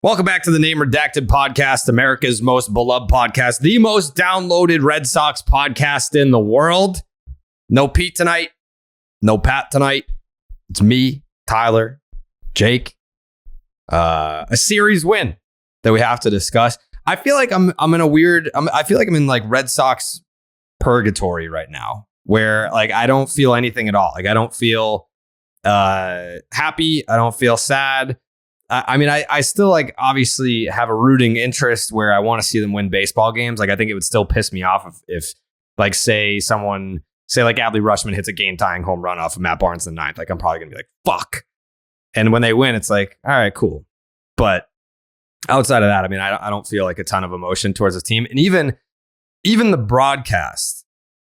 Welcome back to the Name Redacted podcast, America's most beloved podcast, the most downloaded Red Sox podcast in the world. No Pete tonight. No Pat tonight. It's me, Tyler, Jake. A series win that we have to discuss. I feel like I'm in a weird. I feel like I'm in like Red Sox purgatory right now, where like I don't feel anything at all. Like I don't feel happy. I don't feel sad. I mean, I still like obviously have a rooting interest where I want to see them win baseball games. Like I think it would still piss me off if like say like Adley Rutschman hits a game tying home run off of Matt Barnes in the ninth. Like I'm probably gonna be like, fuck. And when they win, it's like, all right, cool. But outside of that, I mean, I don't feel like a ton of emotion towards the team. And even the broadcast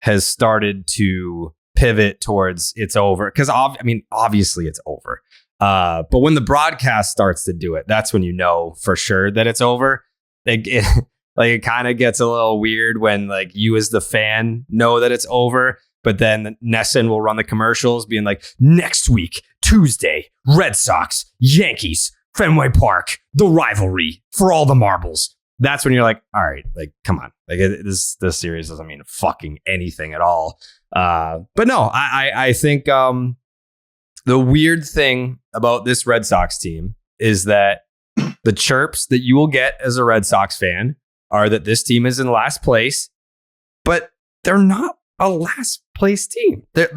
has started to pivot towards it's over. Because obviously it's over. But when the broadcast starts to do it, that's when you know for sure that it's over. It kind of gets a little weird when like you as the fan know that it's over, but then Nesson will run the commercials being like, next week, Tuesday, Red Sox, Yankees, Fenway Park, the rivalry for all the marbles. That's when you're like, all right, like, come on. Like this series doesn't mean fucking anything at all. But no, I think the weird thing about this Red Sox team is that the chirps that you will get as a Red Sox fan are that this team is in last place, but they're not a last place team. They're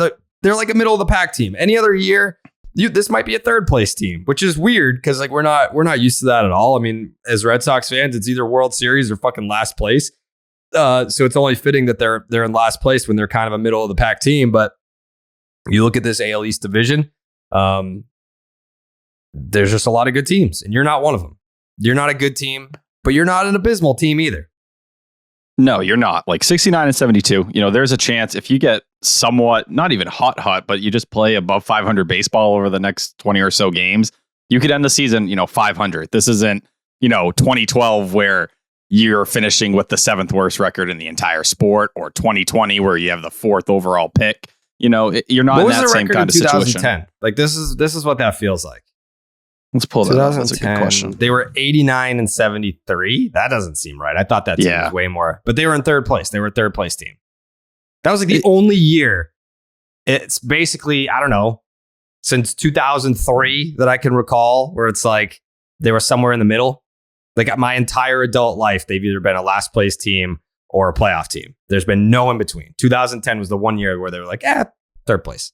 like a middle of the pack team. Any other year, this might be a third place team, which is weird because like we're not used to that at all. I mean, as Red Sox fans, it's either World Series or fucking last place. So it's only fitting that they're in last place when they're kind of a middle of the pack team. But you look at this AL East division. There's just a lot of good teams, and you're not one of them. You're not a good team, but you're not an abysmal team either. No, you're not. Like 69 and 72, there's a chance if you get somewhat, not even hot, but you just play above 500 baseball over the next 20 or so games, you could end the season, 500. This isn't, 2012 where you're finishing with the 7th worst record in the entire sport, or 2020 where you have the 4th overall pick. You're not in that same kind of situation. Like this is what that feels like. Let's pull that up. That's a good question. They were 89 and 73. That doesn't seem right. I thought that team was way more, but they were in third place. They were a third place team. That was like the only year. It's basically, I don't know, since 2003 that I can recall where it's like they were somewhere in the middle. Like my entire adult life, they've either been a last place team or a playoff team. There's been no in between. 2010 was the one year where they were like, third place.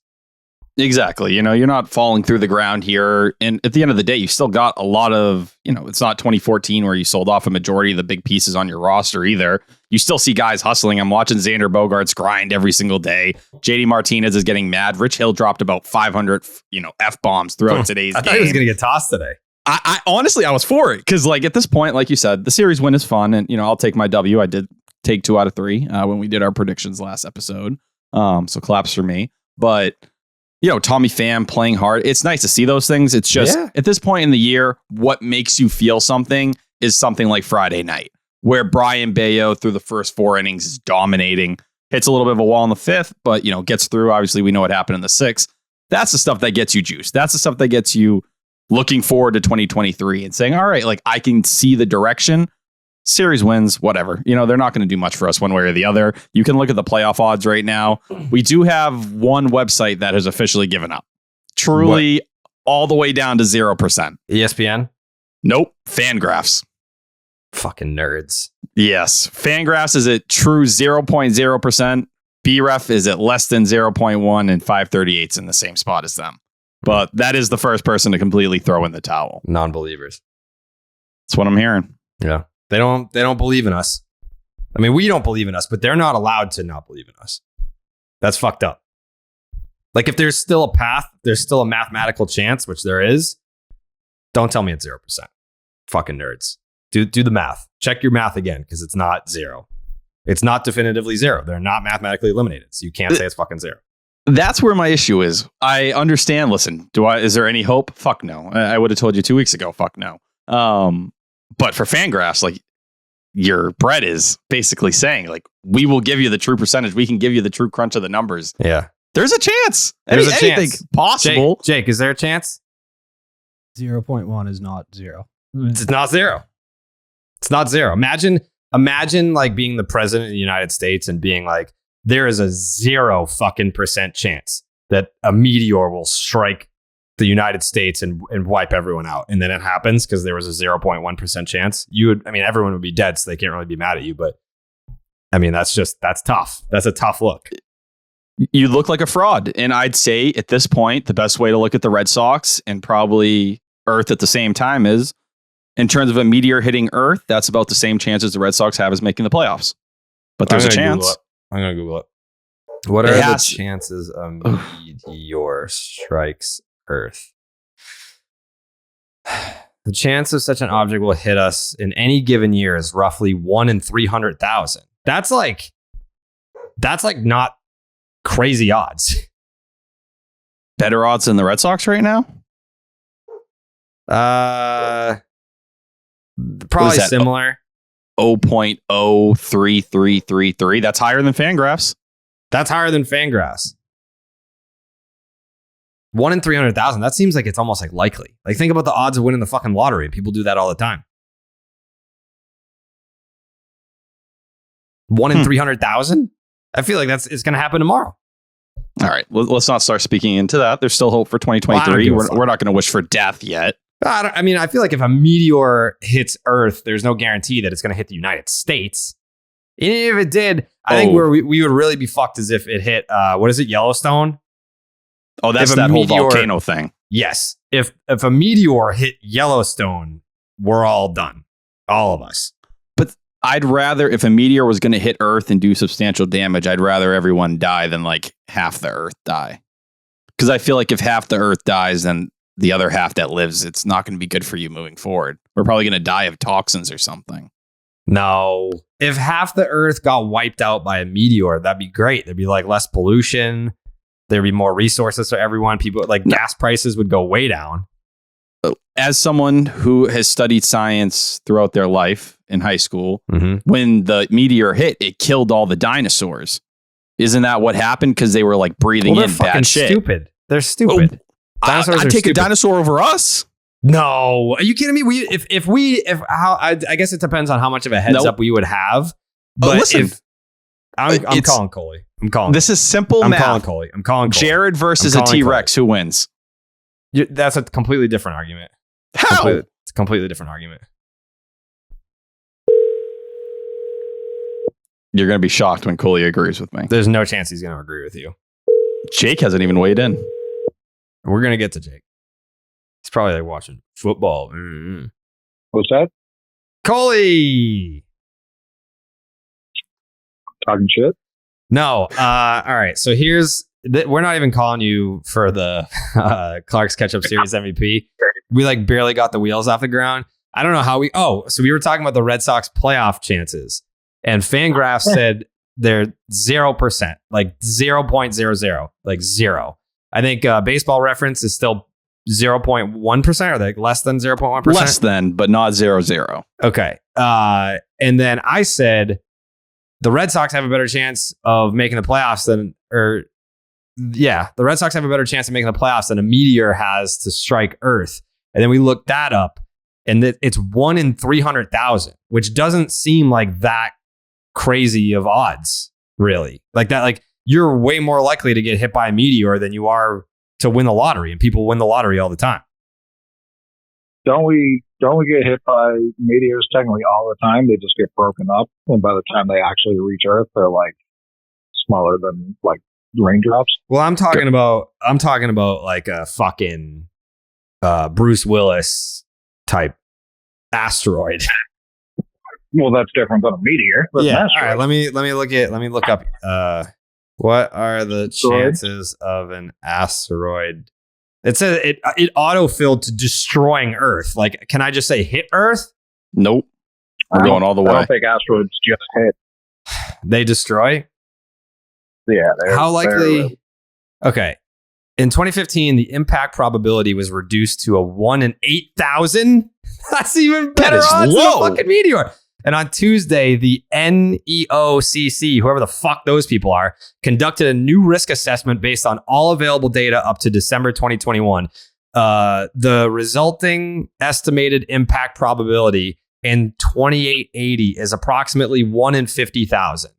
Exactly. You're not falling through the ground here. And at the end of the day, you still got a lot of, it's not 2014 where you sold off a majority of the big pieces on your roster either. You still see guys hustling. I'm watching Xander Bogaerts grind every single day. JD Martinez is getting mad. Rich Hill dropped about 500, F-bombs throughout today's game. I thought he was going to get tossed today. I honestly, I was for it. Because like at this point, like you said, the series win is fun. And, I'll take my W. I did take 2 out of 3 when we did our predictions last episode. So claps for me. But Tommy Pham playing hard. It's nice to see those things. It's just at this point in the year, what makes you feel something is something like Friday night, where Brian Bayo through the first 4 innings is dominating, hits a little bit of a wall in the 5th, but gets through. Obviously, we know what happened in the 6th. That's the stuff that gets you juiced. That's the stuff that gets you looking forward to 2023 and saying, all right, like I can see the direction. Series wins, whatever. They're not going to do much for us one way or the other. You can look at the playoff odds right now. We do have one website that has officially given up. Truly all the way down to 0%. ESPN? Nope. Fangraphs. Fucking nerds. Yes. Fangraphs is at true 0.0%. BREF is at less than 0.1 and 538's in the same spot as them. But that is the first person to completely throw in the towel. Non-believers. That's what I'm hearing. Yeah. They don't believe in us. I mean, we don't believe in us, but they're not allowed to not believe in us. That's fucked up. Like if there's still a path, there's still a mathematical chance, which there is. Don't tell me it's 0%. Fucking nerds. Do the math. Check your math again, because it's not 0. It's not definitively 0. They're not mathematically eliminated. So you can't say it's fucking 0. That's where my issue is. I understand. Listen, is there any hope? Fuck no. I would have told you 2 weeks ago. Fuck no. But for Fangraphs, like your bread is basically saying, like, we will give you the true percentage. We can give you the true crunch of the numbers. Yeah. There's a chance. There's a anything chance. Possible. Jake, is there a chance? 0.1 is not 0. It's not zero. It's not zero. Imagine like being the president of the United States and being like, there is a 0% chance that a meteor will strike the United States and wipe everyone out. And then it happens because there was a 0.1% chance. Everyone would be dead, so they can't really be mad at you. But I mean, that's tough. That's a tough look. You look like a fraud. And I'd say at this point, the best way to look at the Red Sox and probably Earth at the same time is, in terms of a meteor hitting Earth, that's about the same chances the Red Sox have as making the playoffs. But there's a chance. I'm going to Google it. What are the chances a meteor strikes Earth? The chance of such an object will hit us in any given year is roughly 1 in 300,000. That's like not crazy odds. Better odds than the Red Sox right now? Probably similar. 0.03333. That's higher than Fangraphs. That's higher than Fangraphs. 1 in 300,000. That seems like it's almost like likely. Like, think about the odds of winning the fucking lottery. People do that all the time. 1 in 300,000? I feel like it's going to happen tomorrow. All right. Let's not start speaking into that. There's still hope for 2023. We're not going to wish for death yet. I feel like if a meteor hits Earth, there's no guarantee that it's going to hit the United States. And if it did, I think where we would really be fucked is if it hit, what is it, Yellowstone? Oh, that's that whole volcano thing. Yes. If a meteor hit Yellowstone, we're all done. All of us. But I'd rather, if a meteor was going to hit Earth and do substantial damage, I'd rather everyone die than like half the Earth die. Because I feel like if half the Earth dies, then the other half that lives, it's not going to be good for you moving forward. We're probably going to die of toxins or something. No. If half the Earth got wiped out by a meteor, that'd be great. There'd be like less pollution. There'd be more resources for everyone. People gas prices would go way down. As someone who has studied science throughout their life in high school, when the meteor hit, it killed all the dinosaurs. Isn't that what happened? Because they were like breathing in bad shit. Stupid. They're stupid. Dinosaurs I'd take stupid. A dinosaur over us. No, are you kidding me? I guess it depends on how much of a heads up we would have. But listen, I'm calling Coley. This is simple math. I'm calling Coley. Jared versus a T-Rex. Who wins? That's a completely different argument. How? It's a completely different argument. You're going to be shocked when Coley agrees with me. There's no chance he's going to agree with you. Jake hasn't even weighed in. We're going to get to Jake. He's probably like watching football. Mm-hmm. What's that? Coley! Talking shit? No. All right. So we're not even calling you for the Clark's Ketchup Series MVP. We like barely got the wheels off the ground. I don't know how so we were talking about the Red Sox playoff chances, and Fangraphs said they're 0%, like 0.00, like zero. I think Baseball Reference is still 0.1%, or like less than 0.1%. Less than, but not 0.0. Okay. And then I said the Red Sox have a better chance of making the playoffs the Red Sox have a better chance of making the playoffs than a meteor has to strike Earth. And then we looked that up, and it's 1 in 300,000, which doesn't seem like that crazy of odds, really. Like that, like you're way more likely to get hit by a meteor than you are to win the lottery, and people win the lottery all the time. Don't we get hit by meteors technically all the time? They just get broken up, and by the time they actually reach Earth, they're like smaller than like raindrops. Well, I'm talking about like a fucking Bruce Willis type asteroid. Well, that's different than a meteor. Yeah. All right. Let me look up. What are the chances of an asteroid? It says it auto-filled to destroying Earth. Like, can I just say hit Earth? Nope. We're going all the way. I don't think asteroids just hit. They destroy? Yeah. How likely? Okay. In 2015, the impact probability was reduced to a 1 in 8,000. That's even better odds than a fucking meteor. And on Tuesday, the NEOCC, whoever the fuck those people are, conducted a new risk assessment based on all available data up to December 2021. the resulting estimated impact probability in 2880 is approximately 1 in 50,000.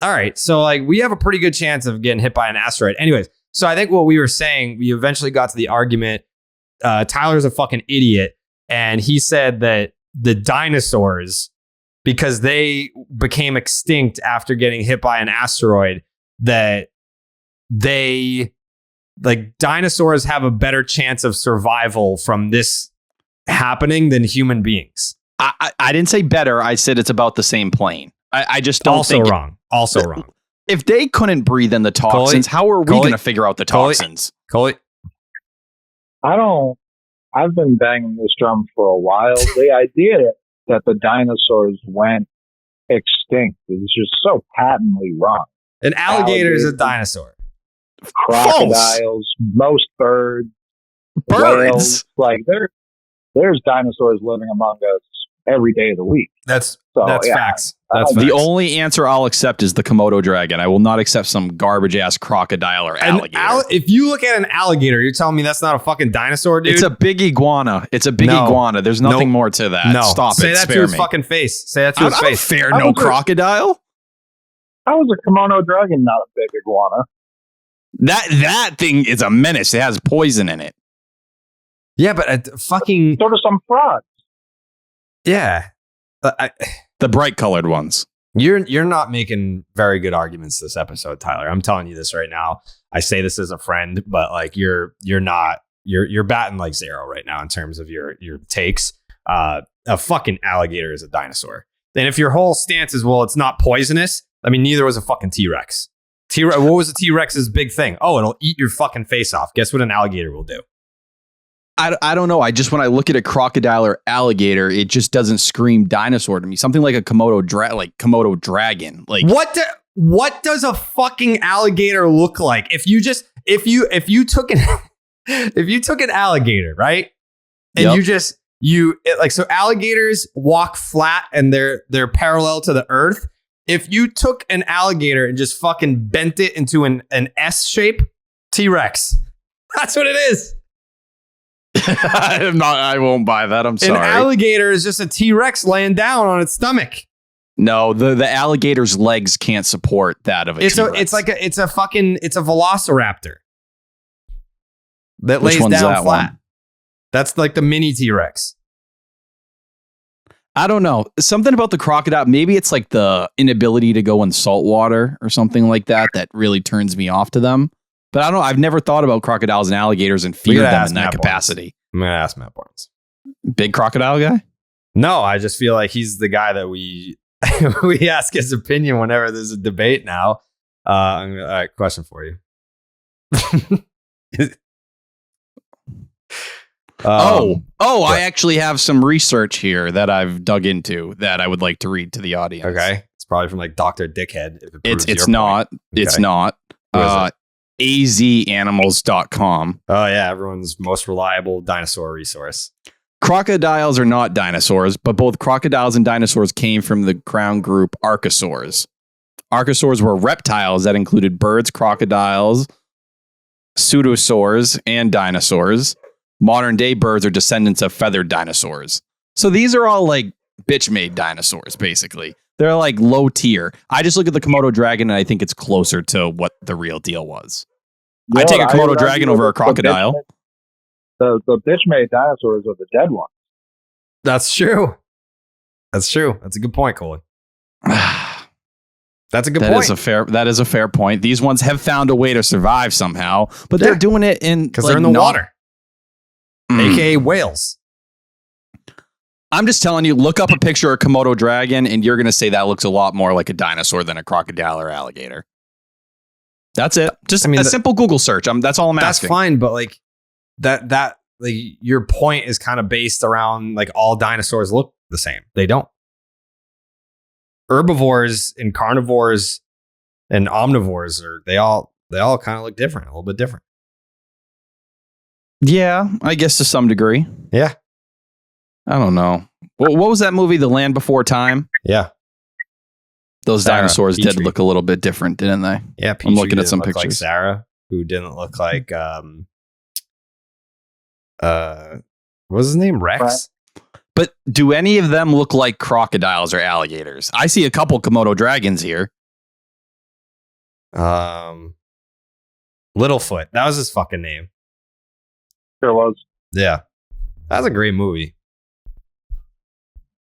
All right, so like we have a pretty good chance of getting hit by an asteroid. Anyways, so I think what we were saying, we eventually got to the argument. Tyler's a fucking idiot, and he said that the dinosaurs, because they became extinct after getting hit by an asteroid, that they, like, dinosaurs have a better chance of survival from this happening than human beings. I didn't say better. I said it's about the same plane. I just don't also think... wrong. Also wrong. If they couldn't breathe in the toxins, how are we going to figure out the toxins? Coley? I've been banging this drum for a while. The idea that the dinosaurs went extinct is just so patently wrong. An alligator is a dinosaur. Crocodiles, most birds, whales, like there's dinosaurs living among us every day of the week. That's facts. That's the facts. only answer I'll accept is the Komodo dragon. I will not accept some garbage ass crocodile or alligator. If you look at an alligator, you're telling me that's not a fucking dinosaur, dude? It's a big iguana. Iguana. There's nothing more to that. No. Stop Say it. that to his fucking face. Say that to his face. Fair no crocodile. How is a Komodo dragon not a big iguana? That thing is a menace. It has poison in it. Yeah, but fucking... Sort of some frogs. Yeah. The bright colored ones. You're not making very good arguments this episode, Tyler. I'm telling you this right now. I say this as a friend, but like you're batting like zero right now in terms of your takes. A fucking alligator is a dinosaur. And if your whole stance is, well, it's not poisonous, I mean, neither was a fucking T-Rex. What was the T-Rex's big thing? Oh, it'll eat your fucking face off. Guess what an alligator will do? I don't know. When I look at a crocodile or alligator, it just doesn't scream dinosaur to me. Something like a Komodo dragon. Like what does a fucking alligator look like? If you took an alligator, right? And Yep. so alligators walk flat and they're parallel to the earth. If you took an alligator and just fucking bent it into an S shape, T-Rex. That's what it is. I won't buy that. I'm sorry. An alligator is just a T-Rex laying down on its stomach. No, the alligator's legs can't support that of a T-Rex. It's a velociraptor that Which lays one's down that flat. one? That's like the mini T-Rex. I don't know. Something about the crocodile. Maybe it's like the inability to go in salt water or something like that really turns me off to them. But I don't know. I've never thought about crocodiles and alligators and feared them in that capacity. I'm going to ask Matt Barnes. Big crocodile guy? No, I just feel like he's the guy that we ask his opinion whenever there's a debate now. All right, question for you. I actually have some research here that I've dug into that I would like to read to the audience. Okay. It's probably from like Dr. Dickhead. It's not. It's not. azanimals.com. Oh, yeah. Everyone's most reliable dinosaur resource. Crocodiles are not dinosaurs, but both crocodiles and dinosaurs came from the crown group Archosaurs. Archosaurs were reptiles that included birds, crocodiles, pseudosaurs, and dinosaurs. Modern day birds are descendants of feathered dinosaurs. So these are all like bitch-made dinosaurs, basically. They're like low tier. I just look at the Komodo dragon and I think it's closer to what the real deal was. I take a Komodo dragon over a crocodile. The bitch-made dinosaurs are the dead ones. That's true. That's true. That's a good point, Coley. That's a good point. That is a fair point. These ones have found a way to survive somehow, but they're doing it because they're in the water. AKA whales. I'm just telling you, look up a picture of a Komodo dragon and you're going to say that looks a lot more like a dinosaur than a crocodile or alligator. That's it. Just a simple Google search. That's all I'm asking. That's fine, but like that like your point is kind of based around like all dinosaurs look the same. They don't. Herbivores and carnivores and omnivores they all kind of look different, a little bit different. Yeah, I guess to some degree. Yeah. I don't know. What was that movie, The Land Before Time? Yeah. Those dinosaurs did look a little bit different, didn't they? Yeah, I'm looking at some pictures. Like Sarah, who didn't look like What was his name? Rex? Right. But do any of them look like crocodiles or alligators? I see a couple Komodo dragons here. Littlefoot. That was his fucking name. There was. Yeah. That was a great movie.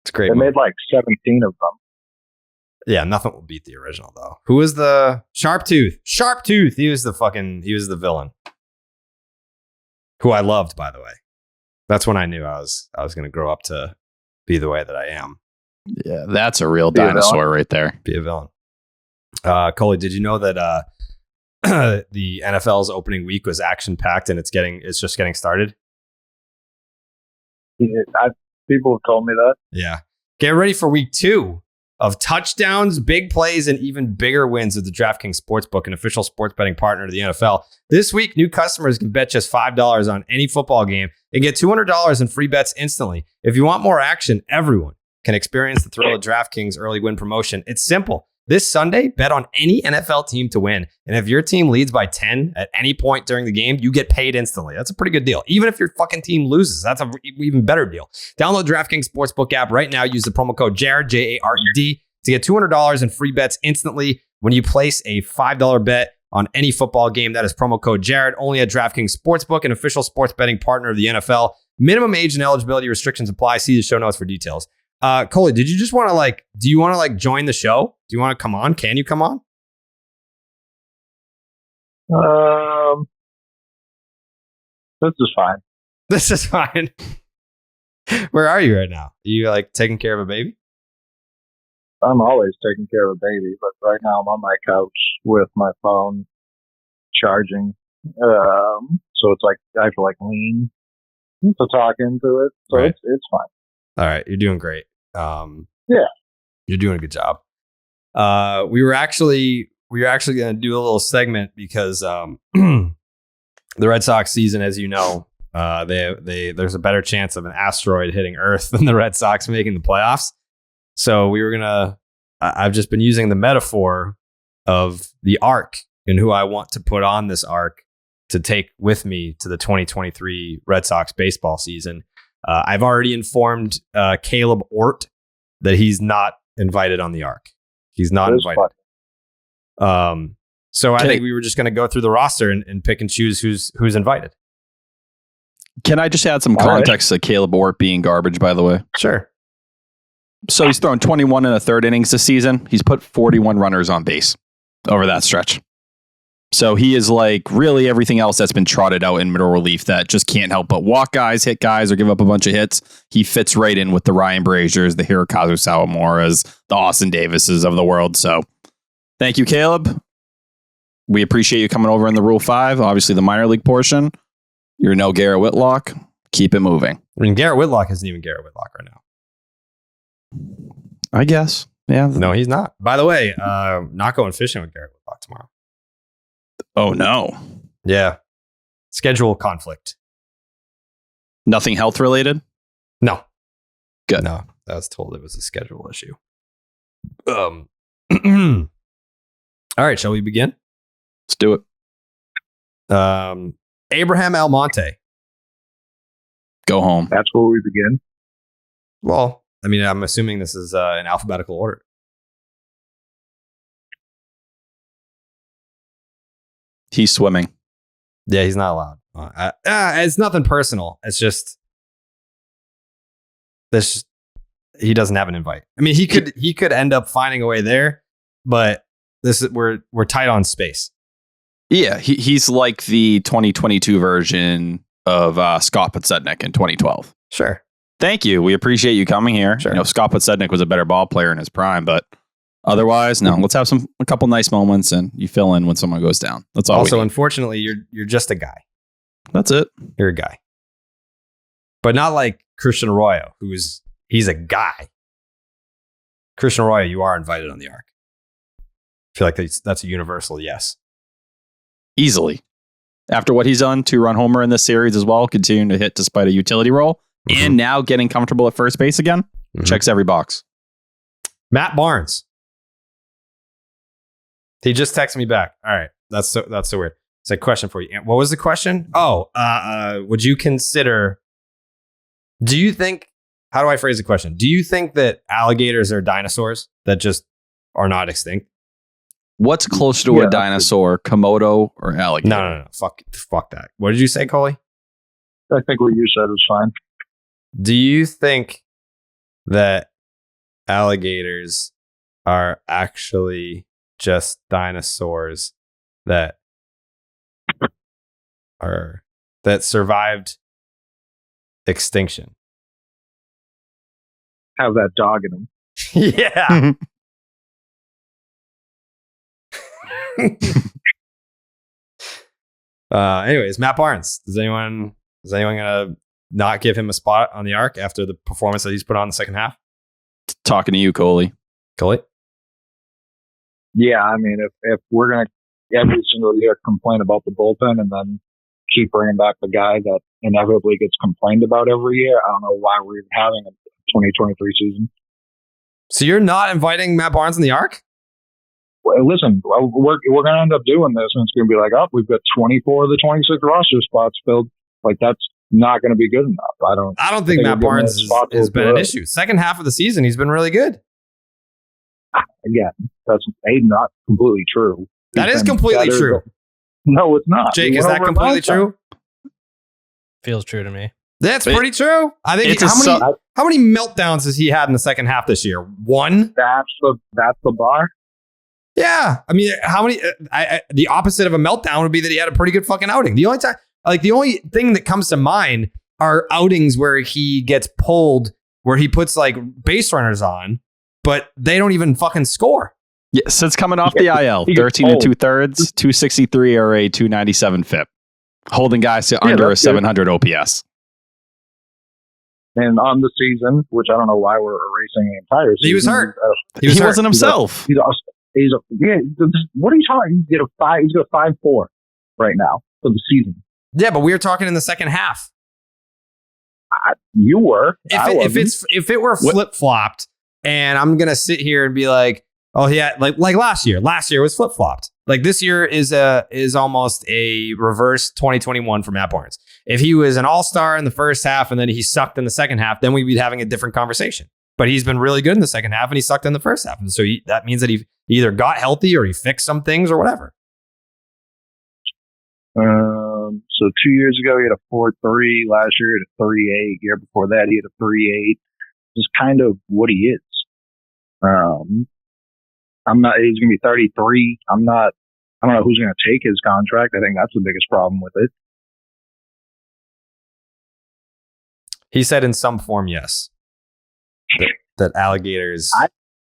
It's a great They movie. made like 17 of them. Yeah, nothing will beat the original though. Who was the Sharptooth? Sharptooth. He was the villain. Who I loved, by the way. That's when I knew I was going to grow up to be the way that I am. Yeah, that's a real Be a dinosaur villain. right there. Be a villain. Coley, did you know that the NFL's opening week was action packed and it's just getting started? People have told me that. Yeah. Get ready for week 2 of touchdowns, big plays, and even bigger wins with the DraftKings Sportsbook, an official sports betting partner of the NFL. This week, new customers can bet just $5 on any football game and get $200 in free bets instantly. If you want more action, everyone can experience the thrill of DraftKings early win promotion. It's simple. This Sunday, bet on any NFL team to win. And if your team leads by 10 at any point during the game, you get paid instantly. That's a pretty good deal. Even if your fucking team loses, that's an even better deal. Download DraftKings Sportsbook app right now. Use the promo code Jared, Jared, to get $200 in free bets instantly when you place a $5 bet on any football game. That is promo code Jared, only at DraftKings Sportsbook, an official sports betting partner of the NFL. Minimum age and eligibility restrictions apply. See the show notes for details. Coley, did you just want to do you want to join the show? Do you want to come on? Can you come on? This is fine. This is fine. Where are you right now? Are you taking care of a baby? I'm always taking care of a baby, but right now I'm on my couch with my phone charging. So it's like I have to lean to talk into it. So Right. it's fine. All right. You're doing great. Yeah. You're doing a good job. We were actually going to do a little segment because the Red Sox season, as you know, there's a better chance of an asteroid hitting Earth than the Red Sox making the playoffs. So we were I've just been using the metaphor of the Ark and who I want to put on this Ark to take with me to the 2023 Red Sox baseball season. I've already informed Caleb Ort that he's not invited on the Ark. He's not It was invited. fun. So I think we were just going to go through the roster and pick and choose who's invited. Can I just add some All right. context to Caleb Ort being garbage, by the way? Sure. So he's thrown 21 and a third innings this season. He's put 41 runners on base over that stretch. So he is really everything else that's been trotted out in middle relief that just can't help but walk guys, hit guys, or give up a bunch of hits. He fits right in with the Ryan Braziers, the Hirokazu Sawamoras, the Austin Davises of the world. So thank you, Caleb. We appreciate you coming over in the Rule 5, obviously the minor league portion. You're no Garrett Whitlock. Keep it moving. I mean, Garrett Whitlock isn't even Garrett Whitlock right now. I guess. Yeah. No, he's not. By the way, not going fishing with Garrett Whitlock tomorrow. Oh, no. Yeah. Schedule conflict. Nothing health related? No. Good. No, I was told it was a schedule issue. All right, shall we begin? Let's do it. Abraham Almonte. Go home. That's where we begin. Well, I mean, I'm assuming this is in alphabetical order. He's swimming. Yeah, he's not allowed. It's nothing personal. It's just this. He doesn't have an invite. I mean, he could end up finding a way there, but we're tight on space. Yeah, he's like the 2022 version of Scott Podsednik in 2012. Sure. Thank you. We appreciate you coming here. Sure. Scott Podsednik was a better ball player in his prime, but otherwise, no. Let's have a couple nice moments, and you fill in when someone goes down. That's all. Also, we need. unfortunately, you're just a guy. That's it. You're a guy, but not like Christian Arroyo, he's a guy. Christian Arroyo, you are invited on the Ark. I feel like that's a universal yes. Easily. After what he's done, 2-run homer in this series as well, continuing to hit despite a utility role, and now getting comfortable at first base again, checks every box. Matt Barnes. He just texted me back. All right, that's so weird. It's a question for you. What was the question? Oh, would you consider? Do you think? How do I phrase the question? Do you think that alligators are dinosaurs that just are not extinct? What's closer to a dinosaur, Komodo or alligator? No. Fuck that. What did you say, Coley? I think what you said is fine. Do you think that alligators are actually just dinosaurs that survived extinction? Have that dog in them. Yeah. Anyways, Matt Barnes. Is anyone gonna not give him a spot on the Ark after the performance that he's put on in the second half? Talking to you, Coley. Yeah, I mean, if we're gonna every single year complain about the bullpen and then keep bringing back the guy that inevitably gets complained about every year, I don't know why we're even having a 2023 season. So you're not inviting Matt Barnes in the Ark? Well, listen, we're going to end up doing this, and it's going to be like, oh, we've got 24 of the 26 roster spots filled. Like, that's not going to be good enough. I don't think Matt Barnes has been an issue. Second half of the season, he's been really good. Again, that's not completely true. That is completely true. No, it's not. Jake, is that completely true? Feels true to me. That's pretty true. I think how many meltdowns has he had in the second half this year? One? That's the bar. Yeah. I mean, how many? The opposite of a meltdown would be that he had a pretty good fucking outing. The only thing that comes to mind are outings where he gets pulled, where he puts like base runners on, but they don't even fucking score. Yeah, since coming off the IL, 13 and 2/3, 263 ERA, 297 FIP, holding guys to under a 700 OPS. And on the season, which I don't know why we're erasing the entire season. He was hurt. He wasn't himself. What are you talking? He's got 5.4 right now for the season. Yeah, but we were talking in the second half. You were. If it were flip flopped, and I'm gonna sit here and be like, oh yeah, like last year. Last year was flip flopped. Like this year is almost a reverse 2021 for Matt Barnes. If he was an all-star in the first half and then he sucked in the second half, then we'd be having a different conversation. But he's been really good in the second half and he sucked in the first half. And so that means that he either got healthy or he fixed some things or whatever. So 2 years ago, he had a 4.3. Last year, he had a 3.8. Year before that, he had a 3.8. Just kind of what he is. He's going to be 33. I don't know who's going to take his contract. I think that's the biggest problem with it. He said in some form, yes. That alligators.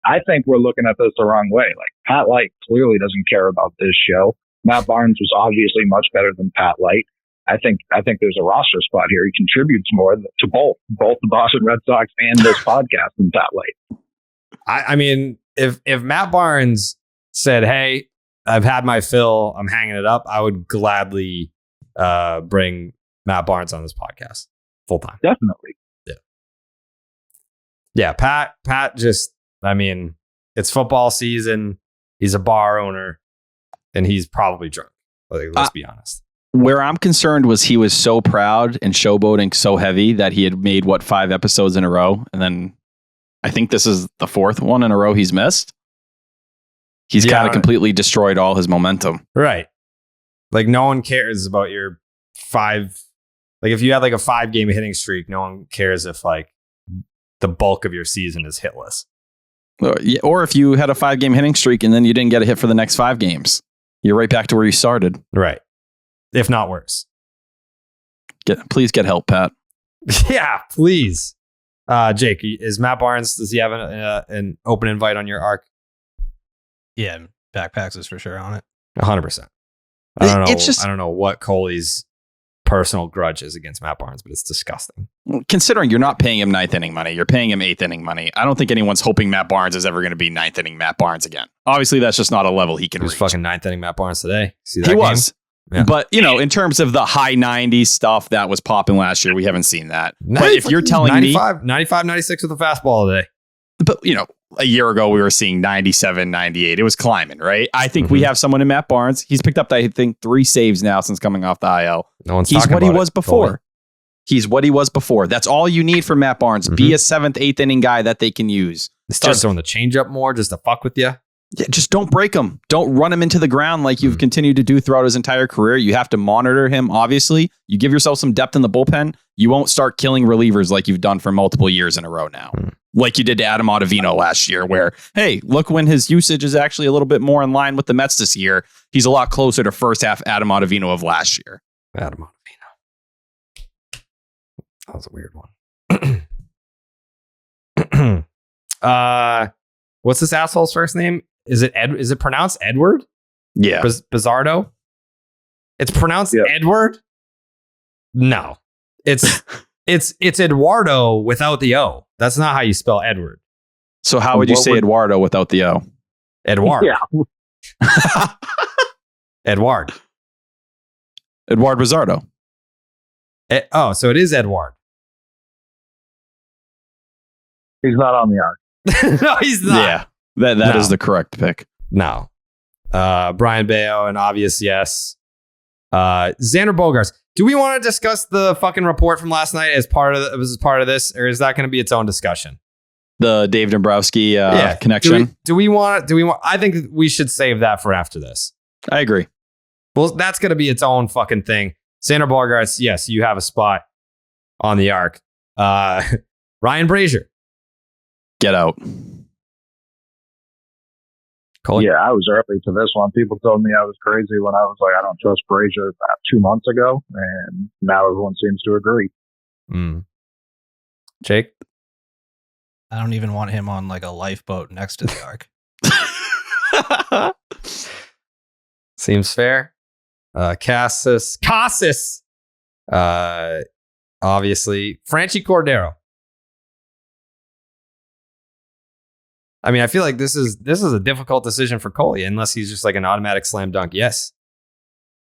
I think we're looking at this the wrong way. Like, Pat Light clearly doesn't care about this show. Matt Barnes was obviously much better than Pat Light. I think there's a roster spot here. He contributes more to both the Boston Red Sox and this podcast than Pat Light. I mean, if Matt Barnes said, hey, I've had my fill, I'm hanging it up, I would gladly bring Matt Barnes on this podcast full time. Definitely. Yeah. Pat just, I mean, it's football season. He's a bar owner and he's probably drunk. Let's be honest. Where I'm concerned was he was so proud and showboating so heavy that he had made 5 episodes in a row. And then I think this is the 4th one in a row he's missed. He's kind of completely destroyed all his momentum. Right. Like no one cares about your 5. Like if you had like a 5-game hitting streak, no one cares if like the bulk of your season is hitless. Or if you had a 5-game hitting streak and then you didn't get a hit for the next 5 games, you're right back to where you started. Right. If not worse. Please get help, Pat. Yeah, please. Jake, is Matt Barnes, does he have an open invite on your Ark? Yeah, Backpacks is for sure on it. 100%. I don't know what Coley's personal grudge is against Matt Barnes, but it's disgusting. Considering you're not paying him 9th inning money, you're paying him 8th inning money. I don't think anyone's hoping Matt Barnes is ever going to be 9th inning Matt Barnes again. Obviously, that's just not a level he can reach. He was fucking 9th inning Matt Barnes today. See that he game? Was. Yeah. But, in terms of the high 90s stuff that was popping last year, we haven't seen that. But if you're telling 95, 96 with a fastball today. But, a year ago we were seeing 97, 98. It was climbing, right? I think we have someone in Matt Barnes. He's picked up, I think, 3 saves now since coming off the IL. No one's He's talking what he about was it, before. Coley. He's what he was before. That's all you need from Matt Barnes. Be a 7th, 8th inning guy that they can use. Start throwing the changeup more just to fuck with you. Yeah, just don't break him. Don't run him into the ground like you've continued to do throughout his entire career. You have to monitor him, obviously. You give yourself some depth in the bullpen. You won't start killing relievers like you've done for multiple years in a row now. Like you did to Adam Ottavino last year, where, hey, look, when his usage is actually a little bit more in line with the Mets this year, he's a lot closer to first half Adam Ottavino of last year. Adam Ottavino. That was a weird one. What's this asshole's first name? Is it pronounced Edward? Yeah. Bizzardo? It's pronounced Edward? No. It's Eduardo without the O. That's not how you spell Edward. So how would you say Eduardo without the O? Eduard. Yeah. Eduard. Eduard Bizzardo. So it is Eduard. He's not on the arc. No, he's not. Yeah. That is the correct pick. No. Brian Bayo, an obvious yes. Xander Bogaerts. Do we want to discuss the fucking report from last night as part of this, or is that going to be its own discussion? The Dave Dombrowski connection. Do we want? I think we should save that for after this. I agree. Well, that's going to be its own fucking thing. Xander Bogaerts, yes, you have a spot on the arc. Ryan Brazier. Get out. Coley? Yeah, I was early to this one. People told me I was crazy when I was like, I don't trust Brazier about 2 months ago, and now everyone seems to agree. Jake? I don't even want him on like a lifeboat next to the ark. Seems fair. Cassis. Obviously. Franchy Cordero. I mean, I feel like this is a difficult decision for Coley, unless he's just like an automatic slam dunk. Yes.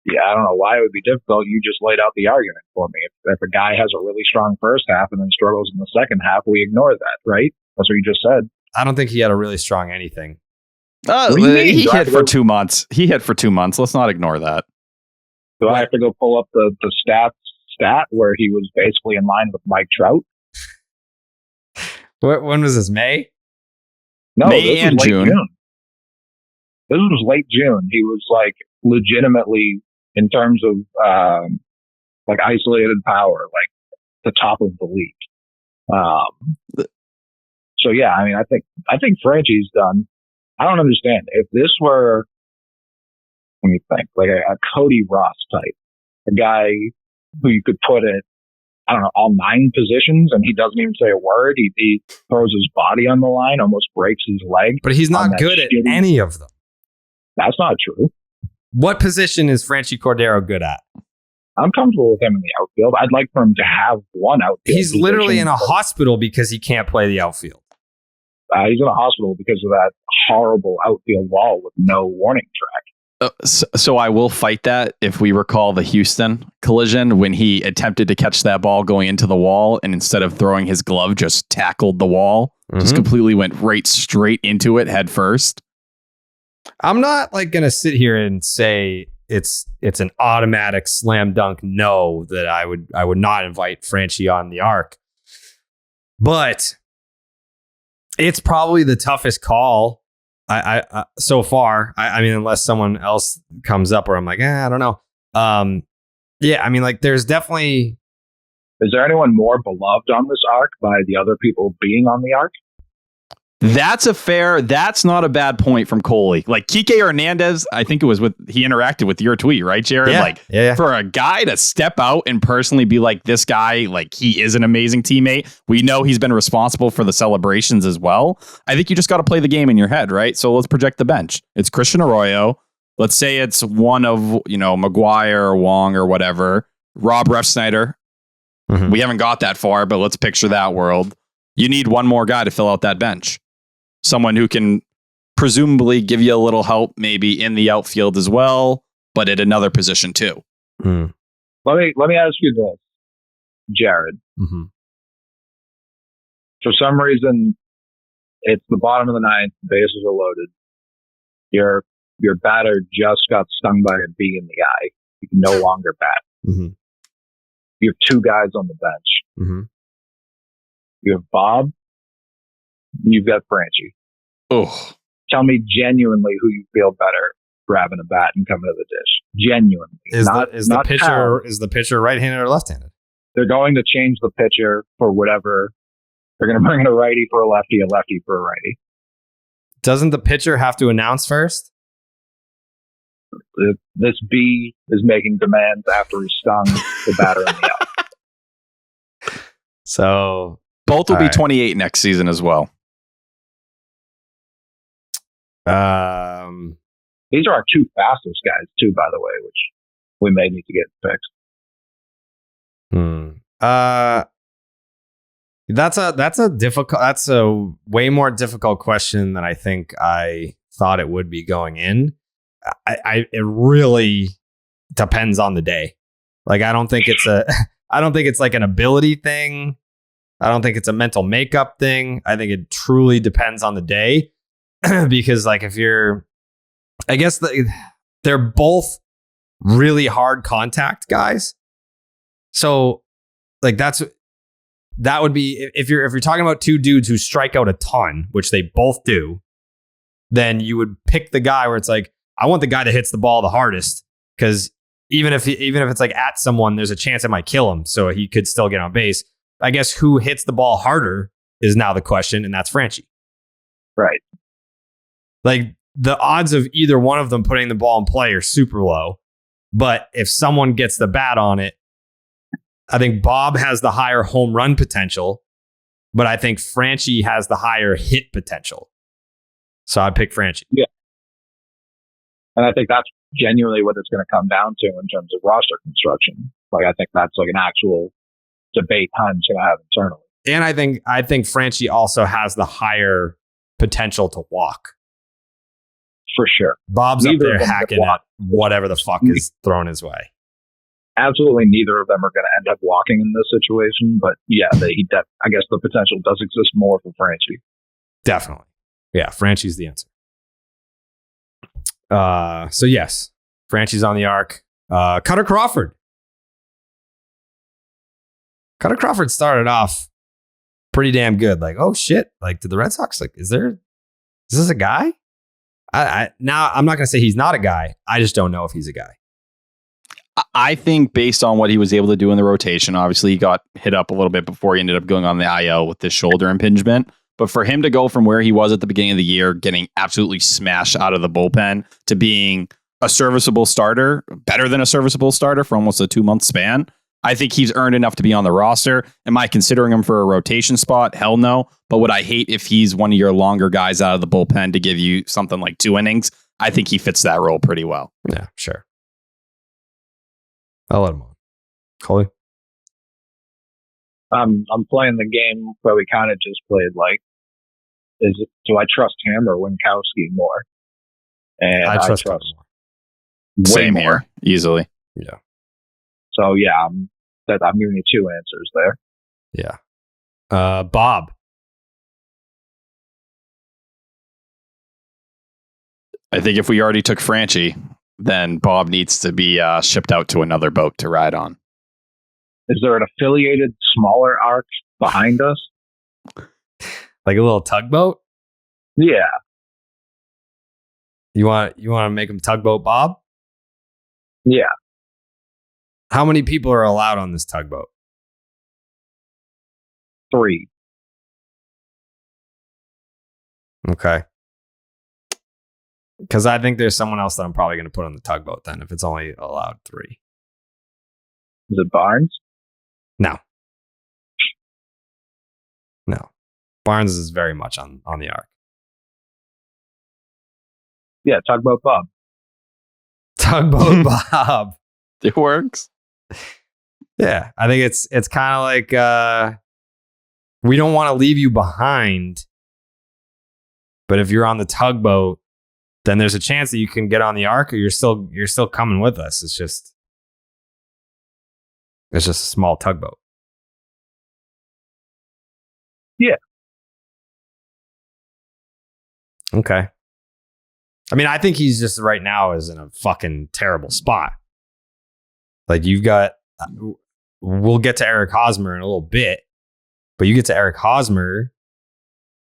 Yeah, I don't know why it would be difficult. You just laid out the argument for me. If a guy has a really strong first half and then struggles in the second half, we ignore that, right? That's what you just said. I don't think he had a really strong anything. He hit for 2 months. Let's not ignore that. Do I have to go pull up the stat where he was basically in line with Mike Trout? When was this? May? No, May and June. This was late June. He was like legitimately, in terms of like isolated power, like the top of the league. So yeah, I mean, I think Franchy's done. I don't understand. If this were, let me think, like a Cody Ross type, a guy who you could put at, I don't know, all 9 positions, and he doesn't even say a word. He throws his body on the line, almost breaks his leg. But he's not good at any of them. That's not true. What position is Franchy Cordero good at? I'm comfortable with him in the outfield. I'd like for him to have one outfield. He's literally in a hospital because he can't play the outfield. He's in a hospital because of that horrible outfield wall with no warning track. So I will fight that. If we recall the Houston collision when he attempted to catch that ball going into the wall, and instead of throwing his glove, just tackled the wall, just completely went right straight into it head first. I'm not like going to sit here and say it's an automatic slam dunk no that I would not invite Franchy on the arc. But it's probably the toughest call I so far. I mean, unless someone else comes up where I'm like, I don't know. Yeah, I mean, like there's definitely. Is there anyone more beloved on this arc by the other people being on the arc? That's not a bad point from Coley. Like Kike Hernandez, I think he interacted with your tweet, right, Jarren? Yeah. For a guy to step out and personally be like, this guy, like he is an amazing teammate. We know he's been responsible for the celebrations as well. I think you just got to play the game in your head, right? So let's project the bench. It's Christian Arroyo. Let's say it's one of, McGuire or Wong or whatever. Rob Refsnyder. Mm-hmm. We haven't got that far, but let's picture that world. You need one more guy to fill out that bench. Someone who can presumably give you a little help, maybe in the outfield as well, but at another position too. Let me ask you this, Jared. Mm-hmm. For some reason, It's the bottom of the ninth. Bases are loaded. Your batter just got stung by a bee in the eye. You can no longer bat. Mm-hmm. You have two guys on the bench. Mm-hmm. You have Bob. You've got Franchy. Oh, Tell me genuinely who you feel better grabbing a bat and coming to the dish. Genuinely. Is the pitcher how. is the pitcher right-handed or left-handed? They're going to change the pitcher for whatever. They're going to bring in a righty for a lefty for a righty. Doesn't the pitcher have to announce first? This bee is making demands after he stung the batter in the eye. So both will all be right. 28 next season as well. These are our two fastest guys, too, by the way, which we may need to get fixed. That's a way more difficult question than I think I thought it would be going in. It really depends on the day. Like, I don't think it's like an ability thing. I don't think it's a mental makeup thing. I think it truly depends on the day. Because like they're both really hard contact guys. So like that would be if you're talking about two dudes who strike out a ton, which they both do, then you would pick the guy where it's like, I want the guy that hits the ball the hardest, because even if it's like at someone, there's a chance it might kill him, so he could still get on base. I guess who hits the ball harder is now the question, and that's Franchy. Right. Like, the odds of either one of them putting the ball in play are super low. But if someone gets the bat on it, I think Bob has the higher home run potential, but I think Franchy has the higher hit potential. So I'd pick Franchy. Yeah. And I think that's genuinely what it's going to come down to in terms of roster construction. Like, I think that's like an actual debate Hunt's going to have internally. And I think Franchy also has the higher potential to walk. For sure. Bob's Neither up of there them hacking walk. at whatever the fuck is thrown his way. Absolutely neither of them are going to end up walking in this situation. But yeah, I guess the potential does exist more for Franchy. Definitely. Yeah, Franchy's the answer. So yes, Franchy's on the arc. Cutter Crawford. Cutter Crawford started off pretty damn good. Like, oh shit. Like, did the Red Sox, like, is this a guy? Now I'm not going to say he's not a guy. I just don't know if he's a guy. I think based on what he was able to do in the rotation, obviously he got hit up a little bit before he ended up going on the IL with this shoulder impingement. But for him to go from where he was at the beginning of the year, getting absolutely smashed out of the bullpen, to being a serviceable starter, better than a serviceable starter for almost a 2-month span, I think he's earned enough to be on the roster. Am I considering him for a rotation spot? Hell no. But would I hate if he's one of your longer guys out of the bullpen to give you something like 2 innings? I think he fits that role pretty well. Yeah, sure. I'll let him on. Coley? I'm playing the game where we kind of just played, like, do I trust him or Winkowski more? And I trust him more. way Same more. here, easily. Yeah. So yeah, I'm giving you two answers there. Yeah. Bob. I think if we already took Franchy, then Bob needs to be shipped out to another boat to ride on. Is there an affiliated smaller arc behind us? Like a little tugboat? Yeah. You want to make him tugboat Bob? Yeah. How many people are allowed on this tugboat? 3. Okay. Because I think there's someone else that I'm probably going to put on the tugboat then, if it's only allowed 3. Is it Barnes? No. Barnes is very much on the arc. Yeah, Tugboat Bob. Tugboat Bob. It works. Yeah, I think it's kind of like we don't want to leave you behind, but if you're on the tugboat, then there's a chance that you can get on the arc, or you're still coming with us. It's just a small tugboat. Yeah. Okay. I mean, I think he's just right now is in a fucking terrible spot. Like you've got, we'll get to Eric Hosmer in a little bit, but you get to Eric Hosmer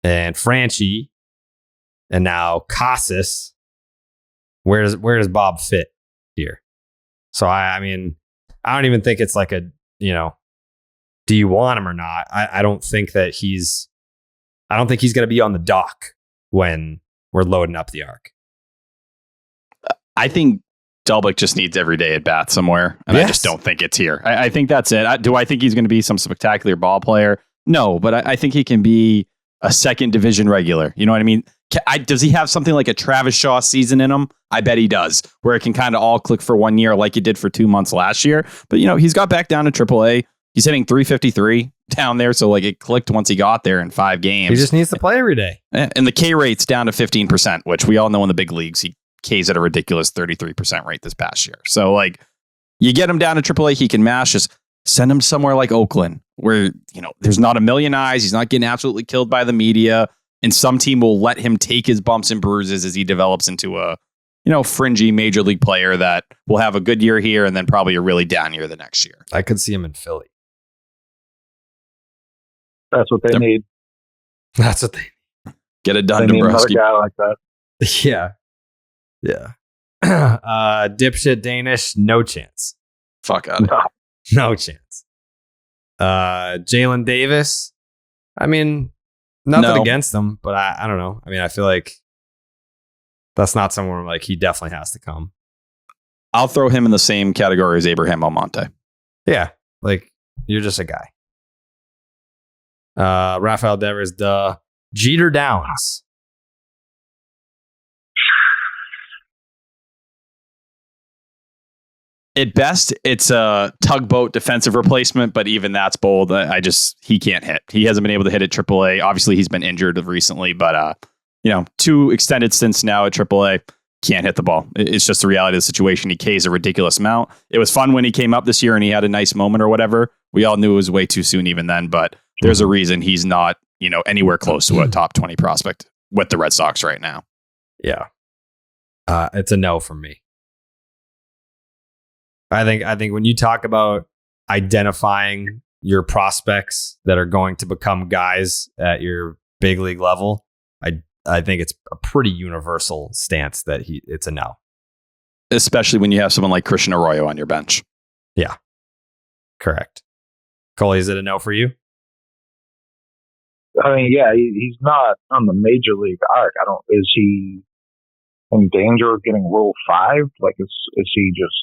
and Franchy and now Casas. Where does Bob fit here? So I mean, I don't even think it's like a, do you want him or not? I don't think that he's going to be on the dock when we're loading up the Ark. I think Dalbec just needs every day at bat somewhere, and I just don't think it's here. I think that's it. Do I think he's going to be some spectacular ball player? No, but I think he can be a second division regular. You know what I mean? Does he have something like a Travis Shaw season in him? I bet he does, where it can kind of all click for 1 year like it did for 2 months last year. But, he's got back down to AAA. He's hitting 353 down there. So like it clicked once he got there in 5 games. He just needs to play every day. And the K rate's down to 15%, which we all know in the big leagues, he K's at a ridiculous 33% rate this past year. So like you get him down to AAA, he can mash. Just send him somewhere like Oakland where, there's not a million eyes. He's not getting absolutely killed by the media. And some team will let him take his bumps and bruises as he develops into a, fringy major league player that will have a good year here and then probably a really down year the next year. I could see him in Philly. That's what they need. That's what they get it done. They need another guy like that. Yeah. Yeah. Dipshit Danish, no chance. Fuck out. No chance. Jalen Davis. I mean, nothing against them, but I don't know. I mean, I feel like that's not someone like he definitely has to come. I'll throw him in the same category as Abraham Almonte. Yeah. Like you're just a guy. Rafael Devers, Jeter Downs. At best, it's a tugboat defensive replacement, but even that's bold. He can't hit. He hasn't been able to hit at AAA. Obviously, he's been injured recently, but 2 extended stints now at AAA, can't hit the ball. It's just the reality of the situation. He K's a ridiculous amount. It was fun when he came up this year and he had a nice moment or whatever. We all knew it was way too soon even then, but there's a reason he's not, anywhere close to a top 20 prospect with the Red Sox right now. Yeah. It's a no from me. I think when you talk about identifying your prospects that are going to become guys at your big league level, I think it's a pretty universal stance that it's a no. Especially when you have someone like Christian Arroyo on your bench. Yeah. Correct. Coley, is it a no for you? I mean, yeah, he's not on the major league arc. Is he in danger of getting Rule 5? Like, is he just...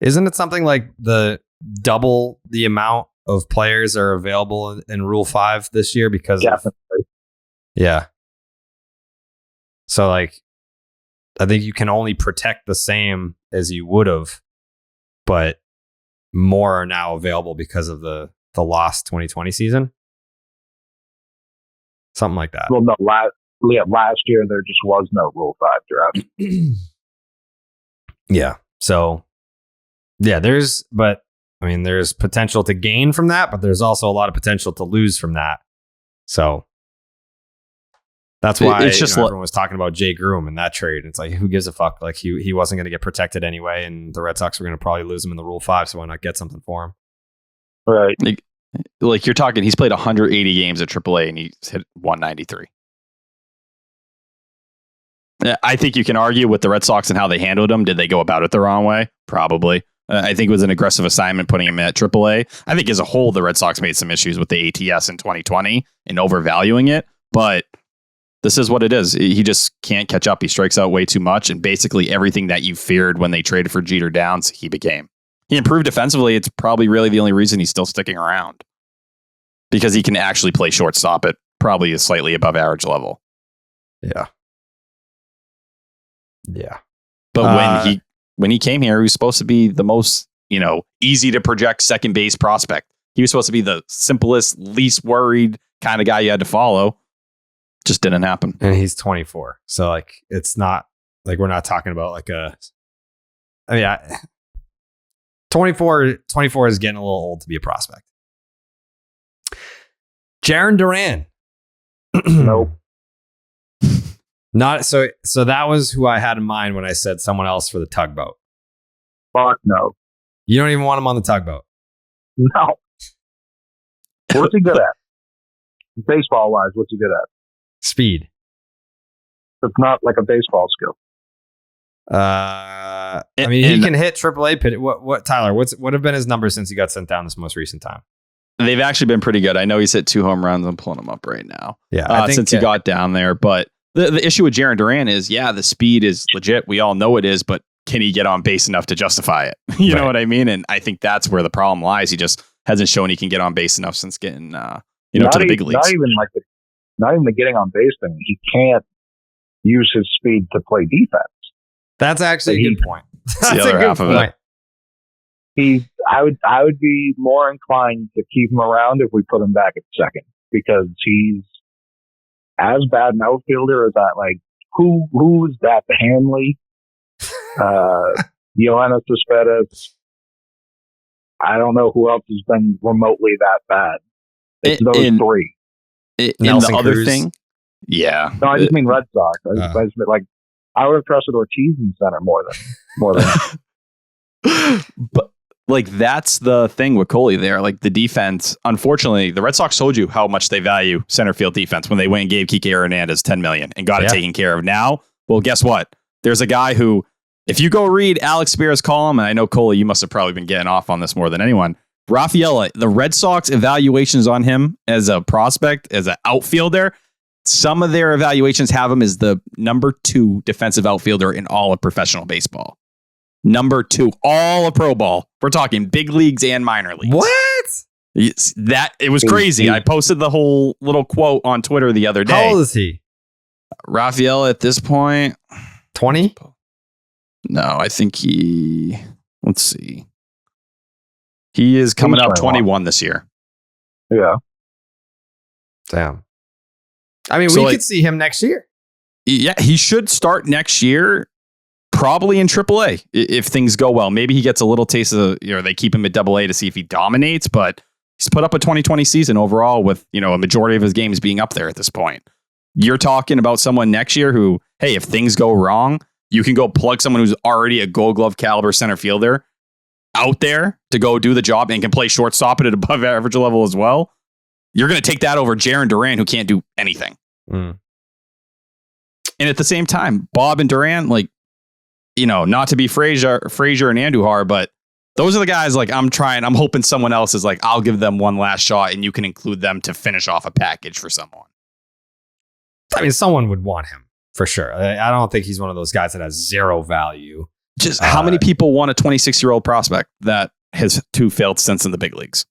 Isn't it something like the double the amount of players are available in Rule 5 this year because yeah. So like, I think you can only protect the same as you would have, but more are now available because of the lost 2020 season. Something like that. Well, no, last year there just was no Rule 5 draft. Yeah. So yeah, there's potential to gain from that, but there's also a lot of potential to lose from that. So that's why it's just everyone was talking about Jay Groom in that trade. It's like, who gives a fuck? Like he wasn't going to get protected anyway, and the Red Sox were going to probably lose him in the Rule 5, so why not get something for him? Right. Like you're talking, he's played 180 games at AAA and he's hit 193. I think you can argue with the Red Sox and how they handled him. Did they go about it the wrong way? Probably. I think it was an aggressive assignment putting him at AAA. I think as a whole, the Red Sox made some issues with the ATS in 2020 and overvaluing it. But this is what it is. He just can't catch up. He strikes out way too much. And basically everything that you feared when they traded for Jeter Downs, he became. He improved defensively. It's probably really the only reason he's still sticking around. Because he can actually play shortstop at probably a slightly above average level. Yeah. Yeah. But when he came here, he was supposed to be the most, easy to project second base prospect. He was supposed to be the simplest, least worried kind of guy you had to follow. Just didn't happen. And he's 24. So like, it's not like we're not talking about like 24 is getting a little old to be a prospect. Jarren Duran. Nope. Not so. So that was who I had in mind when I said someone else for the tugboat. Fuck no. You don't even want him on the tugboat. No. What's he good at? Baseball wise, what's he good at? Speed. It's not like a baseball skill. I mean, he can hit AAA pitch. What Tyler? What have been his numbers since he got sent down this most recent time? They've actually been pretty good. I know he's hit 2 home runs. I'm pulling him up right now. Yeah, I think, since he got down there. But the issue with Jarren Duran is, the speed is legit. We all know it is, but can he get on base enough to justify it? You know what I mean? And I think that's where the problem lies. He just hasn't shown he can get on base enough since getting to the big leagues. Not even the getting on base thing. He can't use his speed to play defense. That's actually a good point. That's the other half of it. I would be more inclined to keep him around if we put him back at second, because he's as bad an outfielder as that. Like, who is that? Hanley, Yoenis Cespedes. I don't know who else has been remotely that bad. It's those three. And the other thing, No, I just mean Red Sox. I just mean, like, I would have trusted Ortiz in center more than. But like, that's the thing with Coley there. Like, the defense, unfortunately, the Red Sox told you how much they value center field defense when they went and gave Kike Hernandez $10 million and got it taken care of. Now, well, guess what? There's a guy who, if you go read Alex Spear's column, and I know Coley, you must have probably been getting off on this more than anyone. Rafaela, the Red Sox evaluations on him as a prospect, as an outfielder, some of their evaluations have him as the number 2 defensive outfielder in all of professional baseball. Number 2, all of pro ball. We're talking big leagues and minor leagues. What? It was crazy. I posted the whole little quote on Twitter the other day. How old is he? Rafaela at this point, 20? No, I think let's see. He is coming up 21 this year. Yeah. Damn. I mean, we could see him next year. Yeah, he should start next year, probably in AAA if things go well. Maybe he gets a little taste of, they keep him at AA to see if he dominates, but he's put up a 2020 season overall with, a majority of his games being up there at this point. You're talking about someone next year who, hey, if things go wrong, you can go plug someone who's already a Gold Glove caliber center fielder out there to go do the job and can play shortstop at an above average level as well. You're going to take that over Jarren Duran, who can't do anything. And at the same time, Bob and Duran, not to be Frazier and Andujar, but those are the guys I'm hoping someone else is I'll give them one last shot and you can include them to finish off a package for someone. I mean, someone would want him for sure. I don't think he's one of those guys that has zero value. Just how many people want a 26-year-old prospect that has 2 failed stints in the big leagues?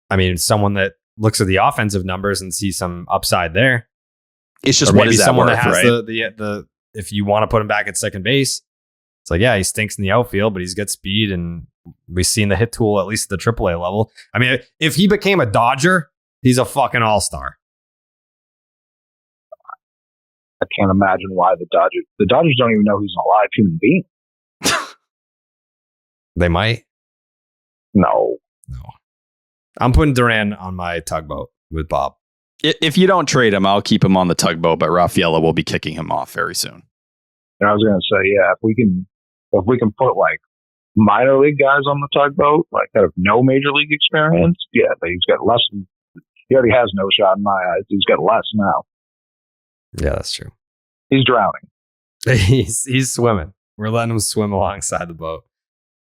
I mean, someone that looks at the offensive numbers and sees some upside there. It's just, or what maybe is that someone worth, that has right? the if you want to put him back at second base, it's he stinks in the outfield, but he's got speed, and we've seen the hit tool at least at the AAA level. I mean, if he became a Dodger, he's a fucking all-star. I can't imagine why the Dodgers don't even know who's an alive human being. They might. No. I'm putting Duran on my tugboat with Bob. If you don't trade him, I'll keep him on the tugboat, but Rafaela will be kicking him off very soon. And I was going to say, if we can put minor league guys on the tugboat, that have no major league experience, he's got less. He already has no shot in my eyes. He's got less now. Yeah, that's true. He's drowning. He's swimming. We're letting him swim alongside the boat.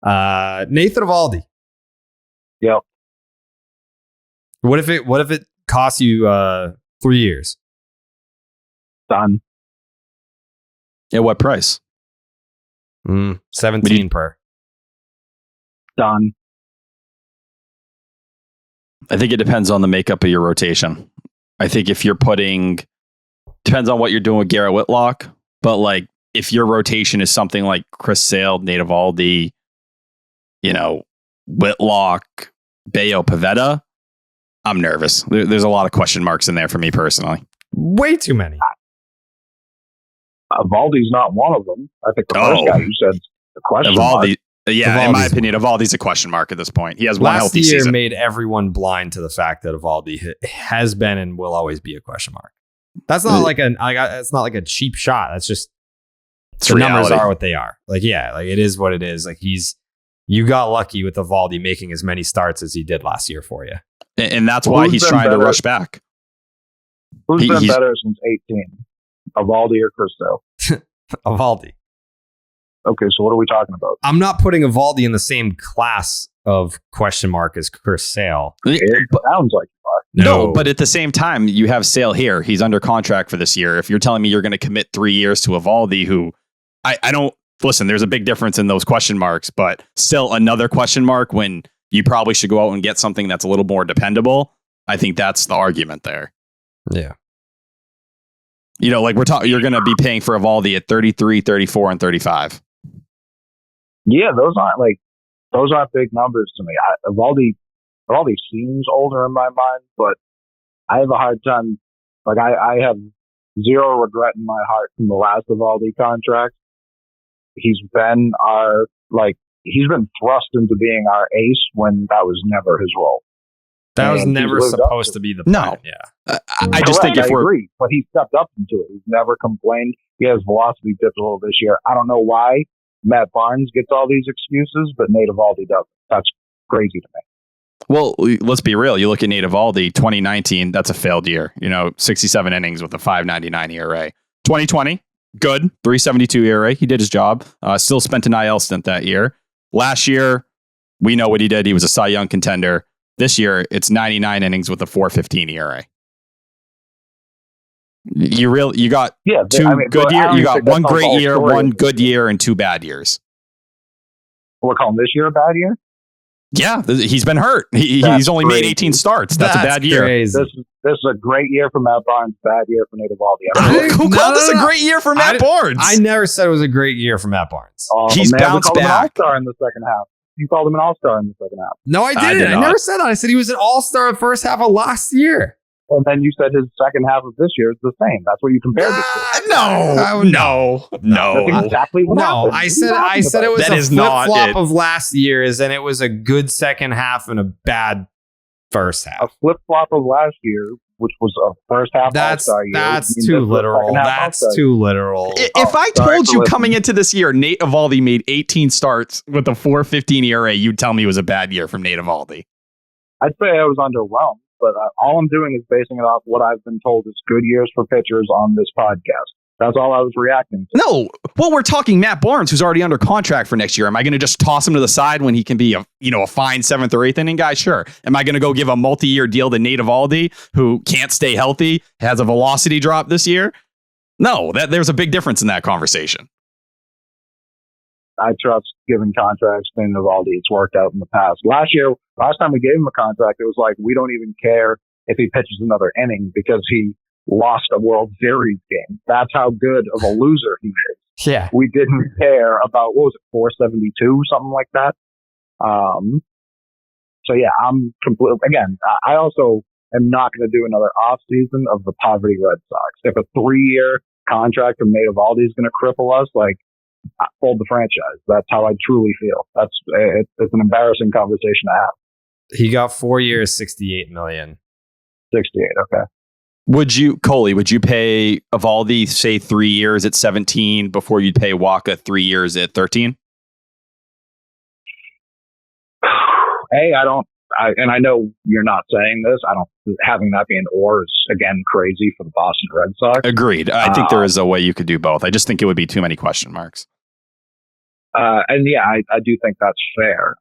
Nathan Eovaldi. Yep. What if it costs you 3 years? Done. At what price? 17 per. Done. I think it depends on the makeup of your rotation. I think if you're depends on what you're doing with Garrett Whitlock, but if your rotation is something like Chris Sale, Nate Eovaldi, Whitlock, Bayo, Pivetta, I'm nervous. There's a lot of question marks in there for me personally. Way too many. Eovaldi's not one of them. I think the first guy you said the question mark. Yeah, in my opinion, Eovaldi's a question mark at this point. He has one healthy season. Last year made everyone blind to the fact that Eovaldi has been and will always be a question mark. That's not it's not like a cheap shot. That's just the reality. numbers are what they are. Like, yeah, like it is what it is. Like you got lucky with Eovaldi making as many starts as he did last year for you. And that's why he's trying to rush back. Who's been better since 18? Eovaldi or Cristo? Eovaldi. Okay, so what are we talking about? I'm not putting Eovaldi in the same class of question mark as Chris Sale. It sounds like you are. No, but at the same time, you have Sale here. He's under contract for this year. If you're telling me you're going to commit 3 years to Eovaldi, who I don't listen, there's a big difference in those question marks, but still another question mark when you probably should go out and get something that's a little more dependable. I think that's the argument there. Yeah. You know, like you're going to be paying for Eovaldi at 33, 34, and 35. Yeah, those aren't big numbers to me. Eovaldi seems older in my mind, but I have a hard time. Like I have zero regret in my heart from the last Eovaldi contract. He's been thrust into being our ace when that was never his role. That was never supposed to be the plan. No. Yeah. I just think I agree, but he stepped up into it. He's never complained. He has velocity dipped a little this year. I don't know why Matt Barnes gets all these excuses, but Nate Eovaldi doesn't. That's crazy to me. Well, let's be real. You look at Nate Eovaldi, 2019, that's a failed year. 67 innings with a 5.99 ERA. 2020, good, 3.72 ERA. He did his job. Still spent an IL stint that year. Last year, we know what he did. He was a Cy Young contender. This year, it's 99 innings with a 4.15 ERA. You got good years. You got one great year, one good year, and 2 bad years. We're calling this year a bad year? Yeah, he's been hurt. He's only made 18 starts. That's a bad year. This is a great year for Matt Barnes, bad year for Nate Eovaldi. Who called this a great year for Matt Barnes? I never said it was a great year for Matt Barnes. He's bounced back. Him an all-star in the second half. You called him an all-star in the second half. No, I didn't. I never said that. I said he was an all-star in the first half of last year. And then you said his second half of this year is the same. That's what you compared it to. No. That's exactly what happened. I said it was a flip-flop of last year's, and it was a good second half and a bad first half. A flip-flop of last year, which was a first half all-star year. That's too literal. That's too literal. If I told you coming into this year, Nate Eovaldi made 18 starts with a 4.15 ERA, you'd tell me it was a bad year from Nate Eovaldi. I'd say I was underwhelmed. But all I'm doing is basing it off what I've been told is good years for pitchers on this podcast. That's all I was reacting to. No, well, we're talking Matt Barnes, who's already under contract for next year. Am I going to just toss him to the side when he can be a fine 7th or 8th inning guy? Sure. Am I going to go give a multi-year deal to Nate Eovaldi, who can't stay healthy, has a velocity drop this year? No, there's a big difference in that conversation. I trust giving contracts to Eovaldi. It's worked out in the past. Last time we gave him a contract, it was like, we don't even care if he pitches another inning because he lost a World Series game. That's how good of a loser he is. Yeah. We didn't care about, 472, something like that. So yeah, I'm completely, again, I also am not going to do another offseason of the poverty Red Sox. If a 3-year contract from Nate Eovaldi is going to cripple us, fold the franchise. That's how I truly feel. It's an embarrassing conversation to have. He got 4 years, $68 million. 68, okay. Would you pay Eovaldi, say, 3 years at 17 before you'd pay Waka 3 years at 13? I know you're not saying this. Having that be an or is, again, crazy for the Boston Red Sox. Agreed. I think there is a way you could do both. I just think it would be too many question marks. And yeah, I do think that's fair.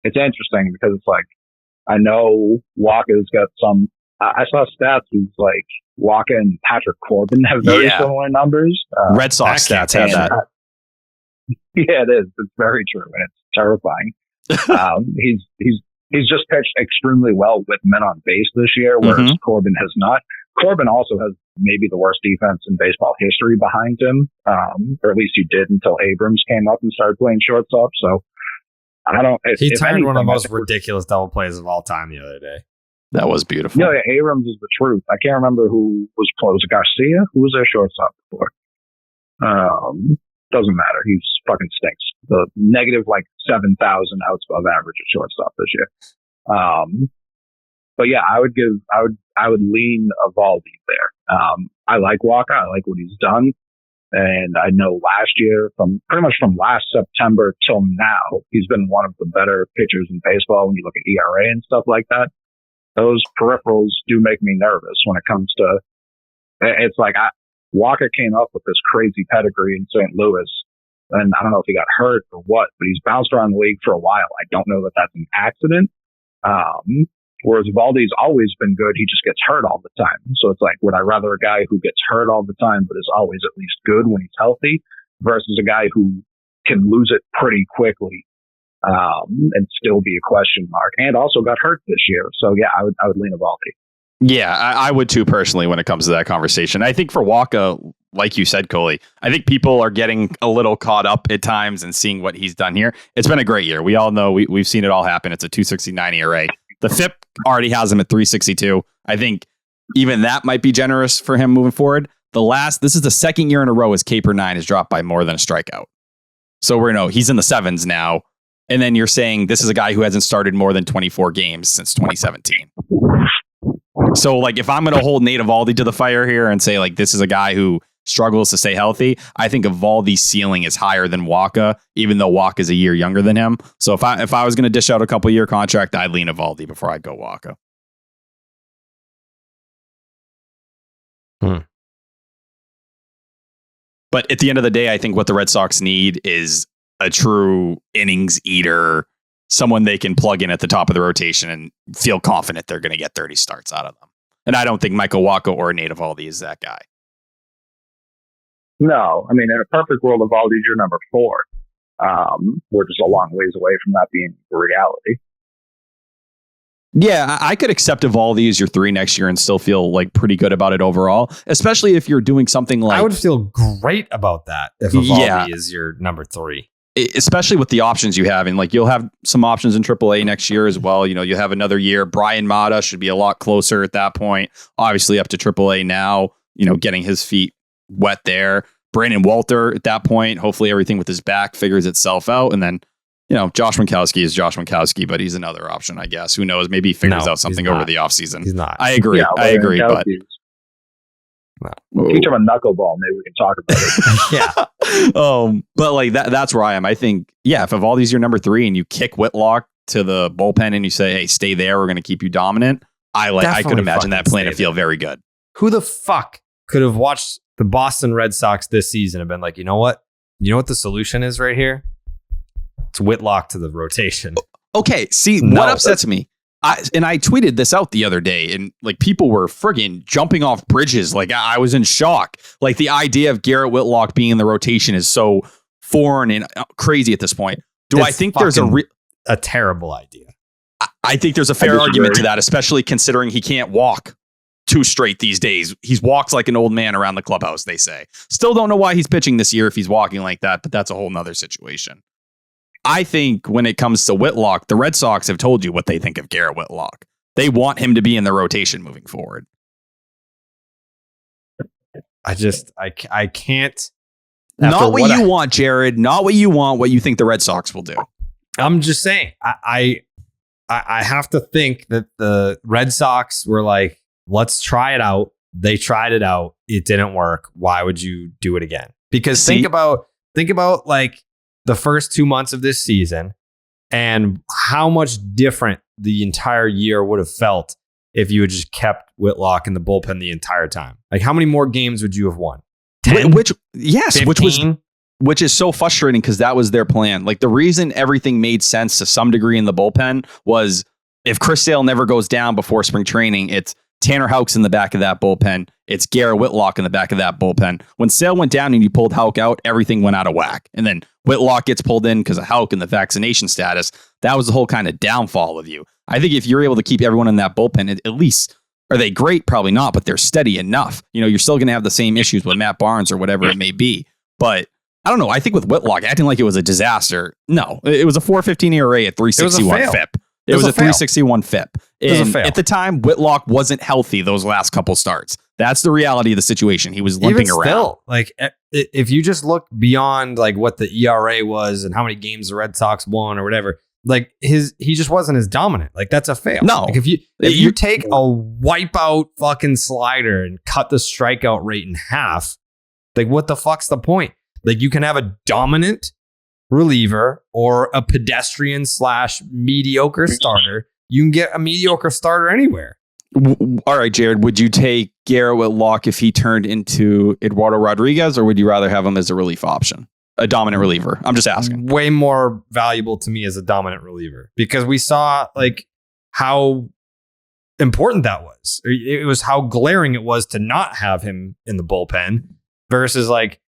It's interesting because it's like, I know Waka's got some, I saw stats who's like Waka and Patrick Corbin have very similar numbers. Red Sox stats have that. Yeah, it is. It's very true. And it's terrifying. He's just pitched extremely well with men on base this year, whereas Corbin has not. Corbin also has maybe the worst defense in baseball history behind him, or at least he did until Abrams came up and started playing shortstop. So I don't. He timed one of the most ridiculous double plays of all time the other day. That was beautiful. No, yeah, Abrams is the truth. I can't remember who was close. Garcia, who was their shortstop before? Doesn't matter. He's fucking stinks. The negative 7,000 outs above average at shortstop this year. But yeah, I would lean Eovaldi there. I like Walker. I like what he's done. And I know last year, from last September till now, he's been one of the better pitchers in baseball when you look at ERA and stuff like that. Those peripherals do make me nervous when it comes to, it's like Walker came up with this crazy pedigree in St. Louis, and I don't know if he got hurt or what, but he's bounced around the league for a while. I don't know that that's an accident. Whereas Eovaldi's always been good. He just gets hurt all the time. So it's like, would I rather a guy who gets hurt all the time, but is always at least good when he's healthy, versus a guy who can lose it pretty quickly, and still be a question mark, and also got hurt this year. So yeah, I would lean Eovaldi. Yeah, I would too personally when it comes to that conversation. I think for Walker, like you said, Coley, I think people are getting a little caught up at times and seeing what he's done here. It's been a great year. We all know we've seen it all happen. It's a 2.69 ERA. The FIP already has him at 3.62. I think even that might be generous for him moving forward. This is the second year in a row his K per 9 has dropped by more than a strikeout. So he's in the 7s now. And then you're saying this is a guy who hasn't started more than 24 games since 2017. So like, if I'm going to hold Nate Eovaldi to the fire here and say like, this is a guy who struggles to stay healthy, I think Eovaldi's ceiling is higher than Walker, even though Walker is a year younger than him. So if I was going to dish out a couple year contract, I'd lean Eovaldi before I'd go Walker. But at the end of the day, I think what the Red Sox need is a true innings eater, someone they can plug in at the top of the rotation and feel confident they're going to get 30 starts out of them. And I don't think Michael Walker or Nate Eovaldi is that guy. No, I mean, in a perfect world, Eovaldi's your number 4. We're just a long ways away from that being the reality. Yeah, I could accept Eovaldi as your 3 next year and still feel like pretty good about it overall, especially if you're doing something like... I would feel great about that if Eovaldi is your number 3. Especially with the options you have. And like, you'll have some options in AAA next year as well. You'll have another year. Brian Mata should be a lot closer at that point. Obviously up to AAA now, getting his feet wet there. Brandon Walter at that point, hopefully everything with his back figures itself out. And then, Josh Winkowski is Josh Winkowski, but he's another option, I guess. Who knows? Maybe he figures out something over the offseason. He's not. I agree. Yeah, I agree. But teach him a knuckleball. Maybe we can talk about it. Yeah. But like that's where I am. I think, if Eovaldi's your number 3 and you kick Whitlock to the bullpen and you say, hey, stay there, we're going to keep you dominant. I could imagine that playing to feel very good. Who the fuck could have watched the Boston Red Sox this season and been like, you know what the solution is right here? It's Whitlock to the rotation. Okay. See, what upsets me? I tweeted this out the other day, and like, people were friggin' jumping off bridges. Like, I was in shock. Like, the idea of Garrett Whitlock being in the rotation is so foreign and crazy at this point. I think there's a terrible idea? I think there's a fair argument to that, especially considering he can't walk 2 straight these days. He walks like an old man around the clubhouse, they say. Still don't know why he's pitching this year if he's walking like that, but that's a whole nother situation. I think when it comes to Whitlock, the Red Sox have told you what they think of Garrett Whitlock. They want him to be in the rotation moving forward. I can't. Not what you want, Jared. Not what you want, what you think the Red Sox will do. I'm just saying, I have to think that the Red Sox were like, let's try it out. They tried it out. It didn't work. Why would you do it again? Because think about like the first 2 months of this season and how much different the entire year would have felt if you had just kept Whitlock in the bullpen the entire time. Like, how many more games would you have won? 10? 15? Which is so frustrating because that was their plan. Like, the reason everything made sense to some degree in the bullpen was if Chris Sale never goes down before spring training, it's Tanner Houck's in the back of that bullpen. It's Garrett Whitlock in the back of that bullpen. When Sale went down and you pulled Houck out, everything went out of whack. And then Whitlock gets pulled in because of Houck and the vaccination status. That was the whole kind of downfall of you. I think if you're able to keep everyone in that bullpen, at least, are they great? Probably not, but they're steady enough. You're still going to have the same issues with Matt Barnes or whatever it may be. But I don't know. I think with Whitlock acting like it was a disaster. No, it was a 4.15 ERA at 3.61 FIP. It was a 3.61 FIP. And at the time, Whitlock wasn't healthy those last couple starts. That's the reality of the situation. He was limping around. Still, like, if you just look beyond like what the ERA was and how many games the Red Sox won or whatever, like he just wasn't as dominant. Like that's a fail. No. Like if you take a wipeout fucking slider and cut the strikeout rate in half, like what the fuck's the point? Like you can have a dominant reliever or a pedestrian / mediocre starter. You can get a mediocre starter anywhere. All right, Jared, would you take Garrett Whitlock if he turned into Eduardo Rodriguez, or would you rather have him as a relief option? A dominant reliever. I'm just asking. Way more valuable to me as a dominant reliever because we saw like how important that was. It was how glaring it was to not have him in the bullpen versus like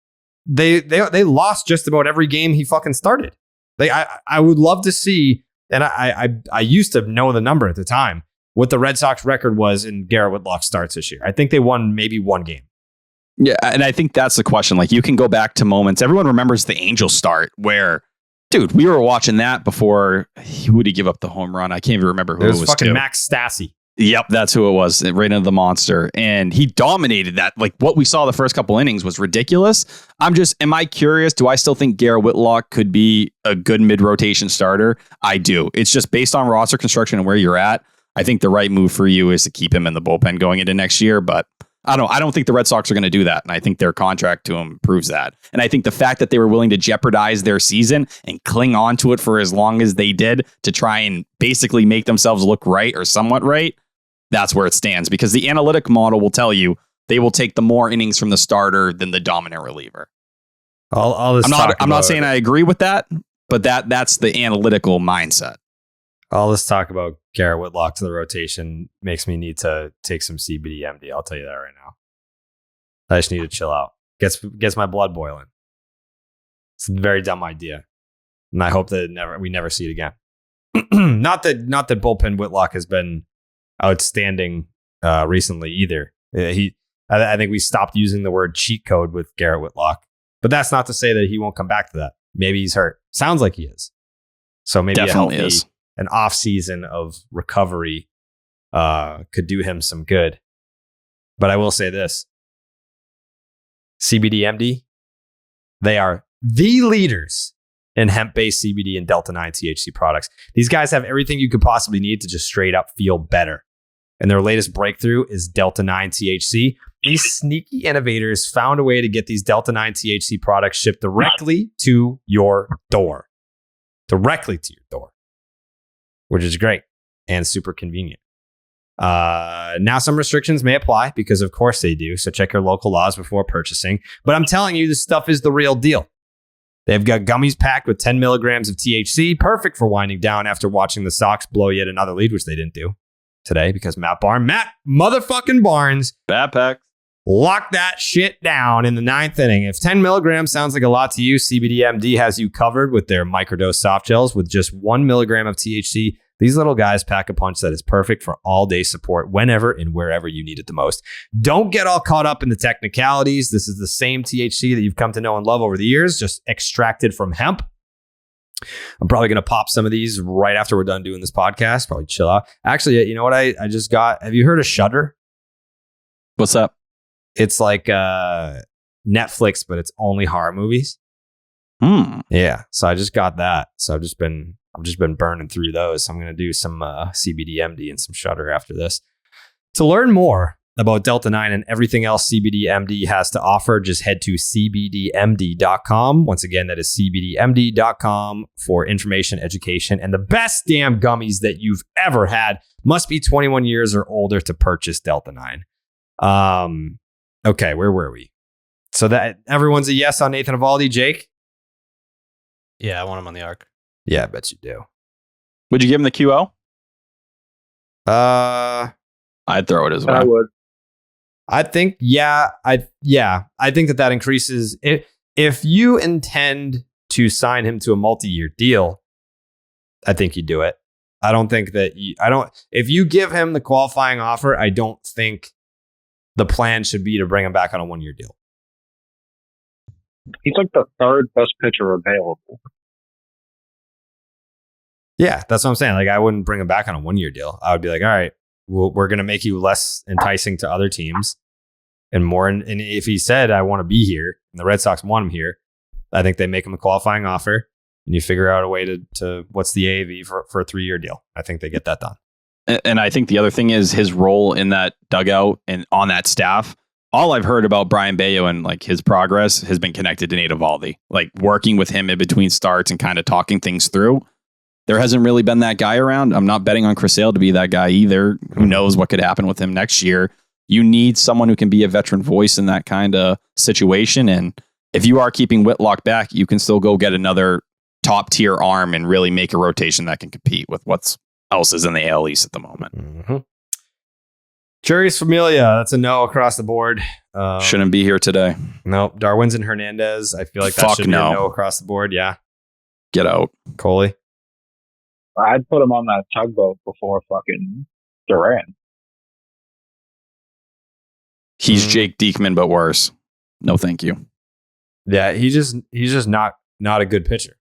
they lost just about every game he fucking started. I would love to see, and I used to know the number at the time, what the Red Sox record was in Garrett Whitlock starts this year. I think they won maybe one game. Yeah, and I think that's the question. Like, you can go back to moments. Everyone remembers the Angels start where, dude, we were watching that before. Who would he give up the home run? I can't even remember who it was fucking to. Max Stassi. Yep, that's who it was. Right into the monster. And he dominated that. Like, what we saw the first couple innings was ridiculous. Am I curious? Do I still think Garrett Whitlock could be a good mid-rotation starter? I do. It's just based on roster construction and where you're at. I think the right move for you is to keep him in the bullpen going into next year, but I don't think the Red Sox are going to do that. And I think their contract to him proves that. And I think the fact that they were willing to jeopardize their season and cling on to it for as long as they did to try and basically make themselves look right or somewhat right, that's where it stands. Because the analytic model will tell you they will take the more innings from the starter than the dominant reliever. I'm not saying I agree with that, but that's the analytical mindset. All this talk about Garrett Whitlock to the rotation makes me need to take some CBD MD. I'll tell you that right now. I just need to chill out. Gets my blood boiling. It's a very dumb idea, and I hope that we never see it again. not that bullpen Whitlock has been outstanding recently either. I think we stopped using the word cheat code with Garrett Whitlock, but that's not to say that he won't come back to that. Maybe he's hurt. Sounds like he is. So maybe definitely is. An off season of recovery could do him some good. But I will say this. CBD-MD, they are the leaders in hemp-based CBD and Delta-9 THC products. These guys have everything you could possibly need to just straight up feel better. And their latest breakthrough is Delta-9 THC. These sneaky innovators found a way to get these Delta-9 THC products shipped directly to your door. Directly to your door. Which is great and super convenient. Now some restrictions may apply because of course they do. So check your local laws before purchasing. But I'm telling you, this stuff is the real deal. They've got gummies packed with 10 milligrams of THC, perfect for winding down after watching the Sox blow yet another lead, which they didn't do today because Matt motherfucking Barnes locked that shit down in the 9th inning. If 10 milligrams sounds like a lot to you, CBD-MD has you covered with their microdose soft gels with just 1 milligram of THC. These little guys pack a punch that is perfect for all-day support whenever and wherever you need it the most. Don't get all caught up in the technicalities. This is the same THC that you've come to know and love over the years, just extracted from hemp. I'm probably going to pop some of these right after we're done doing this podcast. Probably chill out. Actually, you know what I just got? Have you heard of Shudder? What's up? It's like Netflix, but it's only horror movies. Yeah. So I just got that. So I've just been burning through those. So I'm going to do some CBD-MD and some Shudder after this. To learn more about Delta-9 and everything else CBD-MD has to offer, just head to cbdmd.com. Once again, that is cbdmd.com for information, education, and the best damn gummies that you've ever had. Must be 21 years or older to purchase Delta-9. Okay, where were we? So that everyone's a yes on Nathan Eovaldi. Jake? Yeah, I want him on the Ark. Yeah, I bet you do. Would you give him the QO? I'd throw it as well. I would. I think, I think that increases. If you intend to sign him to a multi-year deal, I think you do it. I don't think that if you give him the qualifying offer, I don't think the plan should be to bring him back on a 1-year deal. He's like the 3rd best pitcher available. Yeah, that's what I'm saying. Like, I wouldn't bring him back on a 1-year deal. I would be like, all right, we're going to make you less enticing to other teams and more. And if he said, I want to be here, and the Red Sox want him here, I think they make him a qualifying offer. and you figure out a way to what's the AAV for a 3-year deal. I think they get that done. And I think the other thing is his role in that dugout and on that staff. All I've heard about Brian Bayo and like his progress has been connected to Eovaldi, like working with him in between starts and kind of talking things through. There hasn't really been that guy around. I'm not betting on Chris Sale to be that guy either. Who knows what could happen with him next year? You need someone who can be a veteran voice in that kind of situation. And if you are keeping Whitlock back, you can still go get another top tier arm and really make a rotation that can compete with what's else is in the AL East at the moment. Mm-hmm. Juris Familia, that's a no across the board. Shouldn't be here today. Nope. Darwinzon Hernandez, I feel like that should be a no across the board. Yeah. Get out. Coley. I'd put him on that tugboat before fucking Duran. He's Jake Diekman, but worse. No, thank you. Yeah, he's just not a good pitcher.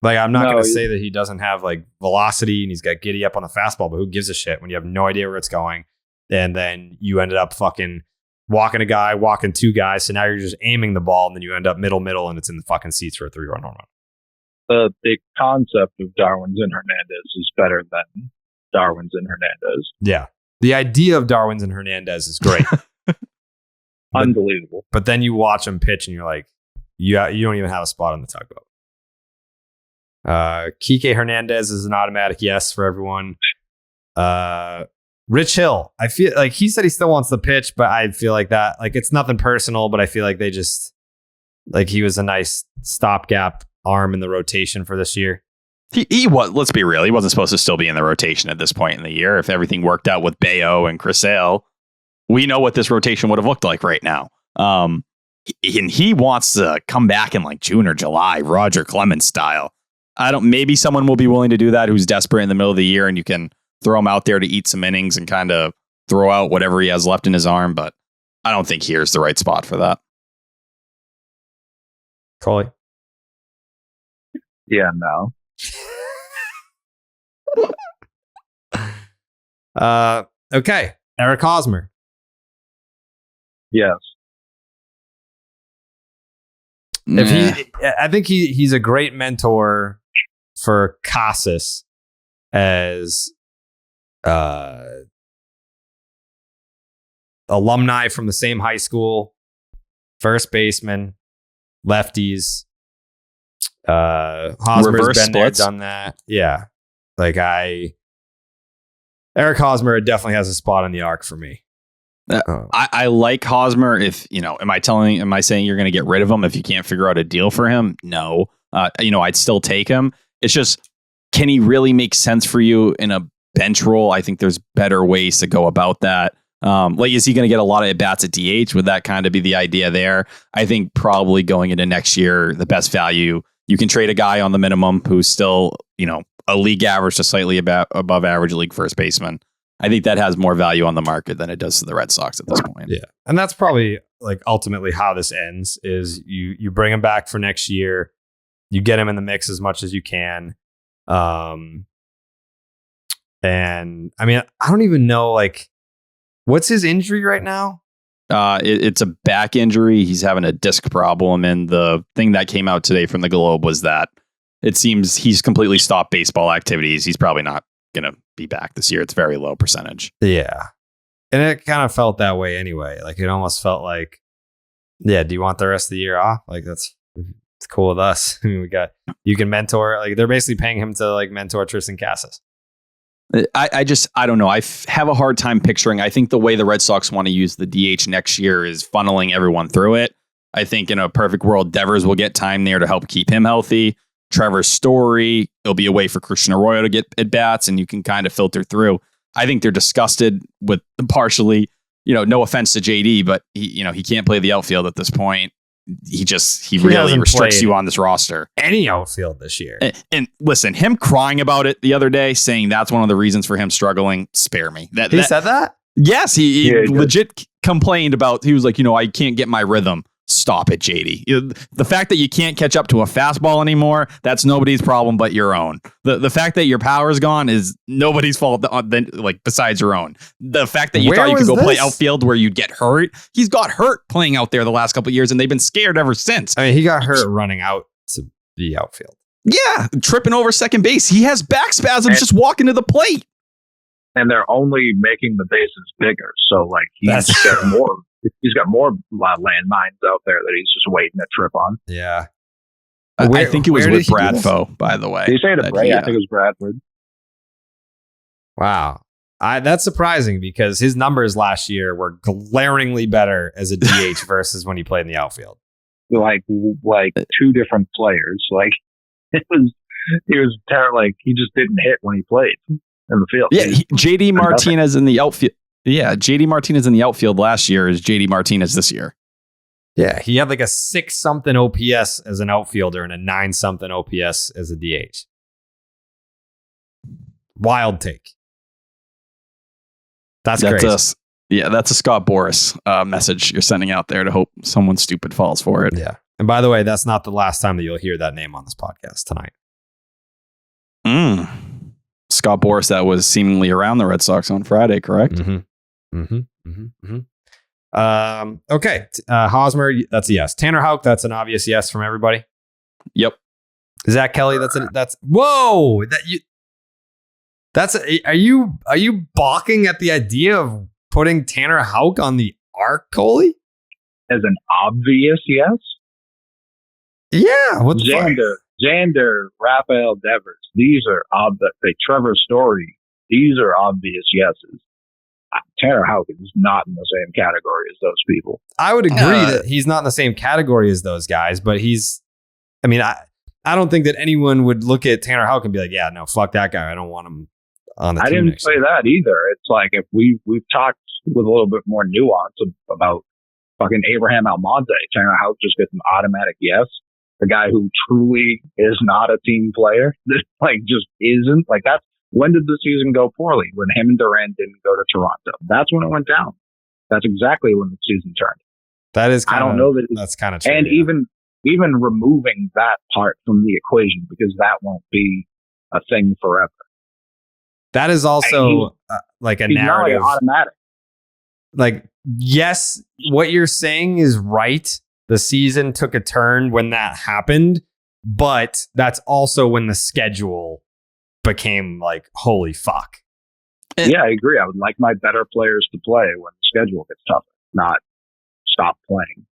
Like, I'm not going to say that he doesn't have like velocity and he's got giddy up on the fastball, but who gives a shit when you have no idea where it's going? And then you ended up fucking walking a guy, walking 2 guys. So now you're just aiming the ball and then you end up middle, and it's in the fucking seats for a 3-run home run. The concept of Darwinzon Hernandez is better than Darwinzon Hernandez. Yeah. The idea of Darwinzon Hernandez is great. Unbelievable. But then you watch him pitch and you're like, you don't even have a spot on the tugboat. Kike Hernandez is an automatic yes for everyone. Rich Hill, I feel like he said he still wants the pitch, but I feel like that, like, it's nothing personal, but I feel like they just, like, he was a nice stopgap arm in the rotation for this year. He was, let's be real, he wasn't supposed to still be in the rotation at this point in the year. If everything worked out with Bayo and Chris Sale, we know what this rotation would have looked like right now. And he wants to come back in like June or July, Roger Clemens style. Maybe someone will be willing to do that who's desperate in the middle of the year, and you can throw him out there to eat some innings and kind of throw out whatever he has left in his arm. But I don't think here's the right spot for that. Coley. Yeah, no. Okay. Eric Hosmer. Yes. I think he's a great mentor for Casas as alumni from the same high school, first baseman, lefties. Hosmer's Reverse been splits. there, done that. Yeah, like Eric Hosmer definitely has a spot on the arc for me. I like Hosmer. If am I saying you're going to get rid of him if you can't figure out a deal for him? No. I'd still take him. It's just, can he really make sense for you in a bench role? I think there's better ways to go about that. Is he going to get a lot of at bats at DH? Would that kind of be the idea there? I think probably going into next year, the best value, you can trade a guy on the minimum who's still, a league average to slightly above average league first baseman. I think that has more value on the market than it does to the Red Sox at this point. Yeah. And that's probably like ultimately how this ends is you bring him back for next year. You get him in the mix as much as you can. And I mean, I don't even know, like, what's his injury right now? It's a back injury. He's having a disc problem. And the thing that came out today from the Globe was that it seems he's completely stopped baseball activities. He's probably not going to be back this year. It's very low percentage. Yeah. And it kind of felt that way anyway. Like, it almost felt like, yeah, do you want the rest of the year off? Like, it's cool with us. I mean, you can mentor, like, they're basically paying him to like mentor Tristan Casas. I don't know. I have a hard time picturing. I think the way the Red Sox want to use the DH next year is funneling everyone through it. I think in a perfect world, Devers will get time there to help keep him healthy. Trevor Story, it'll be a way for Christian Arroyo to get at bats, and you can kind of filter through. I think they're disgusted with partially, no offense to JD, but he can't play the outfield at this point. He really restricts you on this roster. Any outfield this year. And listen, him crying about it the other day, saying that's one of the reasons for him struggling, spare me. He said that? Yes, he legit complained about, he was like, I can't get my rhythm. Stop it, JD. The fact that you can't catch up to a fastball anymore, that's nobody's problem but your own. The fact that your power is gone is nobody's fault besides your own. The fact that you thought you could go play outfield where you'd get hurt, he's got hurt playing out there the last couple of years, and they've been scared ever since. I mean, he got hurt running out to the outfield. Yeah, tripping over second base. He has back spasms just walking to the plate. And they're only making the bases bigger. So, like, he's got more landmines out there that he's just waiting to trip on. Yeah. I think it was with Bradfo, by the way. Did you say it? I think it was Bradford. Wow. That's surprising because his numbers last year were glaringly better as a DH versus when he played in the outfield. Like two different players. Like, he was terrible. Like, he just didn't hit when he played in the field. Yeah, JD Martinez in the outfield. Yeah, JD Martinez in the outfield last year is JD Martinez this year. Yeah, he had like a 6-something OPS as an outfielder and a 9-something OPS as a DH. Wild take. That's crazy. That's a Scott Boras message you're sending out there to hope someone stupid falls for it. Yeah. And by the way, that's not the last time that you'll hear that name on this podcast tonight. Scott Boras, that was seemingly around the Red Sox on Friday, correct? Okay. Hosmer, that's a yes. Tanner Houck, that's an obvious yes from everybody. Yep. Zach Kelly, that's whoa. Are you balking at the idea of putting Tanner Houck on the Ark, Coley? As an obvious yes? Yeah. What the Xander, Rafaela Devers. These are Trevor Story. These are obvious yeses. Tanner Houck is not in the same category as those people. I would agree that he's not in the same category as those guys, but I don't think that anyone would look at Tanner Houck and be like, yeah, no, fuck that guy. I don't want him on the team. I didn't say that either. It's like if we've talked with a little bit more nuance about fucking Abraham Almonte, Tanner Houck just gets an automatic yes. The guy who truly is not a team player, like just isn't. Like that's when did the season go poorly? When him and Duran didn't go to Toronto. That's when it went down. That's exactly when the season turned. That is I don't know that that's kind of true. And even removing that part from the equation because that won't be a thing forever. That is also like a narrative. Not like automatic. Like, yes, what you're saying is right. The season took a turn when that happened, but that's also when the schedule became like, holy fuck. Yeah, I agree. I would like my better players to play when the schedule gets tougher, not stop playing.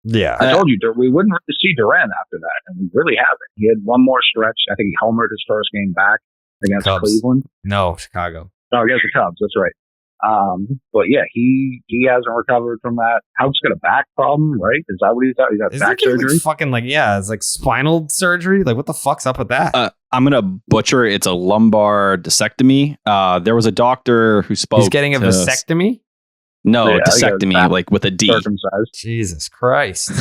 Yeah. I told you we wouldn't really see Duran after that, and we really haven't. He had one more stretch. I think he homered his first game back against Cubs. Cleveland. No, Chicago. Oh, against the Cubs. That's right. But yeah, he hasn't recovered from that. Houck's got a back problem, right? Is that what he's got? He's got back surgery? Like fucking it's like spinal surgery. Like, what the fuck's up with that? I'm gonna butcher it. It's a lumbar discectomy. There was a doctor who spoke. He's getting a vasectomy? No, yeah, discectomy, like with a D. Circumcised. Jesus Christ.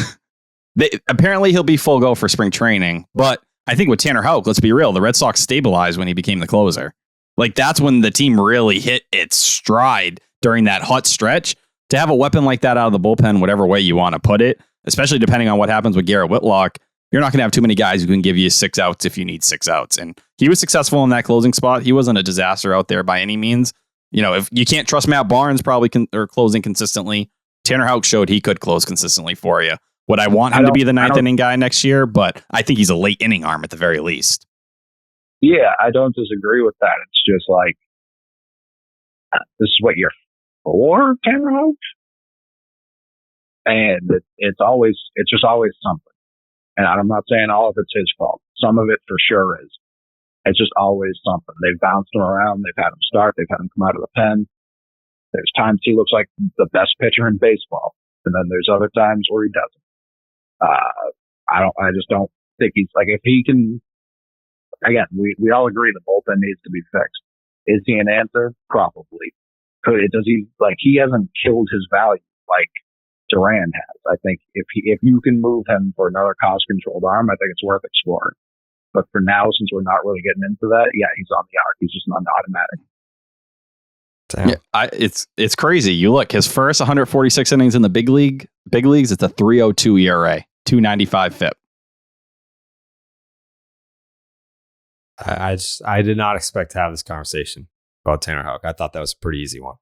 Apparently he'll be full go for spring training, but I think with Tanner Houck, let's be real, the Red Sox stabilized when he became the closer. Like, that's when the team really hit its stride during that hot stretch. To have a weapon like that out of the bullpen, whatever way you want to put it, especially depending on what happens with Garrett Whitlock, you're not going to have too many guys who can give you 6 outs if you need 6 outs. And he was successful in that closing spot. He wasn't a disaster out there by any means. You know, if you can't trust Matt Barnes or closing consistently, Tanner Houck showed he could close consistently for you. Would I want him to be the 9th inning guy next year? But I think he's a late inning arm at the very least. Yeah, I don't disagree with that. It's just like, this is what you're for, Tanner Houck? And it's just always something. And I'm not saying all of it's his fault. Some of it for sure is. It's just always something. They've bounced him around. They've had him start. They've had him come out of the pen. There's times he looks like the best pitcher in baseball. And then there's other times where he doesn't. I just don't think he's like, if he can, again, we all agree the bullpen needs to be fixed. Is he an answer? Probably. He hasn't killed his value like Duran has. I think if you can move him for another cost controlled arm, I think it's worth exploring. But for now, since we're not really getting into that, yeah, he's on the arc. He's just not automatic. Damn. Yeah, it's crazy. You look, his first 146 innings in the big leagues, it's a 3.02 ERA, 2.95 FIP. I did not expect to have this conversation about Tanner Houck. I thought that was a pretty easy one.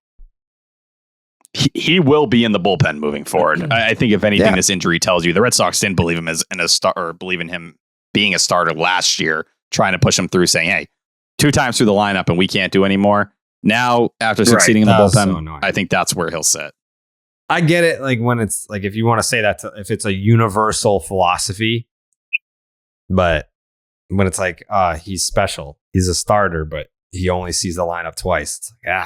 He will be in the bullpen moving forward. I think if anything, this injury tells you the Red Sox didn't believe him as in a star or believe in him being a starter last year, trying to push him through saying, hey, 2 times through the lineup and we can't do anymore. Now, after succeeding in the bullpen, so I think that's where he'll sit. I get it. Like when it's like, if you want to say that, if it's a universal philosophy, but when it's like, he's special, he's a starter, but he only sees the lineup twice. It's like,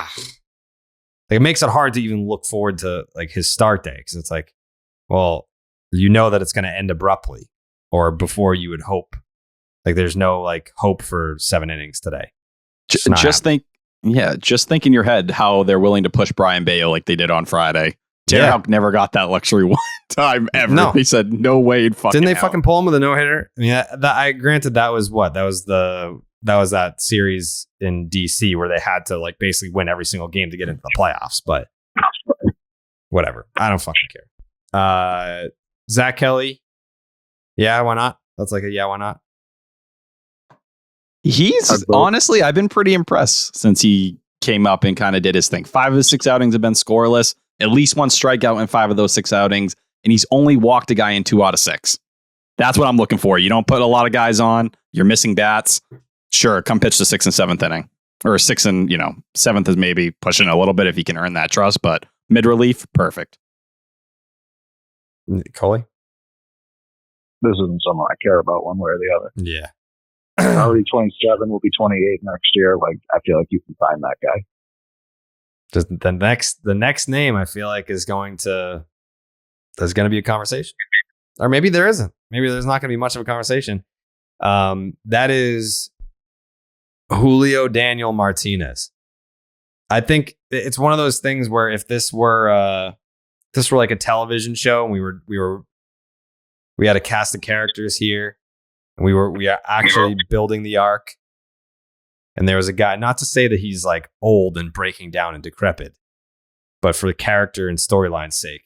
like it makes it hard to even look forward to like his start day. Cause it's like, well, you know that it's going to end abruptly or before you would hope. Like there's no like hope for 7 innings today. Just think in your head how they're willing to push Brian Bayo like they did on Friday. Houck never got that luxury one time ever. No. He said, no way in fucking Didn't they hell. fucking pull him with a no-hitter? I mean, granted, that was what? That was that series in DC where they had to like basically win every single game to get into the playoffs, but whatever. I don't fucking care. Zach Kelly. Yeah, why not? That's like a why not? He's honestly, I've been pretty impressed since he came up and kind of did his thing. 5 of his 6 outings have been scoreless. At least 1 strikeout in 5 of those 6 outings, and he's only walked a guy in 2 out of 6. That's what I'm looking for. You don't put a lot of guys on. You're missing bats. Sure, come pitch the 6th and 7th inning, or 6th and 7th is maybe pushing a little bit if he can earn that trust. But mid relief, perfect. Coley, this isn't someone I care about one way or the other. Yeah, already 27, will be 28 next year. Like I feel like you can find that guy. Just the next name I feel like there's going to be a conversation, or maybe there isn't. Maybe there's not going to be much of a conversation. That is Julio Daniel Martinez. I think it's one of those things where if this were like a television show and we had a cast of characters here and we are actually building the arc. And there was a guy, not to say that he's like old and breaking down and decrepit, but for the character and storyline's sake,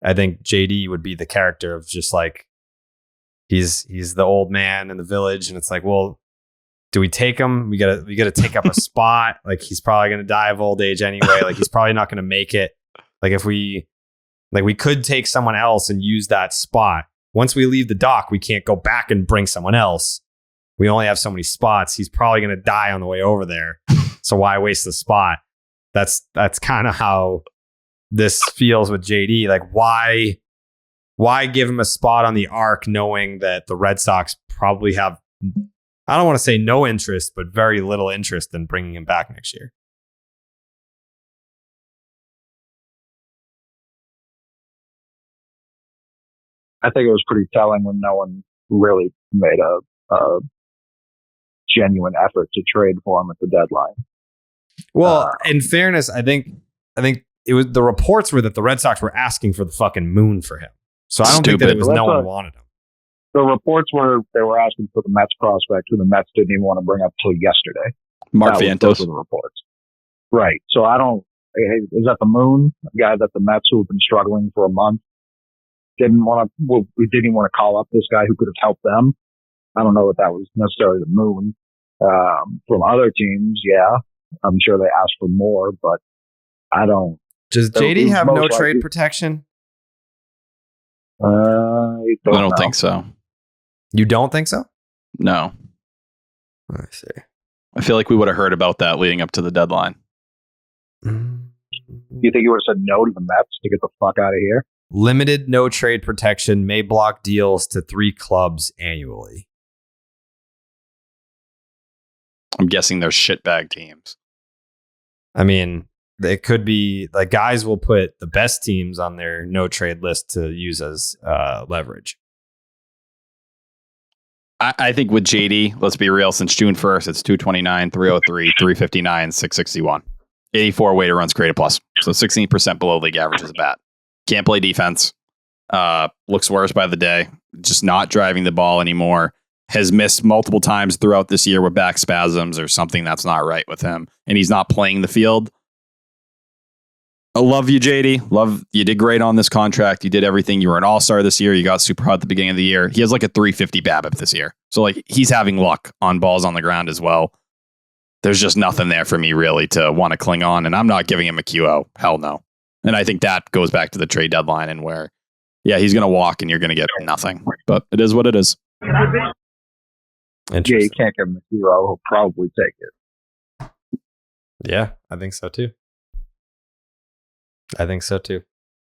I think JD would be the character of just like, he's the old man in the village. And it's like, well, do we take him? We gotta take up a spot. Like he's probably going to die of old age anyway. Like he's probably not going to make it. Like if we could take someone else and use that spot. Once we leave the dock, we can't go back and bring someone else. We only have so many spots. He's probably going to die on the way over there. So why waste the spot? That's kind of how this feels with JD. Like why give him a spot on the arc knowing that the Red Sox probably have, I don't want to say no interest, but very little interest in bringing him back next year. I think it was pretty telling when no one really made a genuine effort to trade for him at the deadline. Well, in fairness, I think it was the reports were that the Red Sox were asking for the fucking moon for him. So I don't think that it was no one wanted him. The reports were they were asking for the Mets prospect, who the Mets didn't even want to bring up till yesterday. Mark Vientos. Those were the reports. Right. So I don't. Is that the moon? A guy that the Mets, who have been struggling for a month, didn't want to call up this guy who could have helped them. I don't know if that was necessarily the moon. From other teams, yeah, I'm sure they asked for more, but I don't. Does JD have no trade protection? I don't think so. You don't think so? No. I see. I feel like we would have heard about that leading up to the deadline. You think you would have said no to the Mets to get the fuck out of here? Limited no trade protection may block deals to 3 clubs annually. I'm guessing they're shitbag teams. I mean, it could be like guys will put the best teams on their no trade list to use as leverage. I think with JD, let's be real, since June 1st, it's 229, 303, 359, 661. 84 weighted runs created plus. So 16% below league average as a bat. Can't play defense. Looks worse by the day. Just not driving the ball anymore. Has missed multiple times throughout this year with back spasms or something that's not right with him. And he's not playing the field. I love you, JD. Love you did great on this contract. You did everything. You were an all-star this year. You got super hot at the beginning of the year. He has like a 350 BABIP this year. So like he's having luck on balls on the ground as well. There's just nothing there for me really to want to cling on. And I'm not giving him a QO. Hell no. And I think that goes back to the trade deadline and where, yeah, he's going to walk and you're going to get nothing. But it is what it is. Yeah, you can't give him a hero. He'll probably take it. Yeah, I think so too.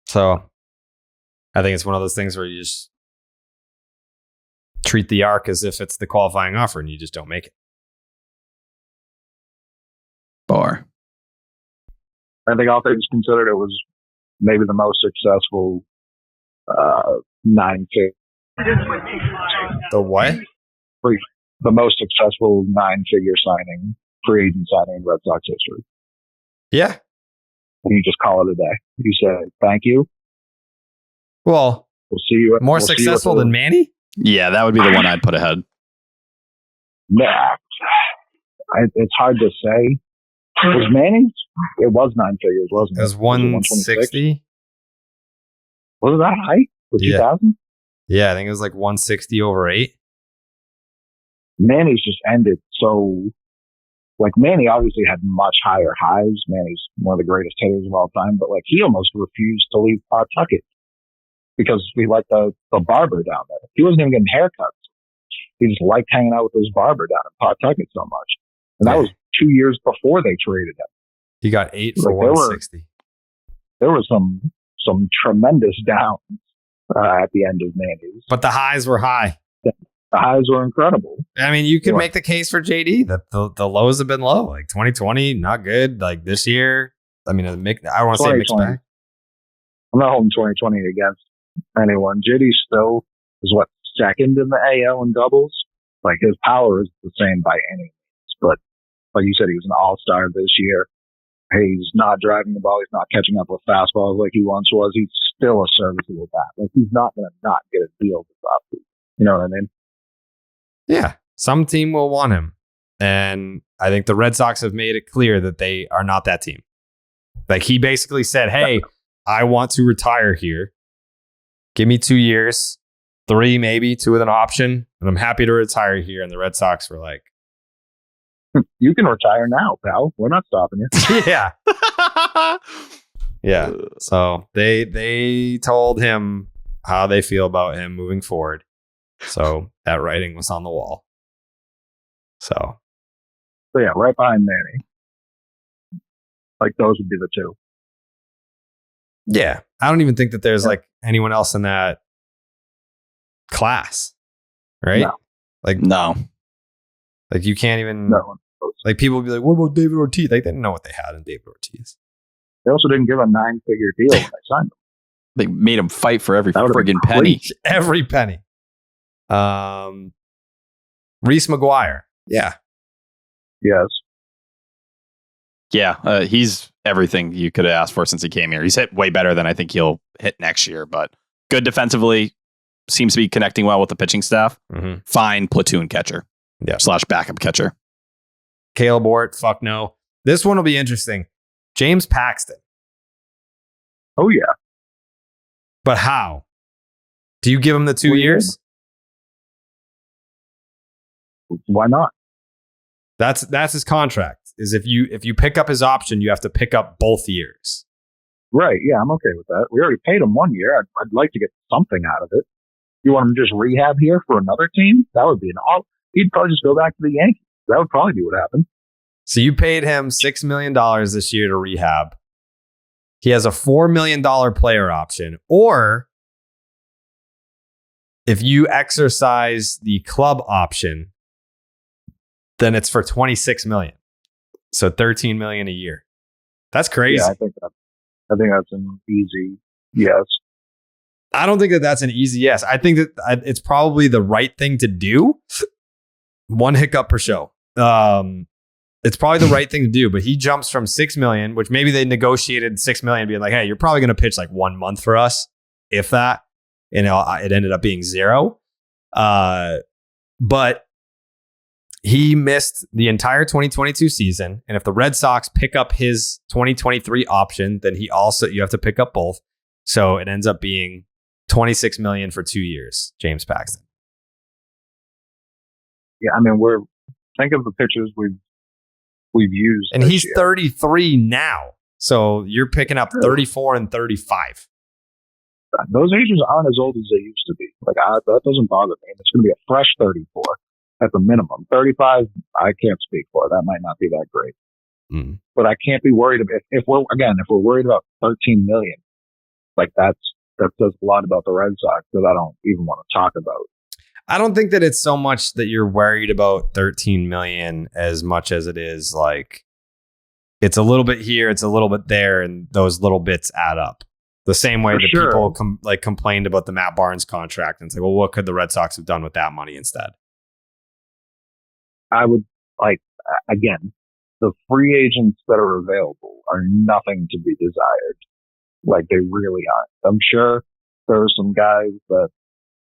So I think it's one of those things where you just treat the Ark as if it's the qualifying offer and you just don't make it. Bar. I think all things considered, it was maybe the most successful 9-figure. The what? The most successful 9-figure signing, free agent signing in Red Sox history. Yeah. And you just call it a day. You say, thank you. Well, we'll see you. More successful than Manny? Yeah, that would be the one I'd put ahead. Yeah. It's hard to say. Was Manny's? It was 9 figures, wasn't it? It was 160. Was it that high? For 2000? Yeah, I think it was like 160 over 8. Manny's just ended so... Like, Manny obviously had much higher highs. Manny's one of the greatest hitters of all time, but, like, he almost refused to leave Pawtucket because he liked the barber down there. He wasn't even getting haircuts. He just liked hanging out with his barber down in Pawtucket so much. And that was 2 years before they traded him. He got 8 for 160. There were some tremendous downs at the end of Manny's. But the highs were high. The highs were incredible. I mean, you could make the case for JD that the lows have been low. Like 2020, not good. Like this year, I mean, I don't want to say mixed bag. I'm not holding 2020 against anyone. JD still is second in the AL in doubles. Like his power is the same by any means. But like you said, he was an all-star this year. He's not driving the ball. He's not catching up with fastballs like he once was. He's still a serviceable bat. Like he's not going to not get a deal this offseason. You know what I mean? Yeah, some team will want him. And I think the Red Sox have made it clear that they are not that team. Like he basically said, hey, I want to retire here. Give me 2 years, 3 maybe, 2 with an option, and I'm happy to retire here. And the Red Sox were like, you can retire now, pal. We're not stopping you. Yeah. Yeah. So they told him how they feel about him moving forward. So that writing was on the wall. So yeah, right behind Manny. Like those would be the two. Yeah. I don't even think that there's like anyone else in that class. Right? No. Like no. Like you can't even like people would be like, what about David Ortiz? Like they didn't know what they had in David Ortiz. They also didn't give a 9-figure deal when they signed him. They made him fight for every friggin' penny. Every penny. Reese McGuire. Yeah. Yes. Yeah. He's everything you could have asked for since he came here. He's hit way better than I think he'll hit next year, but good defensively. Seems to be connecting well with the pitching staff. Mm-hmm. Fine platoon catcher. Yeah. / backup catcher. Caleb Ort. Fuck no. This one will be interesting. James Paxton. Oh, yeah. But how? Do you give him the 2 years? Why not? That's his contract. Is if you pick up his option, you have to pick up both years. Right. Yeah, I'm okay with that. We already paid him 1 year. I'd like to get something out of it. You want him to just rehab here for another team? That would be he'd probably just go back to the Yankees. That would probably be what happened. So you paid him $6 million this year to rehab. He has a $4 million player option. Or if you exercise the club option, then it's for $26 million. So $13 million a year. That's crazy. Yeah, I think that's an easy yes. I don't think that that's an easy yes. I think that it's probably the right thing to do. One hiccup per show. It's probably the right thing to do, but he jumps from $6 million, which maybe they negotiated $6 million, being like, hey, you're probably going to pitch like 1 month for us, if that. And it ended up being 0. But he missed the entire 2022 season. And if the Red Sox pick up his 2023 option, then you have to pick up both. So it ends up being $26 million for 2 years, James Paxton. Yeah, I mean, think of the pitchers we've used. And he's 33 now. So you're picking up 34 and 35. Those ages aren't as old as they used to be. Like, that doesn't bother me. It's going to be a fresh 34. at the minimum. 35, I can't speak for. That might not be that great. But I can't be worried about if we're worried about 13 million, like that says a lot about the Red Sox that I don't even want to talk about. I don't think that it's so much that you're worried about 13 million as much as it is like it's a little bit here, it's a little bit there, and those little bits add up. The same way that people complained about the Matt Barnes contract and say, well, what could the Red Sox have done with that money instead? I would again, the free agents that are available are nothing to be desired. Like they really aren't. I'm sure there are some guys that,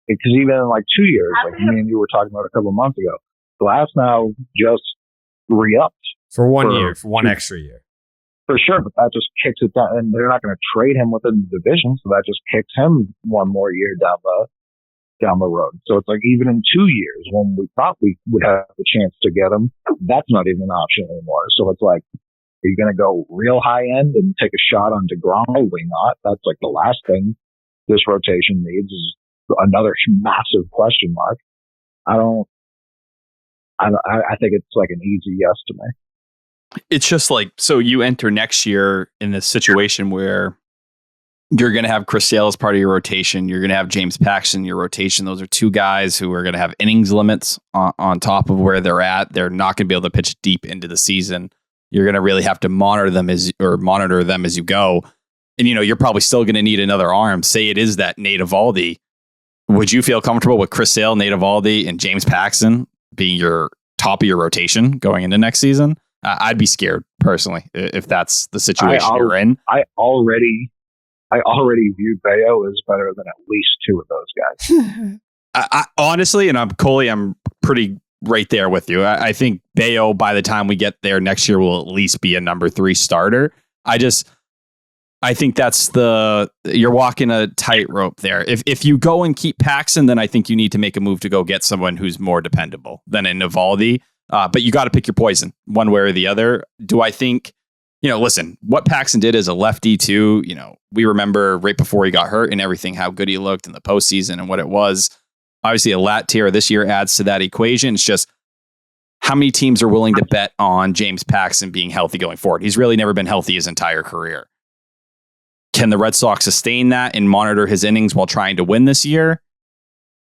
because even in like 2 years, like me and you were talking about a couple of months ago, Glass now just re-upped. For 1 year, for one extra year. For sure, but that just kicks it down, and they're not going to trade him within the division, so that just kicks him one more year down the road. So it's like even in 2 years, when we thought we would have the chance to get him, that's not even an option anymore. So it's like, are you going to go real high end and take a shot on DeGrom? Probably not. That's like the last thing this rotation needs is another massive question mark. I think it's like an easy yes to me. It's just like, so you enter next year in this situation where you're going to have Chris Sale as part of your rotation. You're going to have James Paxton in your rotation. Those are two guys who are going to have innings limits on top of where they're at. They're not going to be able to pitch deep into the season. You're going to really have to monitor them as you go. And, you're probably still going to need another arm. Say it is that Nate Eovaldi. Would you feel comfortable with Chris Sale, Nate Eovaldi, and James Paxton being your top of your rotation going into next season? I'd be scared personally if that's the situation you're in. I already view Bayo as better than at least two of those guys. I honestly, and I'm pretty right there with you. I think Bayo, by the time we get there next year, will at least be a number 3 starter. I think you're walking a tightrope there. If you go and keep Paxton, then I think you need to make a move to go get someone who's more dependable than an Eovaldi. But you got to pick your poison one way or the other. Do I think, listen, what Paxton did as a lefty too, we remember right before he got hurt and everything, how good he looked in the postseason and what it was. Obviously a lat tear this year adds to that equation. It's just how many teams are willing to bet on James Paxton being healthy going forward? He's really never been healthy his entire career. Can the Red Sox sustain that and monitor his innings while trying to win this year?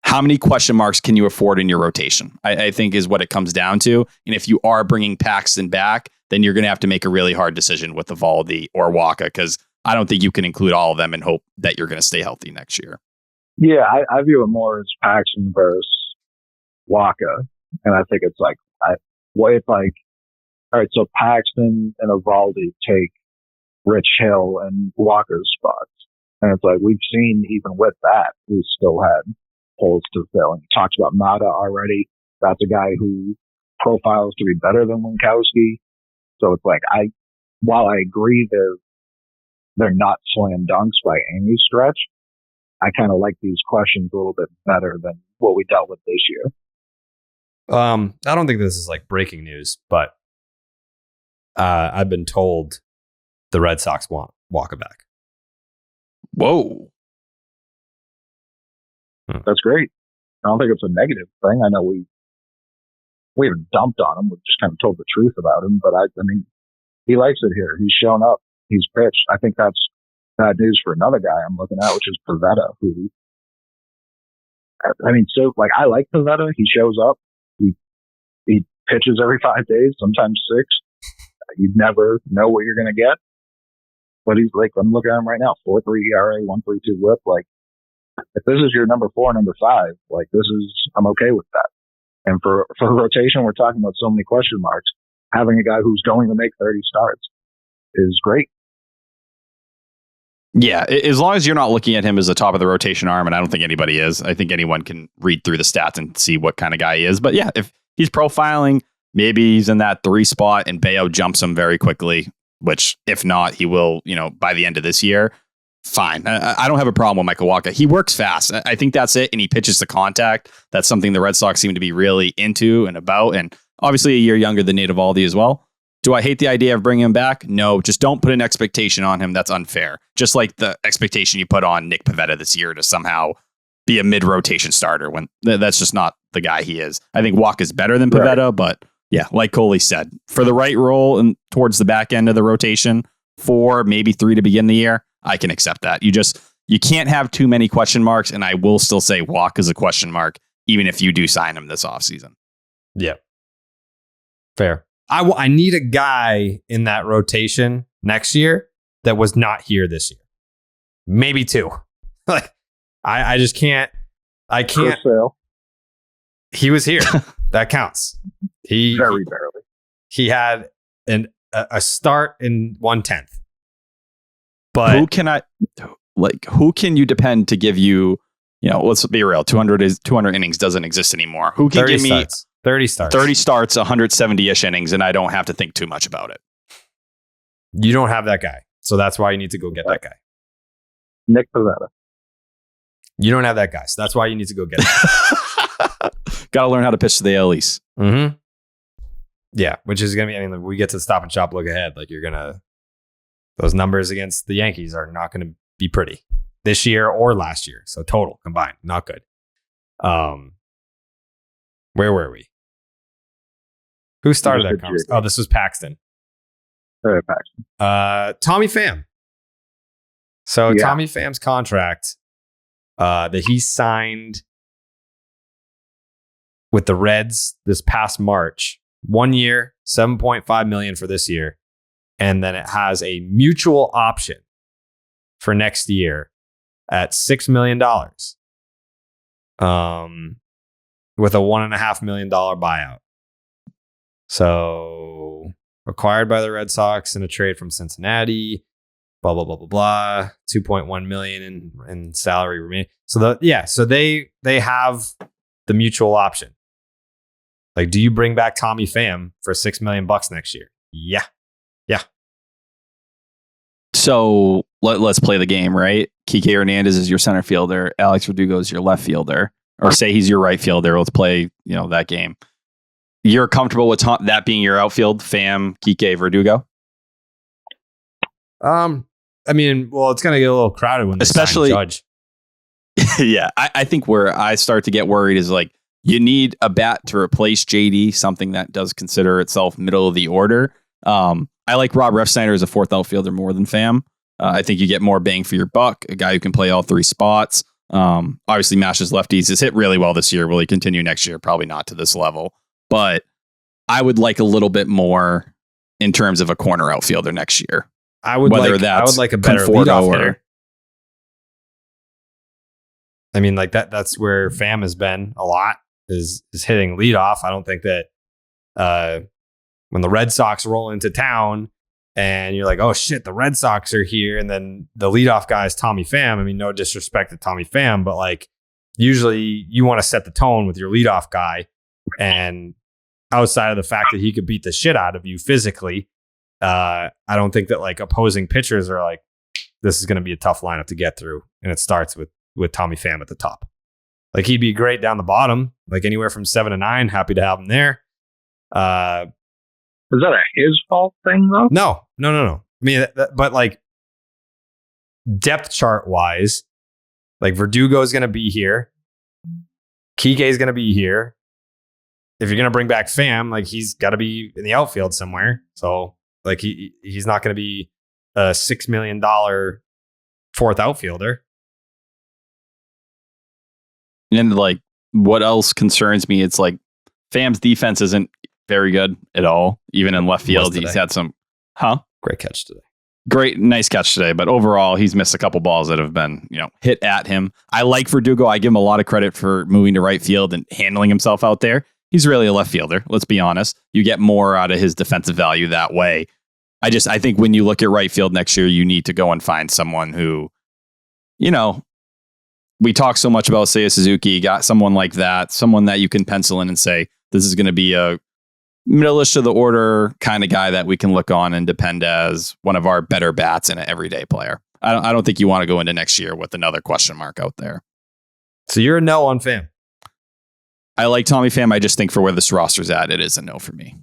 How many question marks can you afford in your rotation? I think is what it comes down to. And if you are bringing Paxton back, then you're going to have to make a really hard decision with Eovaldi or Wacha, because I don't think you can include all of them and hope that you're going to stay healthy next year. Yeah, I view it more as Paxton versus Wacha. And I think it's like, all right, so Paxton and Eovaldi take Rich Hill and Walker's spots. And it's like, we've seen even with that, we still had holes to fill. And you talked about Mata already. That's a guy who profiles to be better than Winkowski. So it's like, while I agree they're not slam dunks by any stretch, I kind of like these questions a little bit better than what we dealt with this year. I don't think this is like breaking news, but I've been told the Red Sox want Wacha back. Whoa. That's great. I don't think it's a negative thing. I know we haven't dumped on him. We've just kind of told the truth about him. But I mean, he likes it here. He's shown up. He's pitched. I think that's bad news for another guy I'm looking at, which is Pivetta, who, I like Pivetta. He shows up. He pitches every 5 days, sometimes 6. You never know what you're going to get. But he's like, I'm looking at him right now, 4.3 ERA, 1.32 WHIP. Like, if this is your number 4, number 5, like I'm okay with that. And for rotation, we're talking about so many question marks. Having a guy who's going to make 30 starts is great. Yeah, as long as you're not looking at him as the top of the rotation arm, and I don't think anybody is. I think anyone can read through the stats and see what kind of guy he is. But yeah, if he's profiling, maybe he's in that 3 spot and Bayo jumps him very quickly, which if not, he will, by the end of this year. Fine. I don't have a problem with Michael Wacha. He works fast. I think that's it. And he pitches to contact. That's something the Red Sox seem to be really into and about. And obviously a year younger than Nate Eovaldi as well. Do I hate the idea of bringing him back? No, just don't put an expectation on him. That's unfair. Just like the expectation you put on Nick Pivetta this year to somehow be a mid-rotation starter when that's just not the guy he is. I think Houck is better than Pivetta, but yeah, like Coley said, for the right role and towards the back end of the rotation, 4, maybe 3 to begin the year, I can accept that. You can't have too many question marks, and I will still say Houck is a question mark, even if you do sign him this offseason. Yeah. Fair. I need a guy in that rotation next year that was not here this year. Maybe 2. Like, I just can't. I can't. He was here. That counts. Very barely. He had a start in 1/10. But who can you depend to give you, let's be real, 200 innings doesn't exist anymore. Who can give me 30 starts? 30 starts, 170-ish innings, and I don't have to think too much about it. You don't have that guy. So that's why you need to go get that guy. Nick Pivetta. You don't have that guy. So that's why you need to go get him. Got to learn how to pitch to the AL East. Mm-hmm. Yeah, which is going to be, we get to the Stop and Shop look ahead. Like, those numbers against the Yankees are not going to be pretty this year or last year. So total combined, not good. Where were we? Who started that conversation? Oh, this was Paxton. Paxton. Tommy Pham. So Tommy Pham's contract that he signed with the Reds this past March, 1 year, $7.5 million for this year. And then it has a mutual option for next year at $6 million. With a $1.5 million buyout. So acquired by the Red Sox in a trade from Cincinnati, blah, blah, blah, blah, blah. 2.1 million in salary remaining. So they have the mutual option. Like, do you bring back Tommy Pham for $6 million next year? Yeah. So let's play the game, right? Kike Hernandez is your center fielder. Alex Verdugo is your left fielder. Or say he's your right fielder. Let's play, that game. You're comfortable with that being your outfield, Pham, Kike, Verdugo? It's going to get a little crowded when they especially sign Judge. Yeah, I think where I start to get worried is like you need a bat to replace JD, something that does consider itself middle of the order. I like Rob Refsnyder as a 4th outfielder more than Pham. I think you get more bang for your buck. A guy who can play all 3 spots. Obviously mashes lefties. Has hit really well this year. Will he continue next year? Probably not to this level, but I would like a little bit more in terms of a corner outfielder next year. I would like a better leadoff hitter. I mean, like that's where Pham has been a lot is hitting leadoff. I don't think that when the Red Sox roll into town and you're like, oh shit, the Red Sox are here, and then the leadoff guy is Tommy Pham. I mean, no disrespect to Tommy Pham, but like usually you want to set the tone with your leadoff guy, and outside of the fact that he could beat the shit out of you physically, I don't think that like opposing pitchers are like, this is going to be a tough lineup to get through, and it starts with Tommy Pham at the top. Like he'd be great down the bottom, like anywhere from 7 to 9. Happy to have him there. Is that his fault thing though? No. I mean, but like depth chart wise, like Verdugo is going to be here. Kike is going to be here. If you're going to bring back Pham, like he's got to be in the outfield somewhere. So like he's not going to be a $6 million 4th outfielder. And like, what else concerns me? It's like Pham's defense isn't very good at all. Even in left field, he's had some, Great catch today. Great, nice catch today. But overall, he's missed a couple balls that have been, hit at him. I like Verdugo. I give him a lot of credit for moving to right field and handling himself out there. He's really a left fielder. Let's be honest. You get more out of his defensive value that way. I think when you look at right field next year, you need to go and find someone who, we talk so much about Seiya Suzuki, got someone like that, someone that you can pencil in and say, this is going to be a middle-ish to the order kind of guy that we can look on and depend as one of our better bats and an everyday player. I don't think you want to go into next year with another question mark out there. So you're a no on Pham. I like Tommy Pham. I just think for where this roster's at, it is a no for me.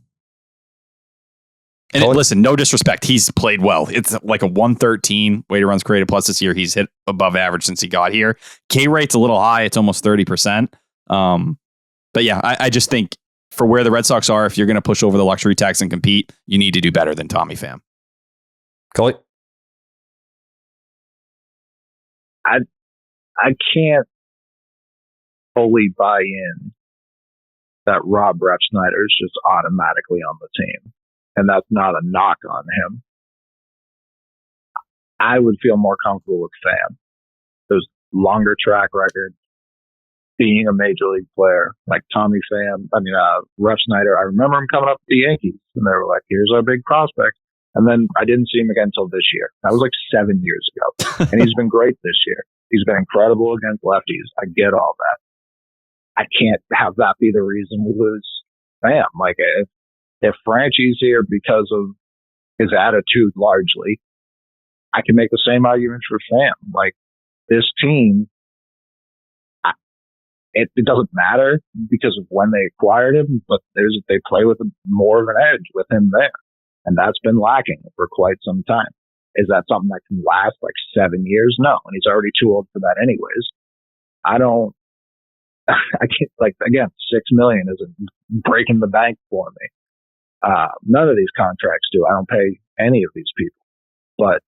And listen, no disrespect. He's played well. It's like a 113 weighted runs created plus this year. He's hit above average since he got here. K rate's a little high. It's almost 30%. But yeah, I just think for where the Red Sox are, if you're going to push over the luxury tax and compete, you need to do better than Tommy Pham. Coley? I can't fully buy in that Rob Refsnyder is just automatically on the team. And that's not a knock on him. I would feel more comfortable with Pham. There's longer track record, being a major league player like Tommy Pham. Refsnyder, I remember him coming up with the Yankees and they were like, here's our big prospect. And then I didn't see him again until this year. That was like 7 years ago. And he's been great this year. He's been incredible against lefties. I get all that. I can't have that be the reason we lose Pham. Like, if Franchy's here because of his attitude largely, I can make the same argument for Pham. Like, this team, it doesn't matter because of when they acquired him, but they play with more of an edge with him there. And that's been lacking for quite some time. Is that something that can last like 7 years? No. And he's already too old for that anyways. I can't, like, again, $6 million isn't breaking the bank for me. None of these contracts do. I don't pay any of these people, but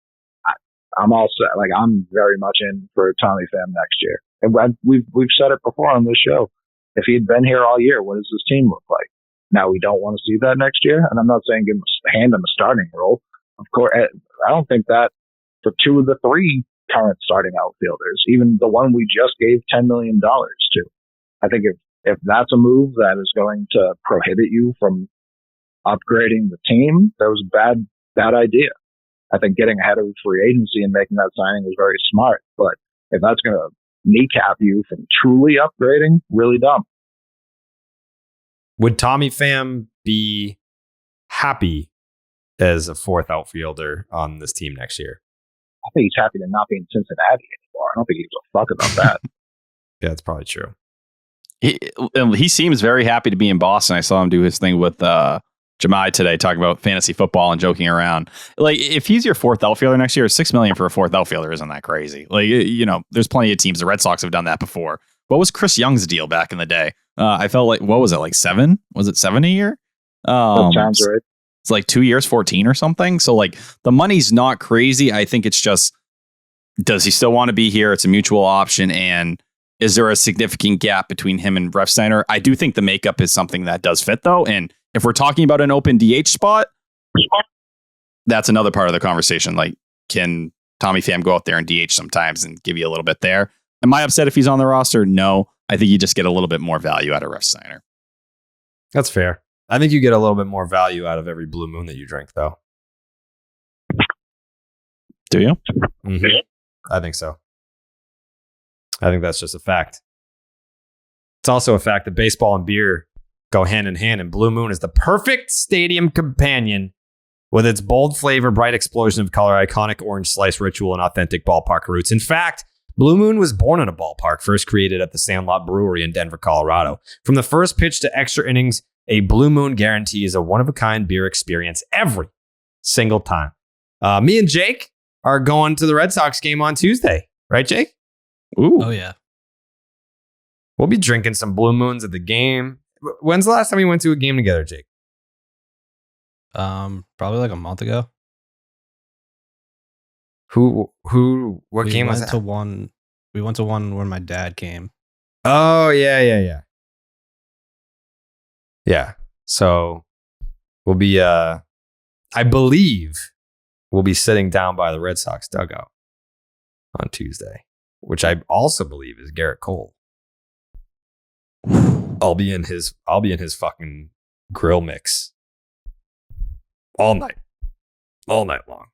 I'm also like, I'm very much in for Tommy Pham next year. And we've said it before on this show. If he'd been here all year, what does this team look like? Now, we don't want to see that next year. And I'm not saying hand him a starting role. Of course, I don't think that for 2 of the 3 current starting outfielders, even the one we just gave $10 million to. I think if that's a move that is going to prohibit you from upgrading the team, that was a bad idea. I think getting ahead of free agency and making that signing was very smart. But if that's going to kneecap you from truly upgrading, really dumb. Would Tommy Pham be happy as a 4th outfielder on this team next year? I think he's happy to not be in Cincinnati anymore. I don't think he gives a fuck about that. Yeah, that's probably true. He seems very happy to be in Boston. I saw him do his thing with Jemai today, talking about fantasy football and joking around. Like, if he's your 4th outfielder next year, $6 million for a 4th outfielder isn't that crazy. Like, there's plenty of teams. The Red Sox have done that before. What was Chris Young's deal back in the day? I felt like, what was it, like 7? Was it 7 a year? That sounds right. It's like 2 years, 14 or something. So like the money's not crazy. I think it's just, does he still want to be here? It's a mutual option. And is there a significant gap between him and Refsnyder? I do think the makeup is something that does fit though. And if we're talking about an open DH spot, that's another part of the conversation. Like, can Tommy Pham go out there and DH sometimes and give you a little bit there? Am I upset if he's on the roster? No. I think you just get a little bit more value out of Refsnyder. That's fair. I think you get a little bit more value out of every blue moon that you drink, though. Do you? Mm-hmm. I think so. I think that's just a fact. It's also a fact that baseball and beer go hand in hand, and Blue Moon is the perfect stadium companion with its bold flavor, bright explosion of color, iconic orange slice ritual, and authentic ballpark roots. In fact, Blue Moon was born in a ballpark, first created at the Sandlot Brewery in Denver, Colorado. From the first pitch to extra innings, a Blue Moon guarantees a one-of-a-kind beer experience every single time. Me and Jake are going to the Red Sox game on Tuesday. Right, Jake? Ooh. Oh, yeah. We'll be drinking some Blue Moons at the game. When's the last time we went to a game together, Jake? Probably like a month ago. What game was that? We went to one when my dad came. Oh, yeah. Yeah. So we'll be, I believe we'll be sitting down by the Red Sox dugout on Tuesday, which I also believe is Garrett Cole. I'll be in his fucking grill mix all night long.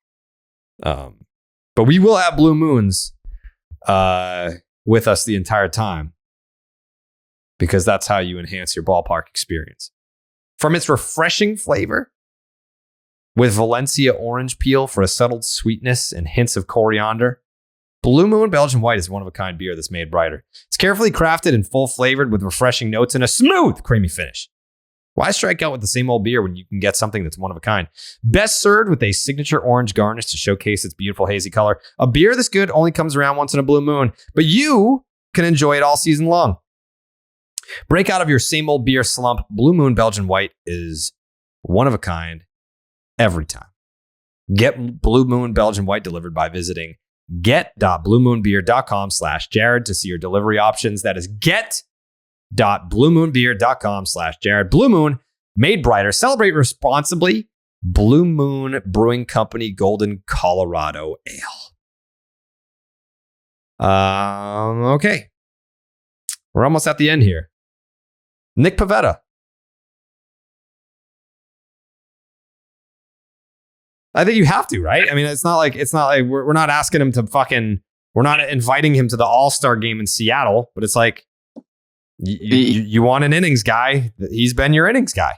But we will have Blue Moons with us the entire time, because that's how you enhance your ballpark experience. From its refreshing flavor with Valencia orange peel for a subtle sweetness and hints of coriander, Blue Moon Belgian White is one-of-a-kind beer that's made brighter. It's carefully crafted and full-flavored with refreshing notes and a smooth, creamy finish. Why strike out with the same old beer when you can get something that's one of a kind? Best served with a signature orange garnish to showcase its beautiful hazy color. A beer this good only comes around once in a blue moon, but you can enjoy it all season long. Break out of your same old beer slump. Blue Moon Belgian White is one of a kind every time. Get Blue Moon Belgian White delivered by visiting get.bluemoonbeer.com/Jarren to see your delivery options. That is get.bluemoonbeer.com/Jarren. Blue Moon, made brighter. Celebrate responsibly. Blue Moon Brewing Company, Golden, Colorado Ale. Okay. We're almost at the end here. Nick Pivetta. I think you have to, right? I mean, it's not like we're not asking him to we're not inviting him to the All-Star game in Seattle, but it's like you want an innings guy. He's been your innings guy.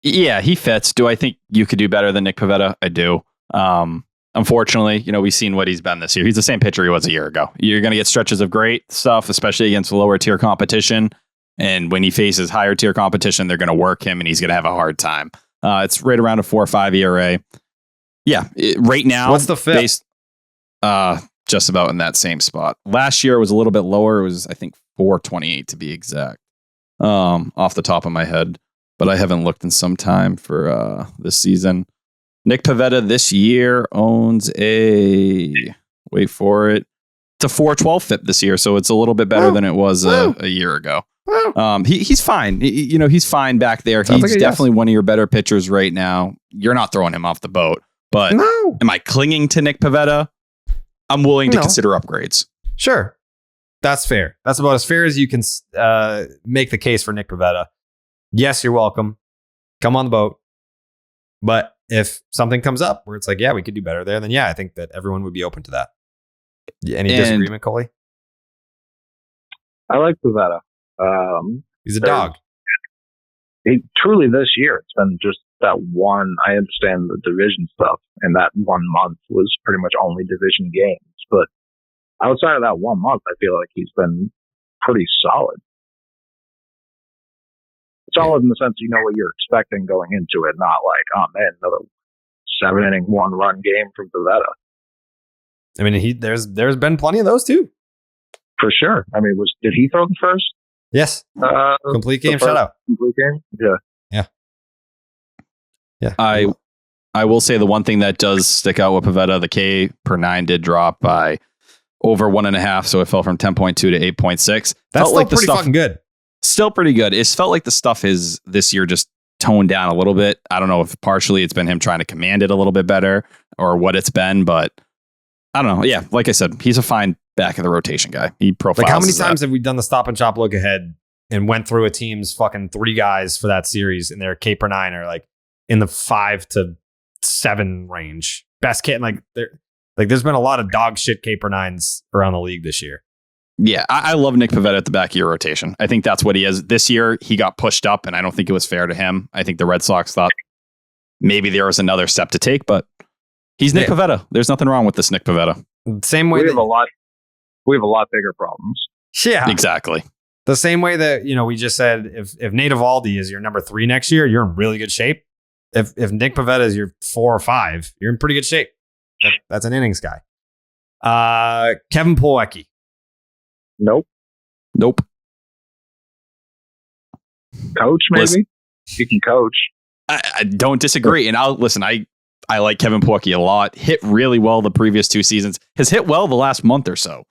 Yeah, he fits. Do I think you could do better than Nick Pivetta? I do. Unfortunately, we've seen what he's been this year. He's the same pitcher he was a year ago. You're going to get stretches of great stuff, especially against lower tier competition. And when he faces higher tier competition, they're going to work him and he's going to have a hard time. It's right around a 4.5 ERA. Yeah, right now. What's the FIP? Just about in that same spot. Last year was a little bit lower. It was, I think, 4.28 to be exact, off the top of my head. But I haven't looked in some time for this season. Nick Pivetta this year owns wait for it, it's a 4.12 FIP this year, so it's a little bit better than it was a year ago. He's fine. He's fine back there. Sounds he's definitely one of your better pitchers right now. You're not throwing him off the boat. But am I clinging to Nick Pivetta? I'm willing to consider upgrades. Sure. That's fair. That's about as fair as you can make the case for Nick Pivetta. Yes, you're welcome. Come on the boat. But if something comes up where it's like, yeah, we could do better there, then yeah, I think that everyone would be open to that. Any disagreement, Coley? I like Pivetta. He's a dog. Truly this year, it's been just that one. I understand the division stuff, and that 1 month was pretty much only division games. But outside of that 1 month, I feel like he's been pretty solid. Solid in the sense you know what you're expecting going into it, not like, oh man, another 7-inning 1-run game from Pivetta. I mean, there's been plenty of those too. For sure. I mean, did he throw the first? Yes. Complete game shutout. Complete game? Yeah. I will say the one thing that does stick out with Pivetta, the K per 9 did drop by over 1.5, so it fell from 10.2 to 8.6. That's still pretty fucking good. Still pretty good. It felt like the stuff is this year just toned down a little bit. I don't know if partially it's been him trying to command it a little bit better or what it's been, but I don't know. Yeah, like I said, he's a fine back of the rotation guy. He profiles. Like how many times have we done the stop and chop look ahead and went through a team's fucking 3 guys for that series and their K per 9 are like in the 5 to 7 range. Best kit, there's been a lot of dog shit K per 9s around the league this year. Yeah, I love Nick Pivetta at the back of your rotation. I think that's what he is. This year, he got pushed up, and I don't think it was fair to him. I think the Red Sox thought maybe there was another step to take, but he's Nick Pivetta. There's nothing wrong with this Nick Pivetta. Same way we have a lot bigger problems. Yeah, exactly. The same way that we just said if Nate Eovaldi is your number 3 next year, you're in really good shape. If Nick Pivetta is your 4 or 5, you're in pretty good shape. That's an innings guy. Kevin Plawecki. Nope. Coach, maybe? Listen, you can coach. I don't disagree. And I'll listen, I like Kevin Plawecki a lot. Hit really well the previous 2 seasons. Has hit well the last month or so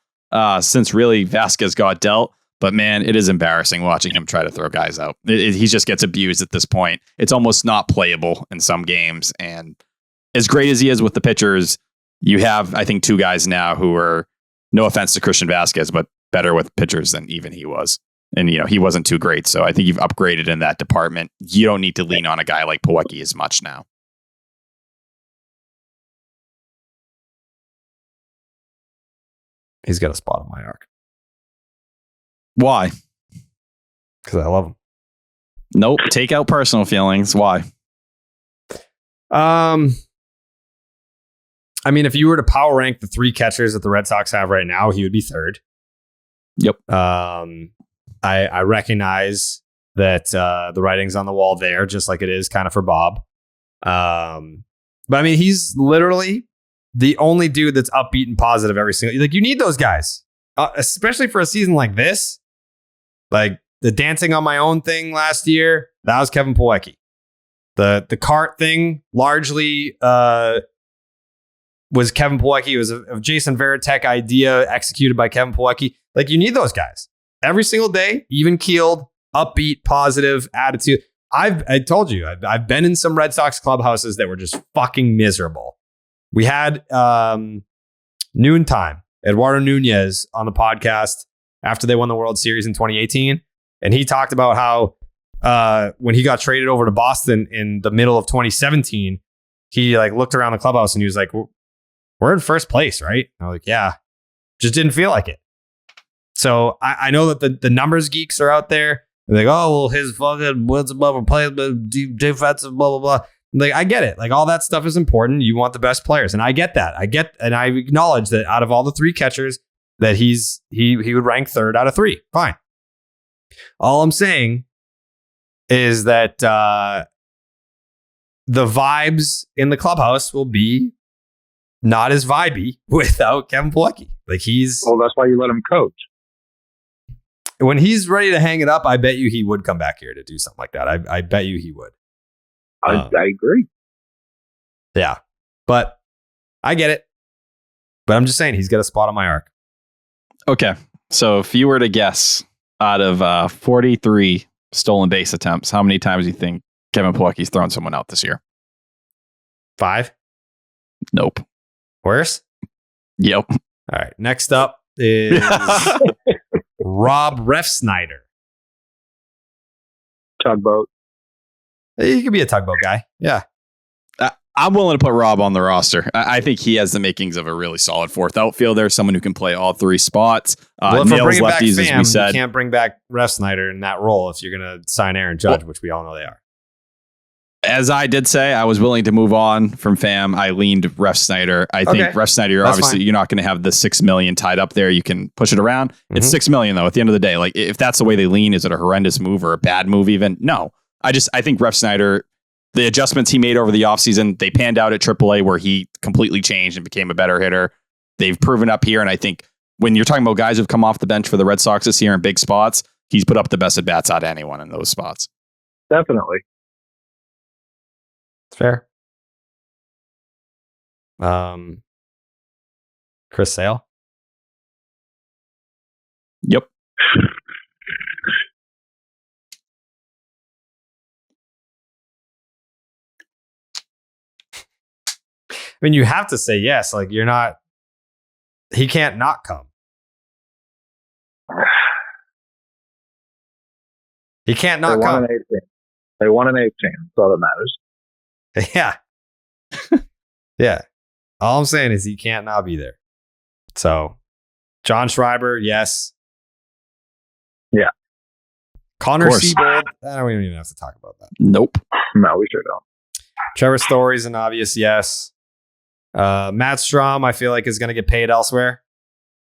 since really Vasquez got dealt. But man, it is embarrassing watching him try to throw guys out. He just gets abused at this point. It's almost not playable in some games. And as great as he is with the pitchers, you have, I think, 2 guys now who are, no offense to Christian Vasquez, but better with pitchers than even he was. And, he wasn't too great. So I think you've upgraded in that department. You don't need to lean on a guy like Plawecki as much now. He's got a spot on my arc. Why? Because I love him. Nope. Take out personal feelings. Why? I mean, if you were to power rank the 3 catchers that the Red Sox have right now, he would be 3rd. Yep. I recognize that the writing's on the wall there, just like it is kind of for Bob. But I mean, he's literally the only dude that's upbeat and positive every single. Like, you need those guys, especially for a season like this. Like the dancing on my own thing last year, that was Kevin Plawecki. The cart thing largely was Kevin Plawecki. It was a Jason Veritek idea executed by Kevin Plawecki. Like, you need those guys every single day, even keeled, upbeat, positive attitude. I told you, I've been in some Red Sox clubhouses that were just fucking miserable. We had Noontime, Eduardo Nunez, on the podcast after they won the World Series in 2018. And he talked about how when he got traded over to Boston in the middle of 2017, he like looked around the clubhouse and he was like, we're in first place, right? And I was like, yeah, just didn't feel like it. So I know that the numbers geeks are out there. They're like, oh, well, his fucking wins above play defensive, blah, blah, blah. Like, I get it. Like, all that stuff is important. You want the best players. And I get that. And I acknowledge that out of all the three catchers, that he would rank third out of three. Fine. All I'm saying is that the vibes in the clubhouse will be not as vibey without Kevin Plawecki. Like, well, that's why you let him coach. When he's ready to hang it up, I bet you he would come back here to do something like that. I bet you he would. I agree. Yeah, but I get it. But I'm just saying, he's got a spot on my arc. Okay, so if you were to guess, out of 43 stolen base attempts, how many times do you think Kevin Plawecki's thrown someone out this year? 5? Nope. Worse? Yep. All right. Next up is Rob Refsnyder. Tugboat. He could be a tugboat guy. Yeah. I'm willing to put Rob on the roster. I think he has the makings of a really solid fourth outfielder, someone who can play all three spots. Well, if we're bringing back lefties, Pham, as we said. you can't bring back Refsnyder in that role if you're going to sign Aaron Judge, which we all know they are. As I did say, I was willing to move on from Pham. I leaned Refsnyder. I think Refsnyder, obviously, you're not going to have the $6 million tied up there. You can push it around. Mm-hmm. It's $6 million, though, at the end of the day. Like, if that's the way they lean, is it a horrendous move or a bad move even? No. I think Refsnyder, the adjustments he made over the offseason, they panned out at AAA where he completely changed and became a better hitter. They've proven up here. And I think when you're talking about guys who've come off the bench for the Red Sox this year in big spots, he's put up the best at-bats out of anyone in those spots. Definitely. It's fair. Chris Sale? Yep. I mean, you have to say yes. Like, you're not... He can't not come. He can't not come. They won an 18. That's all that matters. Yeah. Yeah. All I'm saying is he can't not be there. So, John Schreiber, yes. Yeah. Connor Seabold, we don't even have to talk about that. Nope. No, we sure don't. Trevor Story's an obvious yes. Matt Strom, I feel like, is going to get paid elsewhere.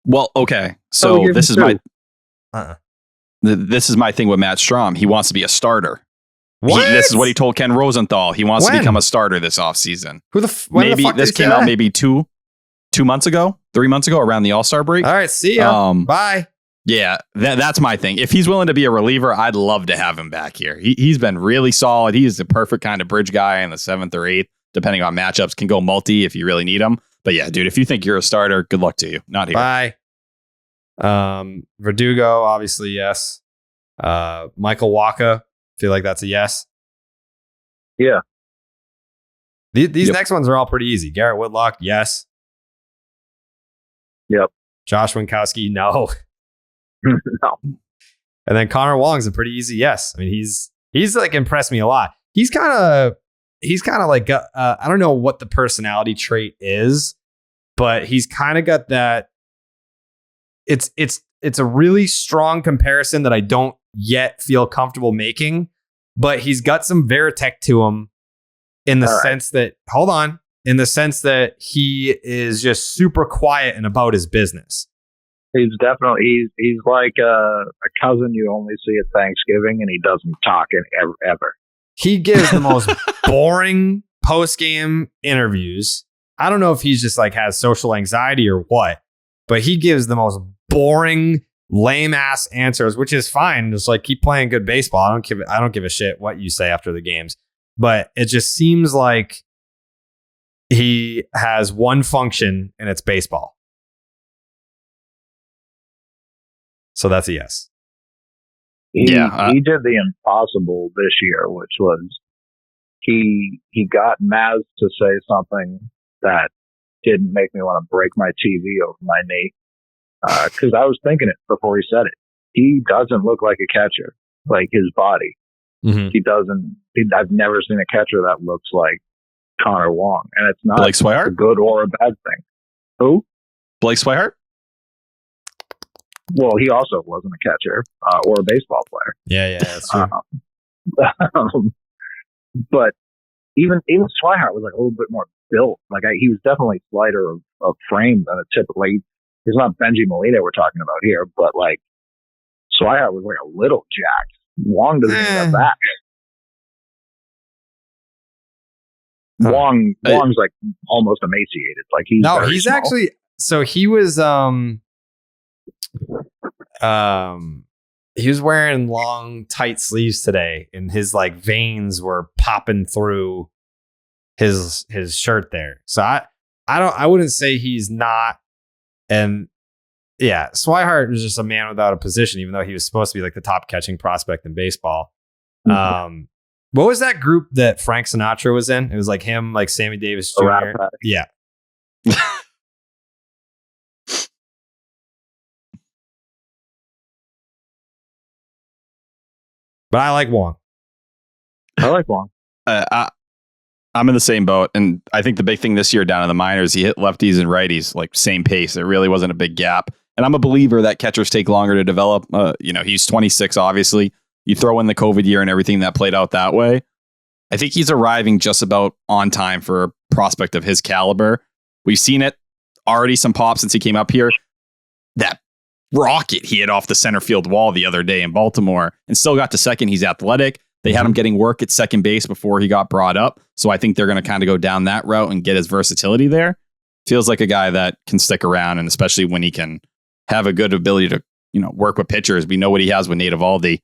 Well, okay. So this is this is my thing with Matt Strom. He wants to be a starter. This is what he told Ken Rosenthal. He wants to become a starter this offseason. Maybe this came out maybe 2 months ago, 3 months ago, around the All-Star break. All right, see ya. Bye. Yeah, that's my thing. If he's willing to be a reliever, I'd love to have him back here. He's been really solid. He's the perfect kind of bridge guy in the 7th or 8th, depending on matchups. Can go multi if you really need him. But yeah, dude, if you think you're a starter, good luck to you. Not here. Bye. Verdugo, obviously, yes. Michael Wacha, feel like that's a yes. Yeah. These next ones are all pretty easy. Garrett Whitlock, yes. Yep. Josh Winkowski, no. No. And then Connor Wong's a pretty easy yes. I mean, he's like impressed me a lot. He's kind of like I don't know what the personality trait is, but he's kind of got that. It's a really strong comparison that I don't yet feel comfortable making, but he's got some Veritek to him in the sense that in the sense that he is just super quiet and about his business. He's definitely he's like a cousin you only see at Thanksgiving, and he doesn't talk ever. He gives the most boring post-game interviews. I don't know if he's just like has social anxiety or what, but he gives the most boring, lame ass answers, which is fine. Just like keep playing good baseball. I don't give a shit what you say after the games, but it just seems like he has one function and it's baseball. So that's a yes. He did the impossible this year, which was he got Maz to say something that didn't make me want to break my TV over my knee. Because I was thinking it before he said it. He doesn't look like a catcher, like his body. Mm-hmm. He doesn't. I've never seen a catcher that looks like Connor Wong, and it's not Blake Swihart? a good or a bad thing. Who? Blake Swihart? Well, he also wasn't a catcher or a baseball player. Yeah, that's true. But even Swihart was like a little bit more built. Like he was definitely slighter of frame than a typical. Like, he's not Benji Molina we're talking about here, but like Swihart was like a little jacked. Wong doesn't even have that. Wong's like almost emaciated. Like he's small. Actually. So he was he was wearing long tight sleeves today, and his like veins were popping through his shirt there. So I wouldn't say he's not. And yeah, Swihart was just a man without a position, even though he was supposed to be like the top catching prospect in baseball. Mm-hmm. What was that group that Frank Sinatra was in? It was like him, like Sammy Davis Jr. Yeah. But I like Wong. I'm in the same boat, and I think the big thing this year down in the minors, he hit lefties and righties like same pace. There really wasn't a big gap, and I'm a believer that catchers take longer to develop. He's 26, obviously. You throw in the COVID year and everything that played out that way. I think he's arriving just about on time for a prospect of his caliber. We've seen it already some pop since he came up here. That rocket he hit off the center field wall the other day in Baltimore and still got to second. He's athletic. They had him getting work at second base before he got brought up. So I think they're going to kind of go down that route and get his versatility there. Feels like a guy that can stick around, and especially when he can have a good ability to, work with pitchers. We know what he has with Eovaldi.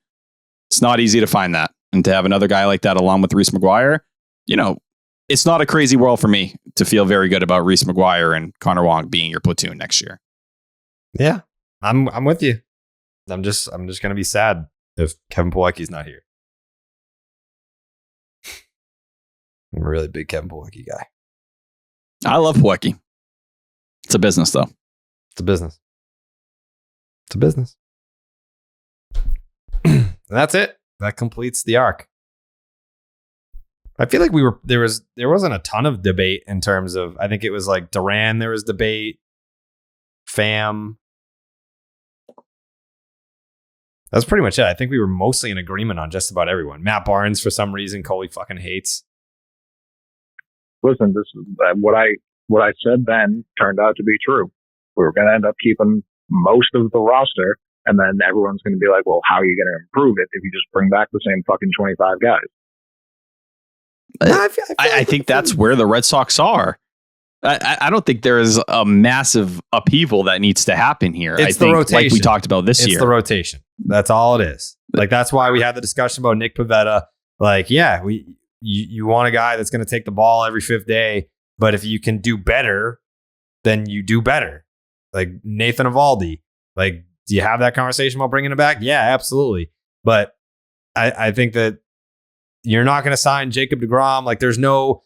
It's not easy to find that. And to have another guy like that along with Reese McGuire, it's not a crazy world for me to feel very good about Reese McGuire and Connor Wong being your platoon next year. Yeah, I'm with you. I'm just going to be sad if Kevin Plawecki's not here. I'm a really big Kevin Plawecki guy. I love Plawecki. It's a business, though. It's a business. And that's it. That completes the arc. I feel like there wasn't a ton of debate in terms of, I think it was like Duran, there was debate. Pham. That's pretty much it. I think we were mostly in agreement on just about everyone. Matt Barnes, for some reason, Coley fucking hates. Listen, this is what I said then turned out to be true. We were going to end up keeping most of the roster, and then everyone's going to be like, well, how are you going to improve it if you just bring back the same fucking 25 guys? I think that's where the Red Sox are. I don't think there is a massive upheaval that needs to happen here. It's the rotation. Like we talked about this year. It's the rotation. That's all it is. Like, that's why we had the discussion about Nick Pivetta. Like, yeah, you want a guy that's going to take the ball every fifth day, but if you can do better, then you do better. Like Nathan Eovaldi. Like, do you have that conversation about bringing him back? Yeah, absolutely. But I think that you're not going to sign Jacob deGrom. Like, there's no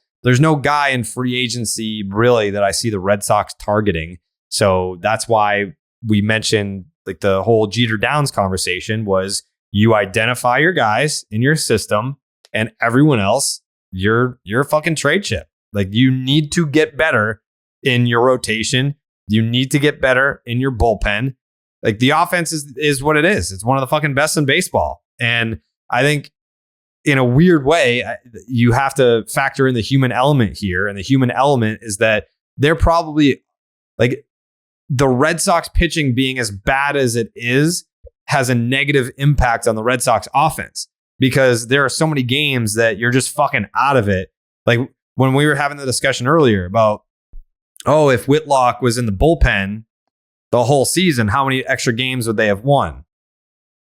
guy in free agency really that I see the Red Sox targeting. So that's why we mentioned like the whole Jeter Downs conversation was you identify your guys in your system and everyone else, you're a fucking trade chip. Like, you need to get better in your rotation. You need to get better in your bullpen. Like, the offense is what it is. It's one of the fucking best in baseball. And I think in a weird way, you have to factor in the human element here. And the human element is that they're probably like, the Red Sox pitching being as bad as it is has a negative impact on the Red Sox offense because there are so many games that you're just fucking out of it. Like when we were having the discussion earlier about, oh, if Whitlock was in the bullpen the whole season, how many extra games would they have won?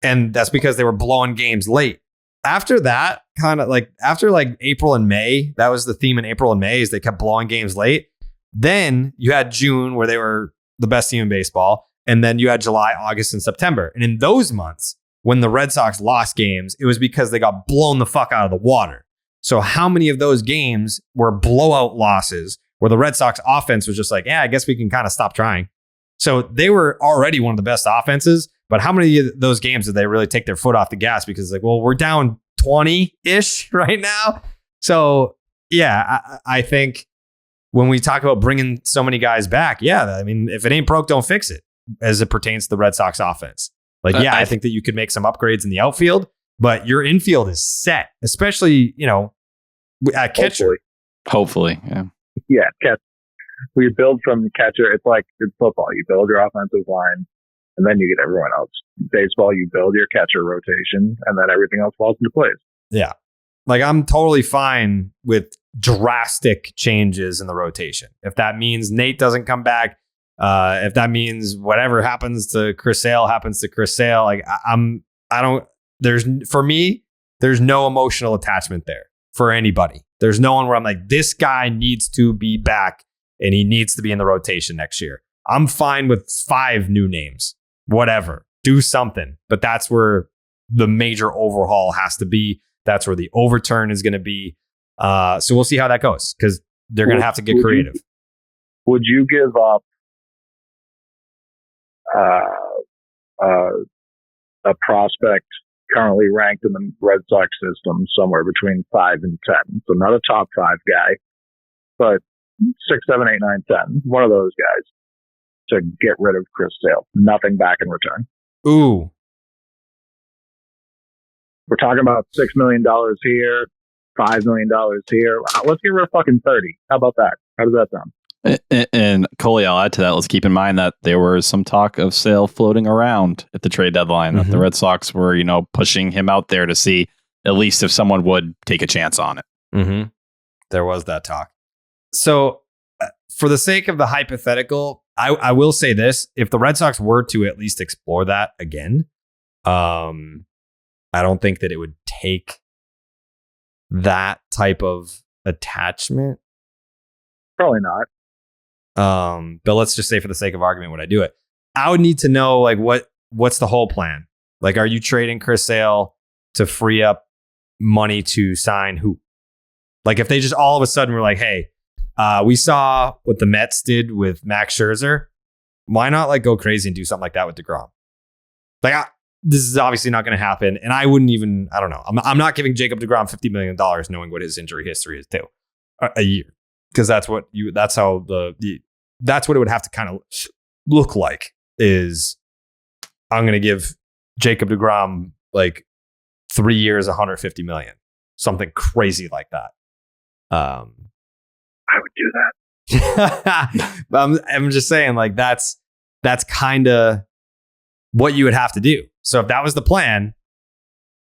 And that's because they were blowing games late. After that, kind of like after like April and May, that was the theme in April and May is they kept blowing games late. Then you had June where they were the best team in baseball. And then you had July, August, and September. And in those months, when the Red Sox lost games, it was because they got blown the fuck out of the water. So how many of those games were blowout losses where the Red Sox offense was just like, yeah, I guess we can kind of stop trying. So they were already one of the best offenses. But how many of those games did they really take their foot off the gas? Because like, well, we're down 20-ish right now. So yeah, I think when we talk about bringing so many guys back, yeah, I mean, if it ain't broke, don't fix it as it pertains to the Red Sox offense. Like, yeah, I think that you could make some upgrades in the outfield, but your infield is set, especially, you know, at catcher. Hopefully, yeah. Yeah, catch. We build from the catcher. It's like it's football. You build your offensive line, and then you get everyone else. Baseball, you build your catcher rotation, and then everything else falls into place. Yeah. Like, I'm totally fine with drastic changes in the rotation. If that means Nate doesn't come back, if that means whatever happens to Chris Sale happens to Chris Sale, like for me, there's no emotional attachment there for anybody. There's no one where I'm like, this guy needs to be back and he needs to be in the rotation next year. I'm fine with 5 new names, whatever, do something. But that's where the major overhaul has to be. That's where the overturn is going to be. So we'll see how that goes because they're going to have to get creative. Would you give up a prospect currently ranked in the Red Sox system somewhere between 5 and 10? So not a top 5 guy, but 6, 7, 8, 9, 10. One of those guys to get rid of Chris Sale. Nothing back in return. Ooh. We're talking about $6 million here, $5 million here. Let's get rid of fucking 30. How about that? How does that sound? And Coley, I'll add to that. Let's keep in mind that there was some talk of Sale floating around at the trade deadline. That the Red Sox were, pushing him out there to see at least if someone would take a chance on it. Mm-hmm. There was that talk. So for the sake of the hypothetical, I will say this. If the Red Sox were to at least explore that again, I don't think that it would take that type of attachment. Probably not. But let's just say for the sake of argument, would I do it? I would need to know like what's the whole plan? Like, are you trading Chris Sale to free up money to sign who? Like if they just all of a sudden were like, hey, we saw what the Mets did with Max Scherzer. Why not like go crazy and do something like that with DeGrom? Like this is obviously not going to happen. And I wouldn't even, I don't know. I'm not giving Jacob DeGrom $50 million knowing what his injury history is too. A year. Because that's what it would have to kind of look like is I'm going to give Jacob DeGrom like 3 years, $150 million, something crazy like that. I would do that. But I'm just saying like that's kind of what you would have to do. So if that was the plan,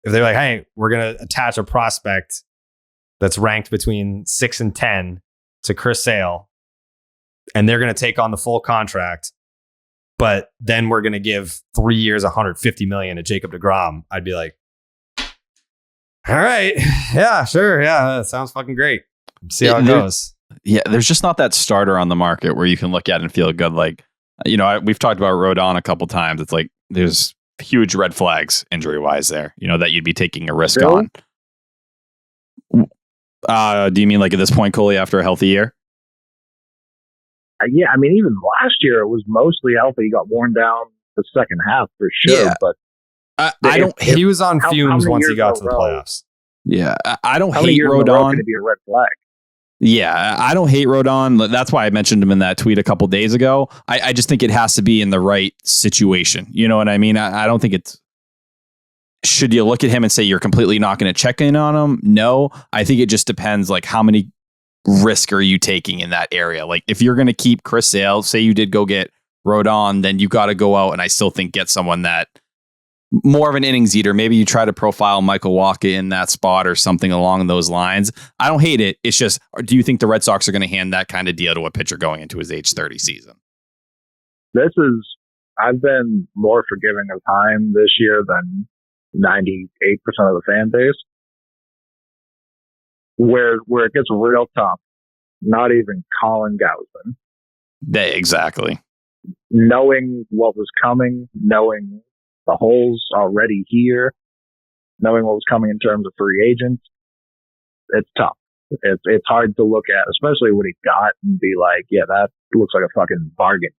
if they're like, hey, we're going to attach a prospect that's ranked between 6 and 10 to Chris Sale, and they're going to take on the full contract, but then we're going to give 3 years, $150 million to Jacob DeGrom, I'd be like, all right, yeah, sure, yeah, that sounds fucking great. See how it goes. Yeah, there's just not that starter on the market where you can look at it and feel good. Like, we've talked about Rodon a couple times. It's like there's huge red flags injury wise there, that you'd be taking a risk on. Do you mean like at this point, Coley, after a healthy year? Yeah, I mean, even last year it was mostly healthy. He got worn down the second half for sure. Yeah. But he was on fumes once he got to the playoffs. Yeah, I don't how hate many years Rodon. going to be a red flag? Yeah, I don't hate Rodon. That's why I mentioned him in that tweet a couple days ago. I just think it has to be in the right situation. You know what I mean? I don't think it's... Should you look at him and say you're completely not going to check in on him? No. I think it just depends, like, how many risk are you taking in that area? Like, if you're going to keep Chris Sale, say you did go get Rodon, then you got to go out and I still think get someone that more of an innings eater. Maybe you try to profile Michael Wacha in that spot or something along those lines. I don't hate it. It's just, do you think the Red Sox are going to hand that kind of deal to a pitcher going into his age 30 season? I've been more forgiving of time this year than 98% of the fan base. Where it gets real tough, not even Colin Gausman. Exactly. Knowing what was coming, knowing the holes already here, knowing what was coming in terms of free agents, it's tough. It's hard to look at, especially what he got, and be like, yeah, that looks like a fucking bargain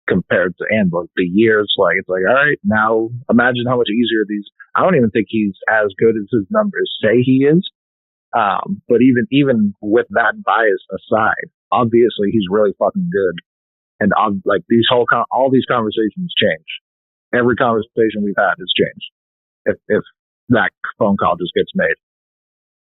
compared to, and like the years, like, it's like, all right, now imagine how much easier these, I don't even think he's as good as his numbers say he is. But even with that bias aside, obviously he's really fucking good. And like all these conversations change. Every conversation we've had has changed if that phone call just gets made.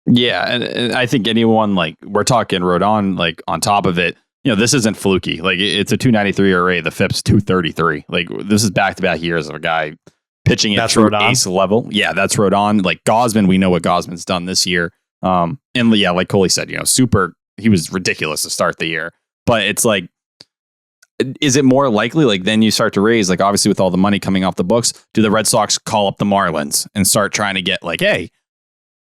Yeah, and I think anyone, like, we're talking Rodon, like, on top of it, this isn't fluky. Like, it's a 293 ERA, the FIP's 233. Like, this is back-to-back years of a guy pitching at true ace level. Yeah, that's Rodon. Like, Gausman, we know what Gausman's done this year. And yeah, like Coley said, he was ridiculous to start the year. But it's like, is it more likely, like, then you start to raise, like, obviously with all the money coming off the books, do the Red Sox call up the Marlins and start trying to get, like, hey,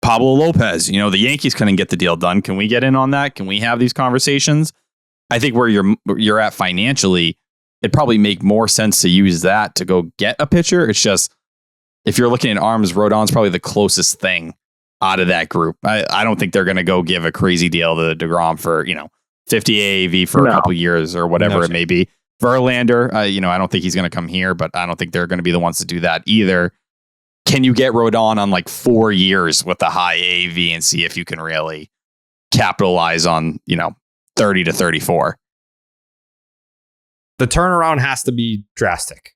Pablo Lopez, the Yankees couldn't get the deal done. Can we get in on that? Can we have these conversations? I think where you're at financially, it'd probably make more sense to use that to go get a pitcher. It's just, if you're looking at arms, Rodon's probably the closest thing out of that group. I don't think they're going to go give a crazy deal to DeGrom for, 50 AAV for a couple years or whatever it may be. Verlander, I don't think he's going to come here, but I don't think they're going to be the ones to do that either. Can you get Rodon on like 4 years with a high AAV and see if you can really capitalize on, 30 to 34? The turnaround has to be drastic.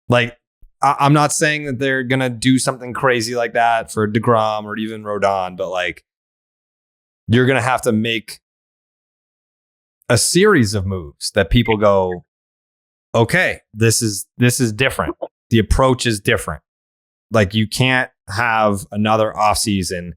Like, I'm not saying that they're going to do something crazy like that for DeGrom or even Rodon, but like, you're going to have to make a series of moves that people go, okay, this is different. The approach is different. Like, you can't have another offseason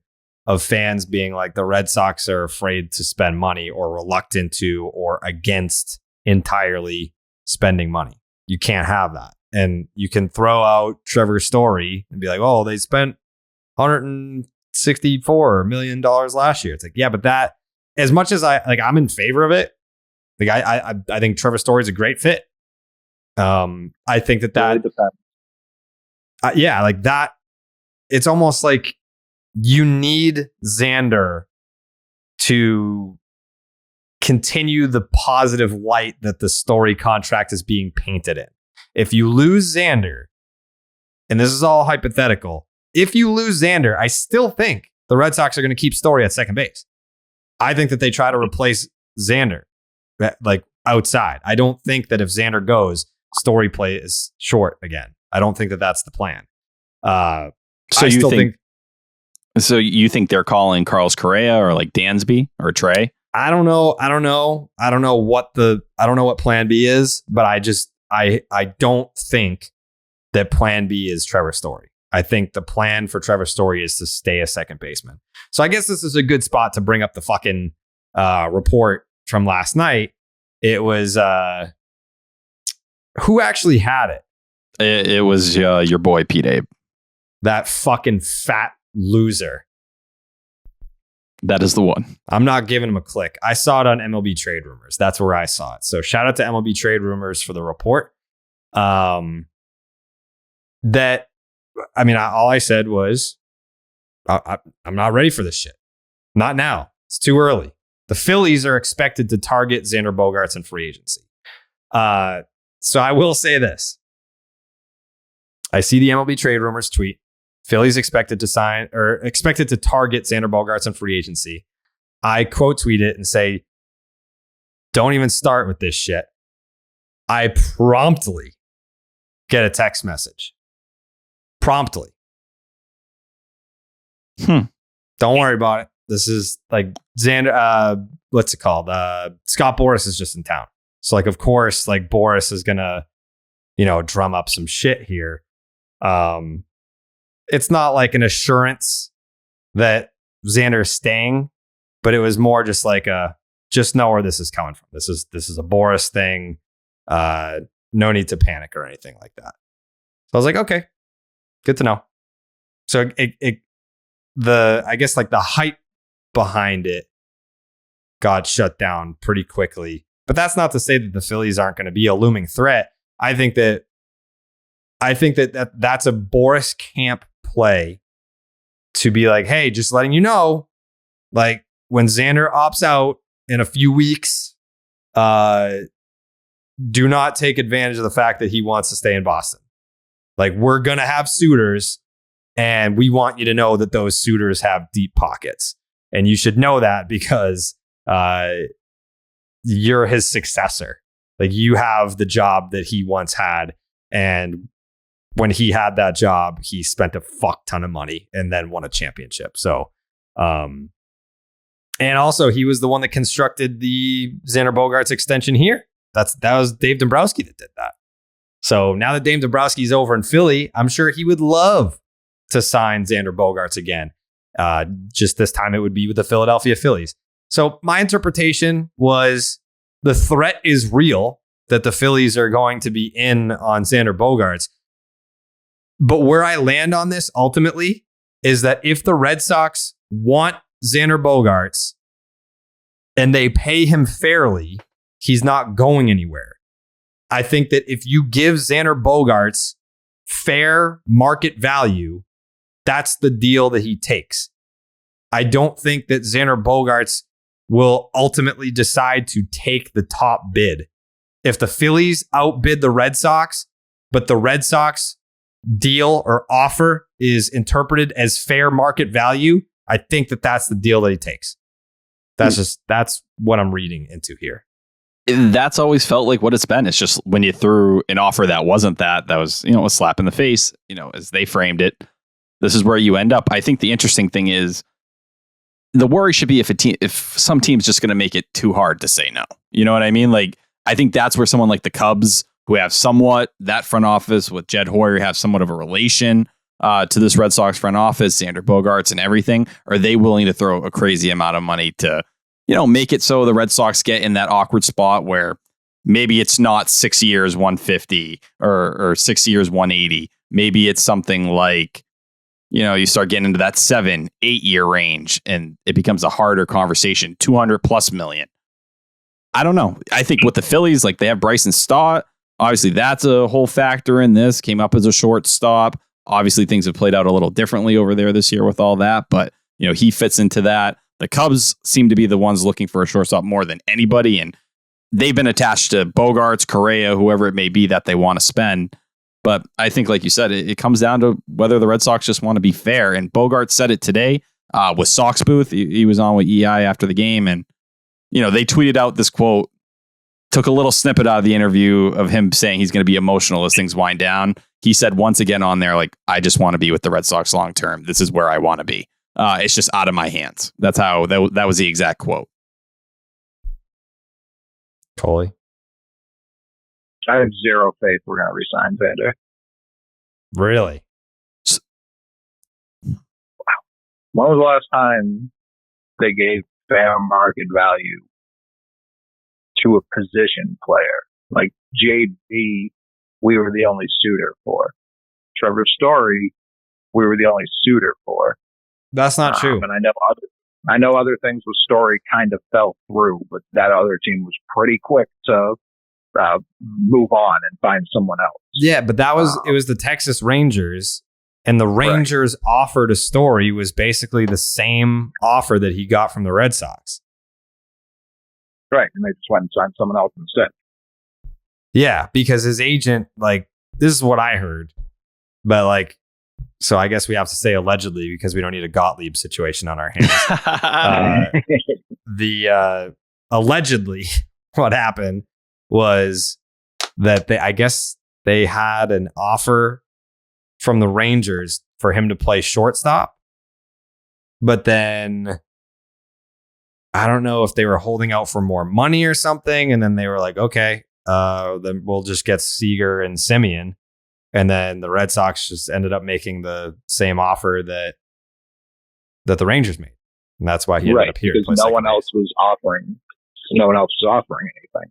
of fans being like, the Red Sox are afraid to spend money or reluctant to or against entirely spending money. You can't have that. And you can throw out Trevor Story and be like, oh, they spent $164 million last year. It's like, yeah, but that, as much as I'm in favor of it, like I think Trevor Story is a great fit. I think that like that, it's almost like you need Xander to continue the positive light that the Story contract is being painted in. If you lose Xander, and this is all hypothetical, if you lose Xander, I still think the Red Sox are going to keep Story at second base. I think that they try to replace Xander, like, outside. I don't think that if Xander goes, Story plays short again. I don't think that that's the plan. So you think they're calling Carlos Correa or like Dansby or Trey? I don't know what plan B is, but I don't think that plan B is Trevor Story. I think the plan for Trevor Story is to stay a second baseman. So I guess this is a good spot to bring up the fucking report from last night. It was who actually had it? It was your boy Pete Abe. That fucking fat loser. That is the one. I'm not giving him a click. I saw it on MLB Trade Rumors. That's where I saw it. So shout out to MLB Trade Rumors for the report. All I said was, I'm not ready for this shit. Not now. It's too early. The Phillies are expected to target Xander Bogaerts in free agency. So I will say this. I see the MLB Trade Rumors tweet. Phillies expected to target Xander Bogaerts in free agency. I quote tweet it and say, don't even start with this shit. I promptly get a text message. Promptly. Don't worry about it. This is like Xander, what's it called? Scott Boras is just in town. So like, of course, like Boris is gonna, drum up some shit here. It's not like an assurance that Xander's staying, but it was more just like just know where this is coming from. This is a Boris thing. No need to panic or anything like that. So I was like, okay, good to know. So I guess like the hype behind it got shut down pretty quickly. But that's not to say that the Phillies aren't going to be a looming threat. I think that that's a Boris camp play to be like, hey, just letting you know, like when Xander opts out in a few weeks, do not take advantage of the fact that he wants to stay in Boston. Like, we're going to have suitors, and we want you to know that those suitors have deep pockets. And you should know that because you're his successor. Like, you have the job that he once had. And when he had that job, he spent a fuck ton of money and then won a championship. So, and also he was the one that constructed the Xander Bogaerts extension here. That was Dave Dombrowski that did that. So now that Dave Dombrowski's over in Philly, I'm sure he would love to sign Xander Bogaerts again. Just this time it would be with the Philadelphia Phillies. So my interpretation was the threat is real that the Phillies are going to be in on Xander Bogaerts. But where I land on this ultimately is that if the Red Sox want Xander Bogaerts and they pay him fairly, he's not going anywhere. I think that if you give Xander Bogaerts fair market value, that's the deal that he takes. I don't think that Xander Bogaerts will ultimately decide to take the top bid. If the Phillies outbid the Red Sox, but the Red Sox deal or offer is interpreted as fair market value, I think that that's the deal that he takes. That's what I'm reading into here. That's always felt like what it's been. It's just when you threw an offer that wasn't that was, a slap in the face, as they framed it. This is where you end up. I think the interesting thing is the worry should be if some team's just going to make it too hard to say no. You know what I mean? Like, I think that's where someone like the Cubs, who have somewhat that front office with Jed Hoyer, have somewhat of a relation to this Red Sox front office, Xander Bogaerts and everything. Are they willing to throw a crazy amount of money to, make it so the Red Sox get in that awkward spot where maybe it's not 6 years, 150 or 6 years, 180. Maybe it's something like, you start getting into that 7-8 year range and it becomes a harder conversation, 200 plus million. I don't know. I think with the Phillies, like they have Bryson Stott. Obviously, that's a whole factor in this. Came up as a shortstop. Obviously, things have played out a little differently over there this year with all that. But, he fits into that. The Cubs seem to be the ones looking for a shortstop more than anybody. And they've been attached to Bogaerts, Correa, whoever it may be that they want to spend. But I think, like you said, it comes down to whether the Red Sox just want to be fair. And Bogaerts said it today with Sox Booth. He was on with EI after the game. And, they tweeted out this quote, took a little snippet out of the interview of him saying he's going to be emotional as things wind down. He said once again on there, like, I just want to be with the Red Sox long term. This is where I want to be. It's just out of my hands. That's how that was the exact quote. Coley. I have zero faith we're going to resign Xander. Really? Wow. When was the last time they gave fair market value to a position player? Like JD, we were the only suitor for. Trevor Story, we were the only suitor for. That's not true. And I know other things with Story kind of fell through, but that other team was pretty quick to move on and find someone else. Yeah, but it was the Texas Rangers, and the Rangers' offer to Story was basically the same offer that he got from the Red Sox. Right, and they just went and signed someone else instead. Yeah, because his agent, like, this is what I heard, but so I guess we have to say allegedly because we don't need a Gottlieb situation on our hands. Allegedly, what happened was that they had an offer from the Rangers for him to play shortstop, but then I don't know if they were holding out for more money or something. And then they were like, okay, then we'll just get Seager and Simeon. And then the Red Sox just ended up making the same offer that the Rangers made. And that's why he ended up here. Because no one else was offering anything.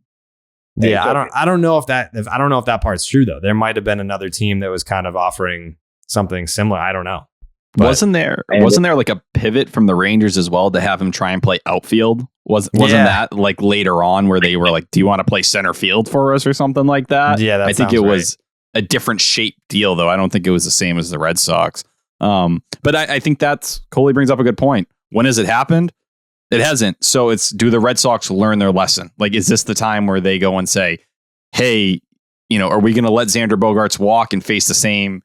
Yeah, I don't know if that part's true though. There might have been another team that was kind of offering something similar. I don't know. But wasn't there like a pivot from the Rangers as well to have him try and play outfield? Wasn't that like later on where they were like, do you want to play center field for us or something like that? Yeah, I think it was a different shaped deal though. I don't think it was the same as the Red Sox. But I think Coley brings up a good point. When has it happened? It hasn't. So do the Red Sox learn their lesson? Like, is this the time where they go and say, hey, are we going to let Xander Bogaerts walk and face the same,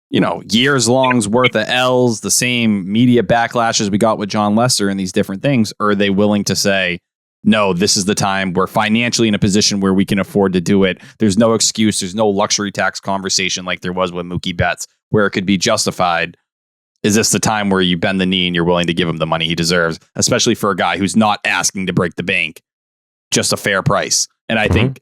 years long's worth of L's, the same media backlashes we got with John Lester and these different things? Or are they willing to say, no, this is the time we're financially in a position where we can afford to do it. There's no excuse. There's no luxury tax conversation like there was with Mookie Betts where it could be justified. Is this the time where you bend the knee and you're willing to give him the money he deserves, especially for a guy who's not asking to break the bank, just a fair price? And I think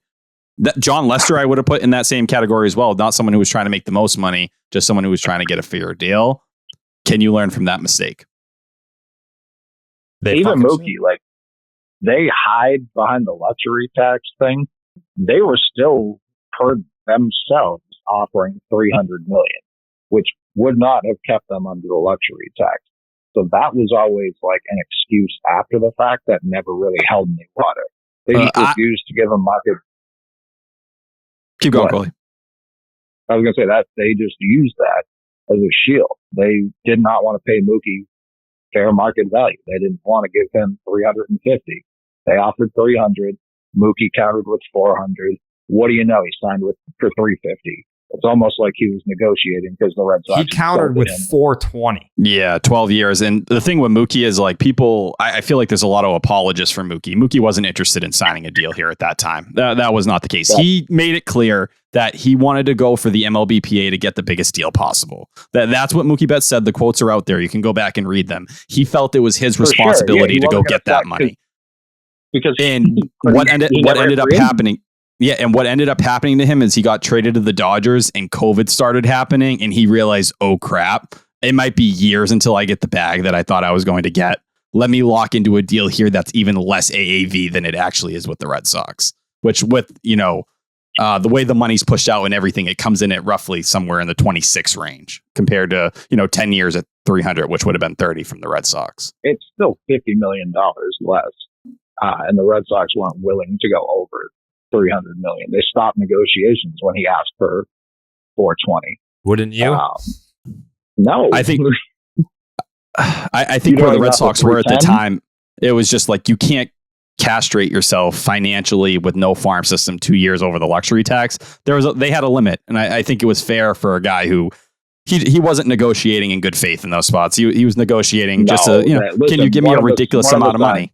that John Lester, I would have put in that same category as well. Not someone who was trying to make the most money, just someone who was trying to get a fair deal. Can you learn from that mistake? Even Mookie, like they hide behind the luxury tax thing. They were still per themselves offering $300 million, which would not have kept them under the luxury tax. So that was always like an excuse after the fact that never really held any water. They just refused to give them market. Keep going, Coley. I was going to say that they just used that as a shield. They did not want to pay Mookie fair market value. They didn't want to give him $350. They offered $300. Mookie countered with $400. What do you know? He signed for $350. It's almost like he was negotiating because the Red Sox. He countered with $420. Yeah, 12 years. And the thing with Mookie is like I feel like there's a lot of apologists for Mookie. Mookie wasn't interested in signing a deal here at that time. That was not the case. He made it clear that he wanted to go for the MLBPA to get the biggest deal possible. That's what Mookie Betts said. The quotes are out there. You can go back and read them. He felt it was his responsibility to go get that money. What ended up happening. Yeah, and what ended up happening to him is he got traded to the Dodgers and COVID started happening and he realized, oh crap, it might be years until I get the bag that I thought I was going to get. Let me lock into a deal here that's even less AAV than it actually is with the Red Sox, which with, the way the money's pushed out and everything, it comes in at roughly somewhere in the 26 range compared to, 10 years at 300, which would have been 30 from the Red Sox. It's still $50 million less. And the Red Sox weren't willing to go over $300 million. They stopped negotiations when he asked for $420. Wouldn't you? No, I think where the Red Sox were at the time, it was just like you can't castrate yourself financially with no farm system 2 years over the luxury tax. They had a limit, and I think it was fair for a guy who he wasn't negotiating in good faith in those spots. He was negotiating just can you give me a ridiculous amount of money?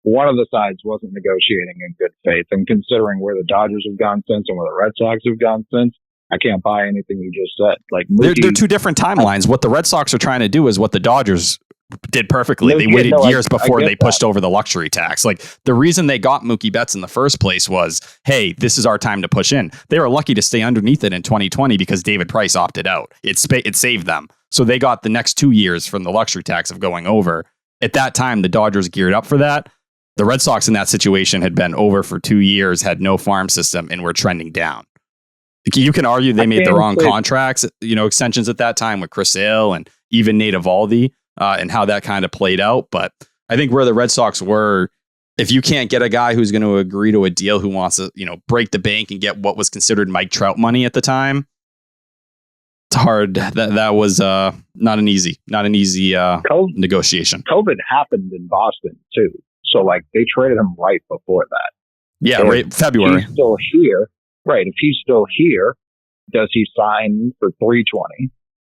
One of the sides wasn't negotiating in good faith, and considering where the Dodgers have gone since and where the Red Sox have gone since, I can't buy anything you just said. Like Mookie, they're two different timelines. What the Red Sox are trying to do is what the Dodgers did perfectly. They waited years before they pushed over the luxury tax. Like the reason they got Mookie Betts in the first place was, hey, this is our time to push in. They were lucky to stay underneath it in 2020 because David Price opted out. It saved them. So they got the next 2 years from the luxury tax of going over. At that time, the Dodgers geared up for that. The Red Sox in that situation had been over for 2 years, had no farm system, and were trending down. You can argue they made the wrong contracts, extensions at that time with Chris Sale and even Nate Eovaldi, and how that kind of played out. But I think where the Red Sox were, if you can't get a guy who's going to agree to a deal who wants to, break the bank and get what was considered Mike Trout money at the time, it's hard. That was not an easy negotiation. COVID happened in Boston too. So, they traded him right before that. Yeah, right. February. He's still here. Right. If he's still here, does he sign for $320?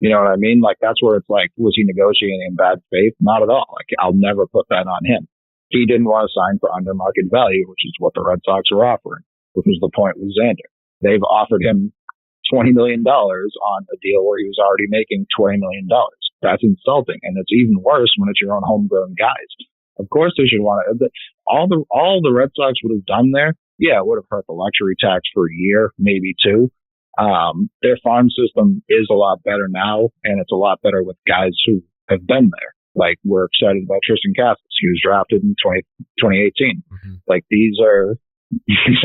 You know what I mean? That's where it's was he negotiating in bad faith? Not at all. I'll never put that on him. He didn't want to sign for under market value, which is what the Red Sox were offering, which was the point with Xander. They've offered him $20 million on a deal where he was already making $20 million. That's insulting. And it's even worse when it's your own homegrown guys. Of course they should want it. All the Red Sox would have done there, yeah, it would have hurt the luxury tax for a year, maybe two. Their farm system is a lot better now, and it's a lot better with guys who have been there. Like, we're excited about Tristan Casas. He was drafted in 2018. Mm-hmm. Like, these are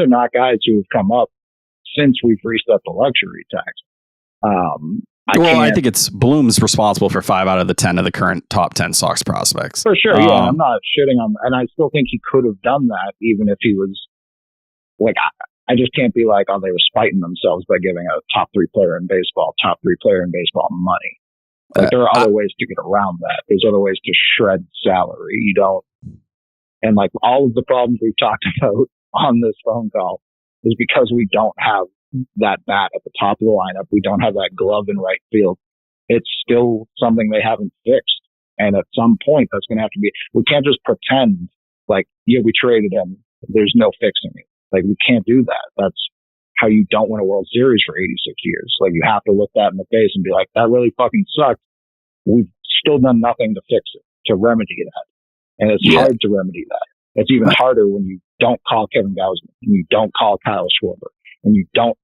not guys who have come up since we've reset the luxury tax. I think it's Bloom's responsible for 5 out of the 10 of the current top 10 Sox prospects. For sure, yeah. I'm not shitting on, and I still think he could have done that, even if he was like, I just can't be like, oh, they were spiting themselves by giving a top 3 player in baseball money. Like, there are other ways to get around that. There's other ways to shred salary. You don't, and like all of the problems we've talked about on this phone call is because we don't have that bat at the top of the lineup. We don't have that glove in right field. It's still something they haven't fixed. And at some point, that's going to have to be, we can't just pretend like, yeah, we traded him. There's no fixing it. Like, we can't do that. That's how you don't win a World Series for 86 years. Like, you have to look that in the face and be like, that really fucking sucked. We've still done nothing to fix it, to remedy that. And it's hard to remedy that. It's even harder when you don't call Kevin Gausman and you don't call Kyle Schwarber and you don't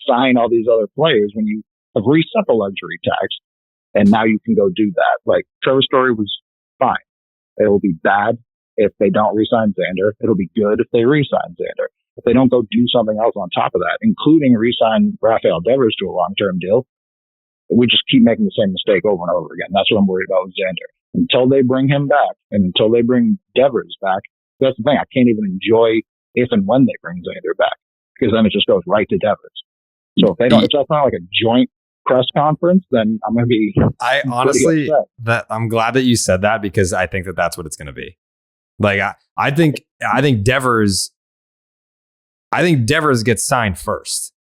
sign all these other players when you have reset the luxury tax. And now you can go do that. Like, Trevor Story was fine. It'll be bad if they don't re-sign Xander. It'll be good if they re-sign Xander. If they don't go do something else on top of that, including re-sign Rafael Devers to a long-term deal, we just keep making the same mistake over and over again. That's what I'm worried about with Xander. Until they bring him back and until they bring Devers back, that's the thing. I can't even enjoy if and when they bring Xander back, because then it just goes right to Devers. So if they don't, if that's not like a joint press conference, then I'm going to be. I honestly, I'm glad that you said that, because I think that that's what it's going to be. Like, I think Devers gets signed first.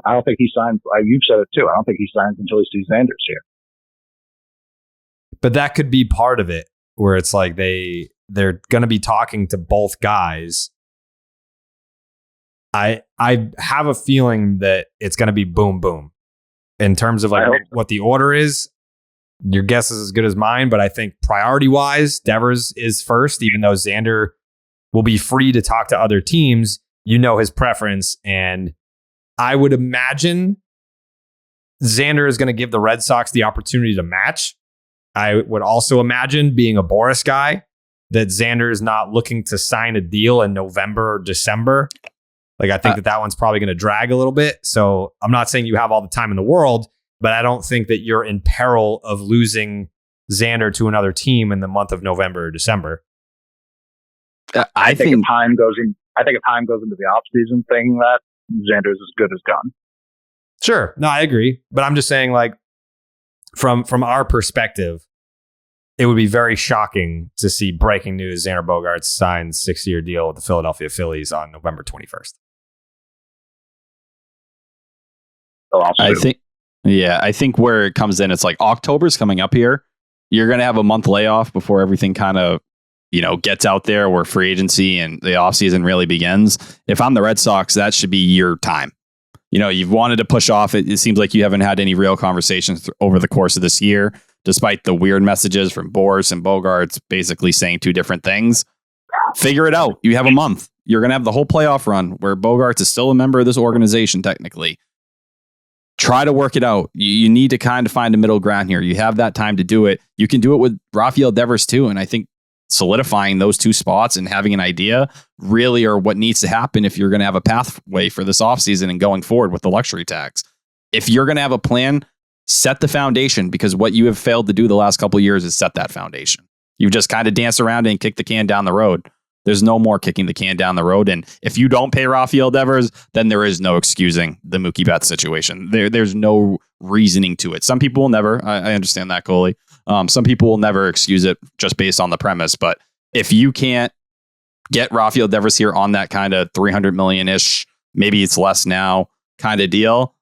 I don't think he signs. You've said it too. I don't think he signs until he sees Xander's here. But that could be part of it, where it's like they're going to be talking to both guys. I have a feeling that it's going to be boom, boom. In terms of like what the order is, your guess is as good as mine. But I think priority-wise, Devers is first, even though Xander will be free to talk to other teams. You know his preference, and I would imagine Xander is going to give the Red Sox the opportunity to match. I would also imagine, being a Boris guy, that Xander is not looking to sign a deal in November or December. Like, I think that one's probably going to drag a little bit. So I'm not saying you have all the time in the world, but I don't think that you're in peril of losing Xander to another team in the month of November or December. I think if time goes into the offseason thing, that Xander's as good as gone. Sure. No, I agree. But I'm just saying, like, from our perspective, it would be very shocking to see breaking news: Xander Bogaerts signs 6-year deal with the Philadelphia Phillies on November 21st. I think where it comes in, it's like October's coming up here. You're going to have a month layoff before everything kind of, gets out there, where free agency and the offseason really begins. If I'm the Red Sox, that should be your time. You've wanted to push off. It seems like you haven't had any real conversations over the course of this year, despite the weird messages from Boris and Bogaerts basically saying two different things. Figure it out. You have a month. You're going to have the whole playoff run where Bogaerts is still a member of this organization, technically. Try to work it out. You need to kind of find a middle ground here. You have that time to do it. You can do it with Rafael Devers too. And I think solidifying those two spots and having an idea really are what needs to happen if you're going to have a pathway for this offseason and going forward with the luxury tax. If you're going to have a plan, set the foundation, because what you have failed to do the last couple of years is set that foundation. You've just kind of danced around and kicked the can down the road. There's no more kicking the can down the road. And if you don't pay Rafael Devers, then there is no excusing the Mookie Betts situation. There's no reasoning to it. Some people will never. I understand that, Coley. Some people will never excuse it just based on the premise. But if you can't get Rafael Devers here on that kind of $300 million-ish, maybe it's less now kind of deal,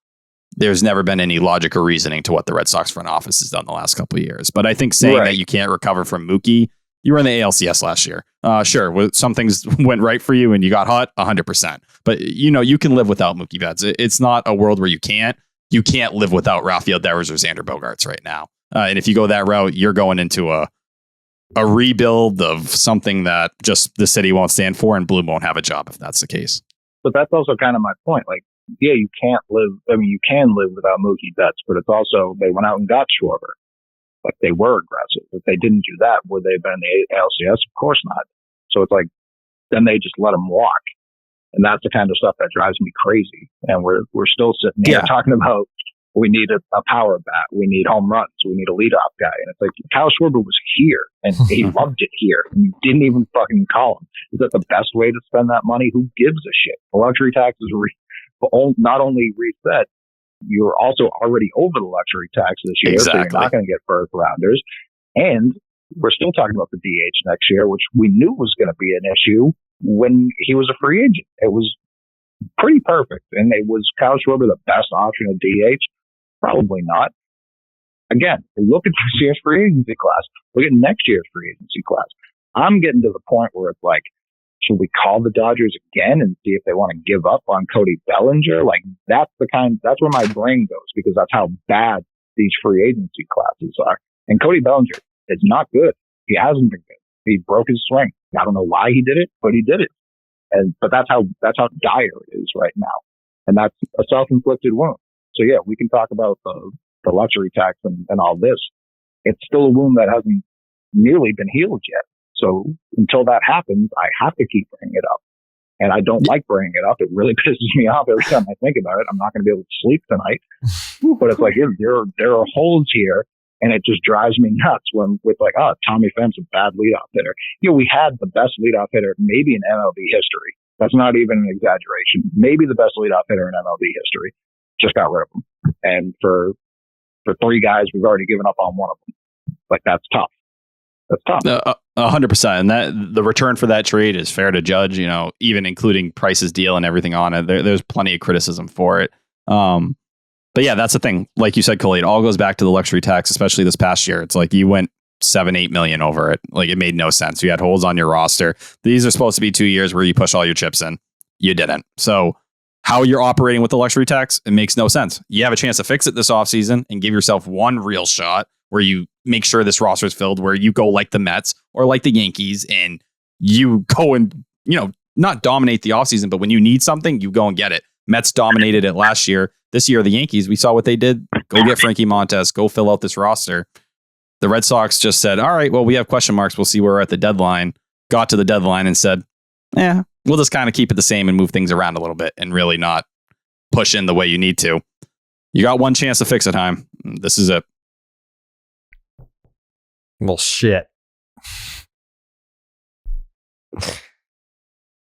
there's never been any logic or reasoning to what the Red Sox front office has done the last couple of years. But I think saying that you can't recover from Mookie, you were in the ALCS last year. Sure, some things went right for you and you got hot 100%. But, you can live without Mookie Betts. It's not a world where you can't. You can't live without Rafael Devers or Xander Bogaerts right now. And if you go that route, you're going into a a rebuild of something that just the city won't stand for, and Bloom won't have a job if that's the case. But that's also kind of my point. Like, yeah, you can't live. I mean, you can live without Mookie Betts, but it's also they went out and got Schwarber. Like, they were aggressive. If they didn't do that, would they have been in the ALCS? Of course not. So it's like, then they just let him walk. And that's the kind of stuff that drives me crazy. And we're still sitting here talking about we need a power bat, we need home runs, we need a leadoff guy. And it's like, Kyle Schwarber was here and he loved it here. And you didn't even fucking call him. Is that the best way to spend that money? Who gives a shit? The luxury tax is not only reset, you're also already over the luxury tax this year, so you're not going to get first rounders. And we're still talking about the DH next year, which we knew was going to be an issue when he was a free agent. It was pretty perfect. And it was Kyle Schwarber the best option at DH? Probably not. Again, look at this year's free agency class. Look at next year's free agency class. I'm getting to the point where it's like, should we call the Dodgers again and see if they want to give up on Cody Bellinger? Like, that's where my brain goes, because that's how bad these free agency classes are. And Cody Bellinger is not good. He hasn't been good. He broke his swing. I don't know why he did it, but he did it. But that's how dire it is right now. And that's a self-inflicted wound. So yeah, we can talk about the luxury tax and all this. It's still a wound that hasn't nearly been healed yet. So until that happens, I have to keep bringing it up. And I don't like bringing it up. It really pisses me off every time I think about it. I'm not going to be able to sleep tonight. But it's like, there are holes here, and it just drives me nuts with like, oh, Tommy Pham's a bad leadoff hitter. We had the best leadoff hitter maybe in MLB history. That's not even an exaggeration. Maybe the best leadoff hitter in MLB history. Just got rid of him. And for three guys, we've already given up on one of them. Like, that's tough. That's tough. 100%. And that the return for that trade is fair to judge, even including Price's deal and everything on it. There's plenty of criticism for it. But yeah, that's the thing. Like you said, Coley, it all goes back to the luxury tax, especially this past year. It's like you went 7-8 million over it. Like, it made no sense. You had holes on your roster. These are supposed to be 2 years where you push all your chips in. You didn't. So how you're operating with the luxury tax, it makes no sense. You have a chance to fix it this offseason and give yourself one real shot where you make sure this roster is filled, where you go like the Mets or like the Yankees and you go and, not dominate the offseason, but when you need something, you go and get it. Mets dominated it last year. This year, the Yankees, we saw what they did. Go get Frankie Montes, go fill out this roster. The Red Sox just said, all right, well, we have question marks. We'll see where we're at the deadline. Got to the deadline and said, we'll just kind of keep it the same and move things around a little bit and really not push in the way you need to. You got one chance to fix it, Heim. This is it. Well, shit.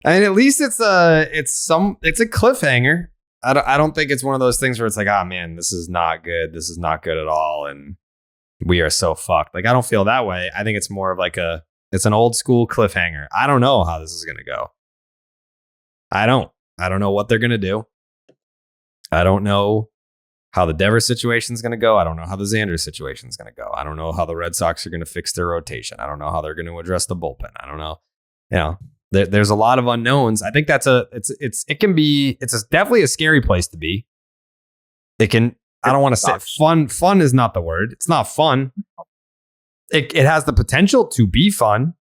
I mean, at least it's a cliffhanger. I don't think it's one of those things where it's like, oh man, this is not good. This is not good at all, and we are so fucked. Like, I don't feel that way. I think it's more of like it's an old school cliffhanger. I don't know how this is gonna go. I don't know what they're gonna do. I don't know how the Devers situation is going to go. I don't know how the Xander situation is going to go. I don't know how the Red Sox are going to fix their rotation. I don't know how they're going to address the bullpen. I don't know. There's a lot of unknowns. I think it's definitely a scary place to be. I don't want to say fun. Fun is not the word. It's not fun. It has the potential to be fun.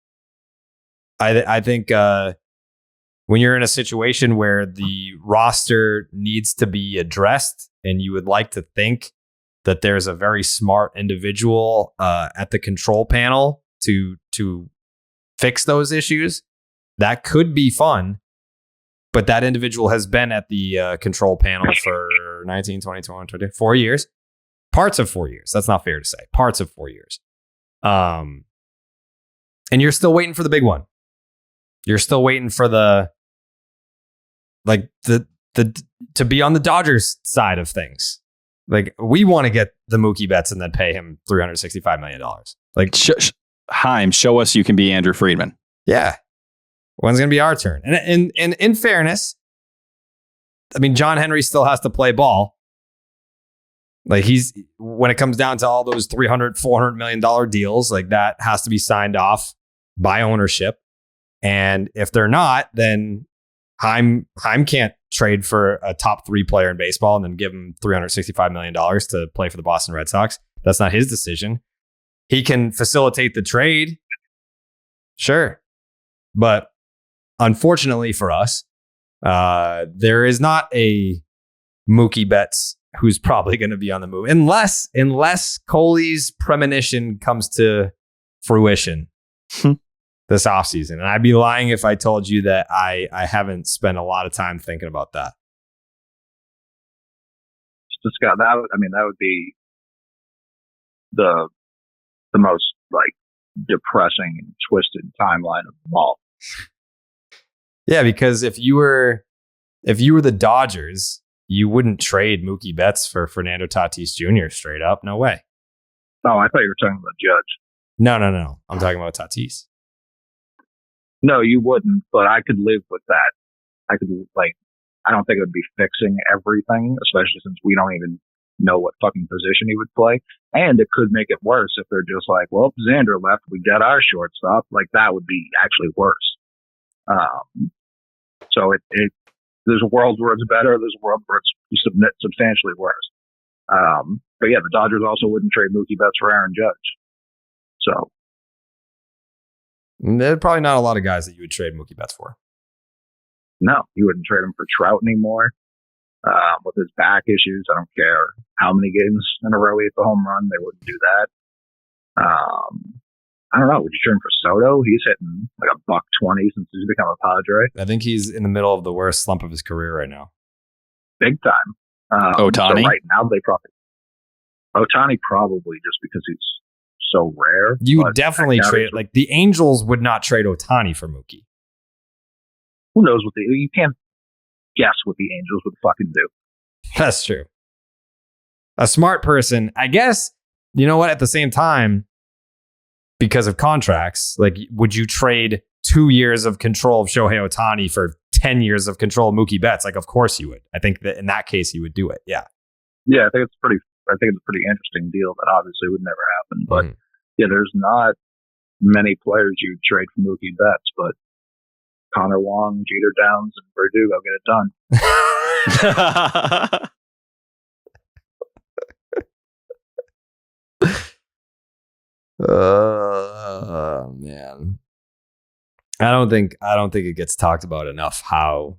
I think when you're in a situation where the roster needs to be addressed, and you would like to think that there's a very smart individual at the control panel to fix those issues, that could be fun. But that individual has been at the control panel for 19, 20, 21, 22, 4 years. Parts of 4 years. That's not fair to say. Parts of 4 years. And you're still waiting for the big one. You're still waiting for the to be on the Dodgers side of things. Like, we want to get the Mookie Betts and then pay him $365 million. Like, Heim, show us you can be Andrew Friedman. Yeah. When's going to be our turn? And in fairness, I mean, John Henry still has to play ball. Like, when it comes down to all those $300, $400 million deals, like, that has to be signed off by ownership. And if they're not, then Heim can't trade for a top 3 player in baseball and then give him $365 million to play for the Boston Red Sox. That's not his decision. He can facilitate the trade Sure. But unfortunately for us, there is not a Mookie Betts who's probably going to be on the move unless Coley's premonition comes to fruition this offseason. And I'd be lying if I told you that I haven't spent a lot of time thinking about that. Just got that. I mean, that would be the most like depressing and twisted timeline of them all. Yeah, because if you were the Dodgers, you wouldn't trade Mookie Betts for Fernando Tatis Jr. straight up. No way. Oh, I thought you were talking about Judge. No. I'm talking about Tatis. No, you wouldn't, but I could live with that. I don't think it would be fixing everything, especially since we don't even know what fucking position he would play. And it could make it worse if they're just like, well, Xander left, we got our shortstop. Like, that would be actually worse. So there's a world where it's better. There's a world where it's substantially worse. But yeah, the Dodgers also wouldn't trade Mookie Betts for Aaron Judge. So there's probably not a lot of guys that you would trade Mookie Betts for. No, you wouldn't trade him for Trout anymore. With his back issues, I don't care how many games in a row he hits a home run, they wouldn't do that. I don't know. Would you trade him for Soto? He's hitting like $120 since he's become a Padre. I think he's in the middle of the worst slump of his career right now. Big time. Ohtani? So right now, Ohtani probably just because he's so rare. You would definitely trade, like the Angels would not trade Ohtani for Mookie. Who knows you can't guess what the Angels would fucking do. That's true. A smart person, I guess, you know what, at the same time, because of contracts, like, would you trade 2 years of control of Shohei Ohtani for 10 years of control of Mookie Betts? Like, of course you would. I think that in that case, you would do it. Yeah. Yeah, I think it's a pretty interesting deal that obviously would never happen. But yeah, there's not many players you'd trade for Mookie Betts, but Connor Wong, Jeter Downs, and Verdugo get it done. Man. I don't think it gets talked about enough how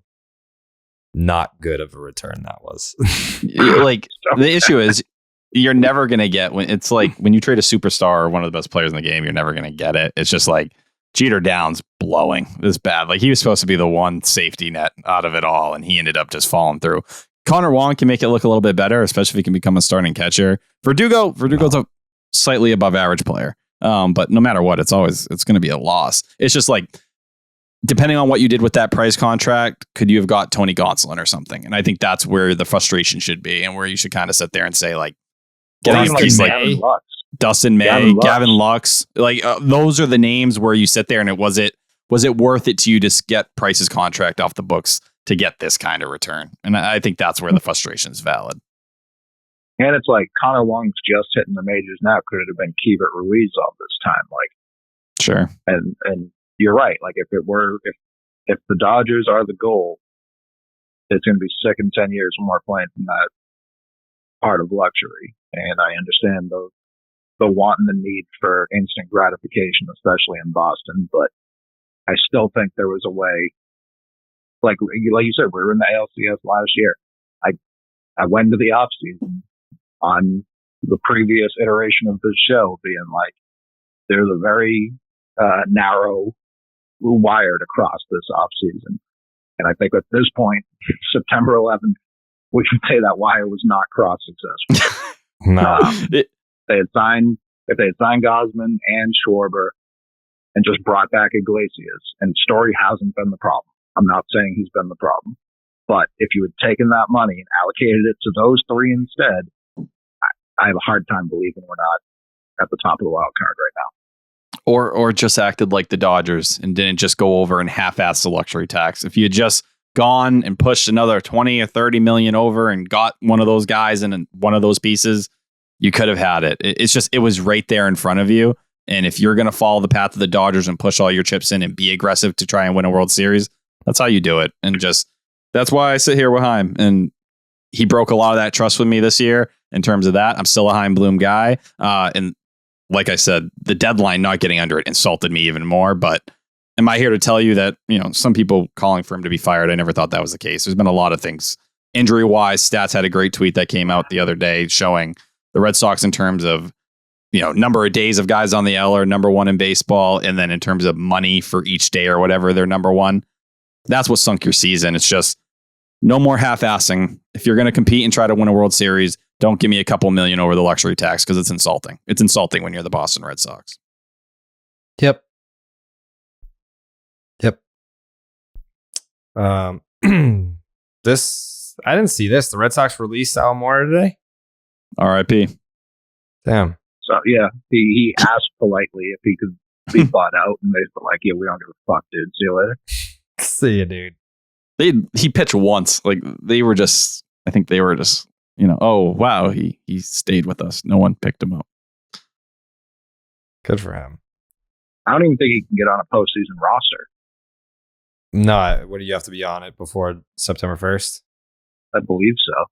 not good of a return that was. Like, the issue is you're never going to get when it's like when you trade a superstar or one of the best players in the game, you're never going to get it. It's just like Jeter Downs blowing this bad. Like, he was supposed to be the one safety net out of it all, and he ended up just falling through. Connor Wong can make it look a little bit better, especially if he can become a starting catcher. Verdugo's a slightly above average player. But no matter what, it's going to be a loss. It's just like, depending on what you did with that price contract, could you have got Tony Gonsolin or something? And I think that's where the frustration should be, and where you should kind of sit there and say, like, getting a piece like Dustin May, Gavin Lux, like those are the names where you sit there and was it worth it to you to get Price's contract off the books to get this kind of return? And I think that's where the frustration is valid. And it's like Connor Wong's just hitting the majors now. Could it have been Keibert Ruiz all this time? Like, sure. And you're right. Like, if the Dodgers are the goal, it's going to be sick in 10 years when we're playing from that part of luxury. And I understand the want and the need for instant gratification, especially in Boston. But I still think there was a way. Like you said, we were in the ALCS last year. I went into the offseason on the previous iteration of this show being like, there's a very narrow wire to cross this offseason. And I think at this point, September 11th, we can say that wire was not crossed successfully. No. If they had signed Gosman and Schwarber and just brought back Iglesias, and Story hasn't been the problem. I'm not saying he's been the problem. But if you had taken that money and allocated it to those three instead, I have a hard time believing we're not at the top of the wild card right now. Or just acted like the Dodgers and didn't just go over and half-ass the luxury tax. If you had just gone and pushed another 20 or 30 million over and got one of those guys and one of those pieces, you could have had it. It was right there in front of you. And if you're going to follow the path of the Dodgers and push all your chips in and be aggressive to try and win a World Series, that's how you do it. And that's why I sit here with Heim. And he broke a lot of that trust with me this year in terms of that. I'm still a Heim Bloom guy. And like I said, the deadline not getting under it insulted me even more. But am I here to tell you that, some people calling for him to be fired? I never thought that was the case. There's been a lot of things injury wise. Stats had a great tweet that came out the other day showing the Red Sox in terms of, number of days of guys on the L are number one in baseball. And then in terms of money for each day or whatever, they're number one. That's what sunk your season. It's just no more half-assing. If you're going to compete and try to win a World Series, don't give me a couple million over the luxury tax because it's insulting. It's insulting when you're the Boston Red Sox. Yep. This, I didn't see this. The Red Sox released Almora today. R.I.P. Damn. So yeah, he asked politely if he could be bought out, and they were like, "Yeah, we don't give a fuck, dude. See you later." See you, dude. He pitched once. Like I think they were just, oh wow, he stayed with us. No one picked him up. Good for him. I don't even think he can get on a postseason roster. No, what do you have to be on it before September 1st? I believe so.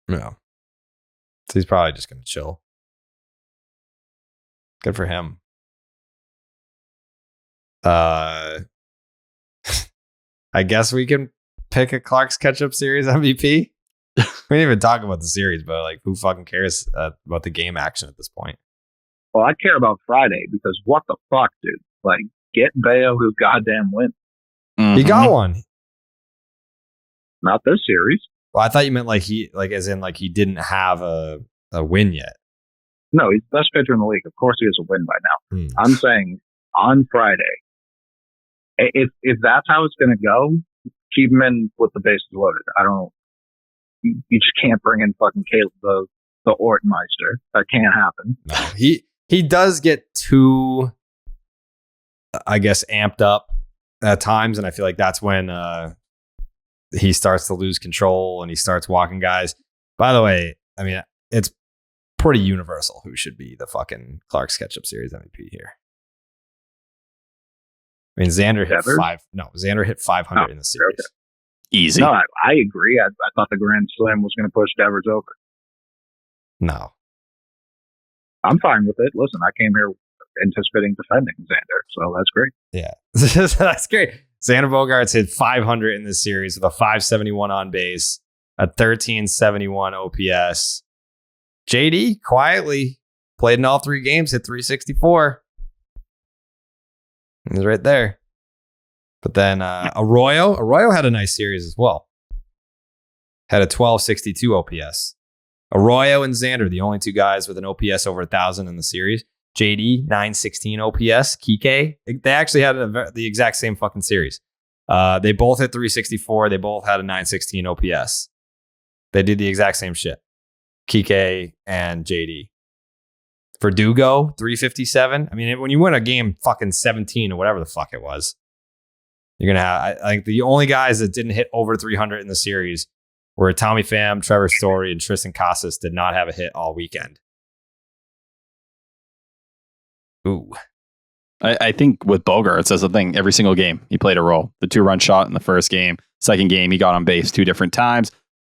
No. So he's probably just going to chill. Good for him. I guess we can pick a Clark's Ketchup Series MVP. We didn't even talk about the series, but like, who fucking cares about the game action at this point? Well, I care about Friday because what the fuck, dude? Like, get Bayo his goddamn win. Mm-hmm. He got one. Not this series. Well, I thought you meant as in he didn't have a win yet. No, he's the best pitcher in the league. Of course he has a win by now. Hmm. I'm saying on Friday, if that's how it's going to go, keep him in with the bases loaded. You just can't bring in fucking Caleb, the Ortmeister. That can't happen. No, he does get too, I guess, amped up at times, and I feel like that's when he starts to lose control and he starts walking guys. By the way, I mean, it's pretty universal who should be the fucking Clark's Ketchup Series MVP here. I mean, Xander hit 500 in the series. Okay. Easy. No, I agree. I thought the Grand Slam was going to push Devers over. No. I'm fine with it. Listen, I came here anticipating defending Xander, so that's great. Yeah, that's great. Xander Bogaerts hit 500 in this series with a 571 on base, a 1371 OPS. JD quietly played in all three games, hit 364. He's right there. But then Arroyo had a nice series as well. Had a 1262 OPS. Arroyo and Xander, the only two guys with an OPS over 1,000 in the series. JD, 916 OPS. Kike, they actually had the exact same fucking series. They both hit 364. They both had a 916 OPS. They did the exact same shit. Kike and JD. Verdugo, 357. I mean, when you win a game fucking 17 or whatever the fuck it was, you're going to have, I think the only guys that didn't hit over 300 in the series were Tommy Pham, Trevor Story, and Tristan Casas did not have a hit all weekend. Ooh. I think with Bogaerts, that's the thing. Every single game, he played a role. The 2-run shot in the first game. Second game, he got on base 2 different times.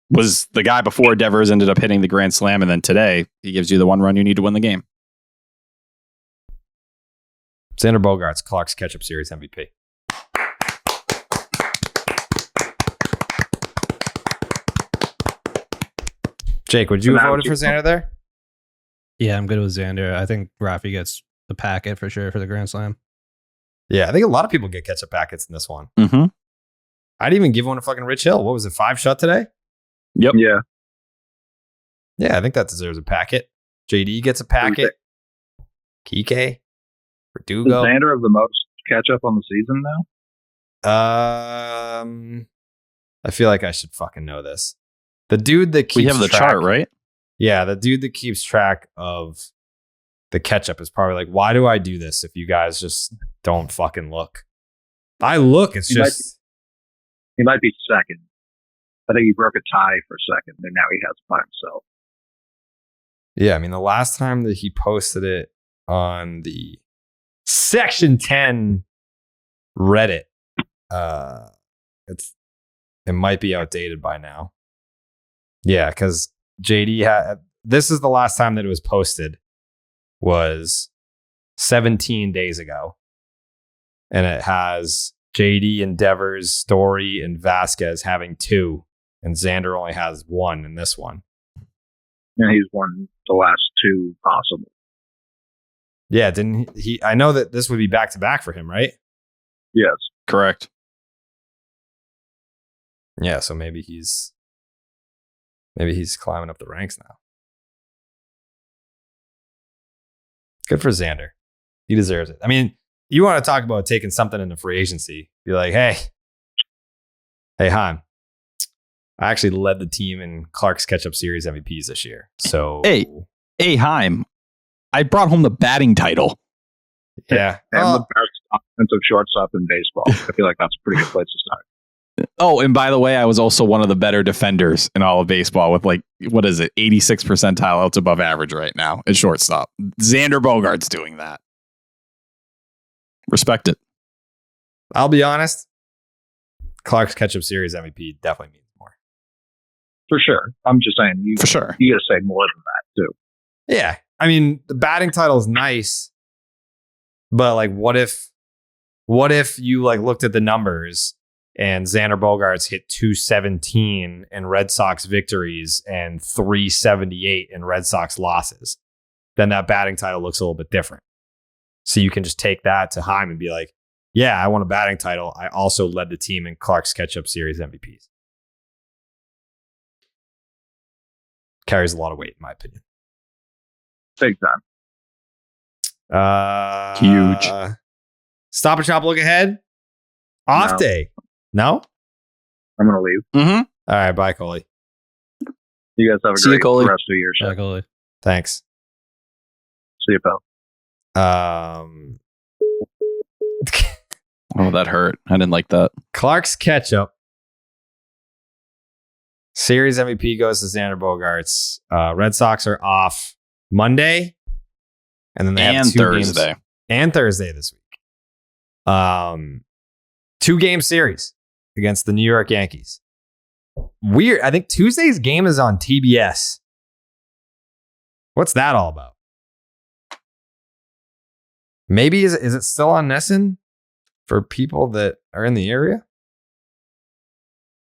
Was the guy before Devers ended up hitting the Grand Slam. And then today, he gives you the 1 run you need to win the game. Xander Bogaerts, Clark's Ketchup Series MVP. Jake, would you have voted for Xander there? Yeah, I'm good with Xander. I think Rafi gets the packet for sure for the Grand Slam. Yeah, I think a lot of people get ketchup packets in this one. Mm-hmm. I'd even give one to fucking Rich Hill. What was it, 5 shot today? Yep. Yeah. Yeah, I think that deserves a packet. JD gets a packet. Kike. Verdugo. Does Xander have the most catch-up on the season now? I feel like I should fucking know this. The dude that keeps we have the track, chart, right? Yeah, the dude that keeps track of the ketchup is probably like, why do I do this if you guys just don't fucking look? I look, it's just... He might be second. I think he broke a tie for second, and now he has it by himself. Yeah, I mean, the last time that he posted it on the Section 10 Reddit, it might be outdated by now. Yeah, because JD this is the last time that it was posted. was 17 days ago. And it has JD and Devers, Story, and Vasquez having 2. And Xander only has 1 in this one. And he's won the last 2 possible. Yeah, didn't he? I know that this would be back-to-back for him, right? Yes. Correct. Yeah, so maybe he's climbing up the ranks now. Good for Xander. He deserves it. I mean, you want to talk about taking something in the free agency. Be like, hey, Heim, I actually led the team in Clark's Ketchup Series MVPs this year. So, hey, Heim, I brought home the batting title. Yeah. And the best offensive shortstop in baseball. I feel like that's a pretty good place to start. Oh, and by the way, I was also one of the better defenders in all of baseball with 86 percentile outs above average right now at shortstop. Xander Bogaerts doing that. Respect it. I'll be honest. Clark's Ketchup Series MVP definitely means more. For sure. I'm just saying, you got to say more than that, too. Yeah. I mean, the batting title is nice, but what if you looked at the numbers and Xander Bogaerts hit 217 in Red Sox victories and 378 in Red Sox losses? Then that batting title looks a little bit different. So you can just take that to Heim and be like, yeah, I won a batting title. I also led the team in Clark's Ketchup Series MVPs. Carries a lot of weight, in my opinion. Big time. Huge. Stop and shop, look ahead. Off day. No? I'm going to leave. Mm-hmm. All right, bye, Coley. You guys have a See you, great Coley. rest of your show. Bye, Coley. Thanks. See you, pal. Oh, that hurt. I didn't like that. Clark's Ketchup Series MVP goes to Xander Bogaerts. Red Sox are off Monday, and then they have 2 Thursday. games, and Thursday this week. 2-game series against the New York Yankees. Weird. I think Tuesday's game is on TBS. What's that all about? Maybe is it still on Nesson for people that are in the area?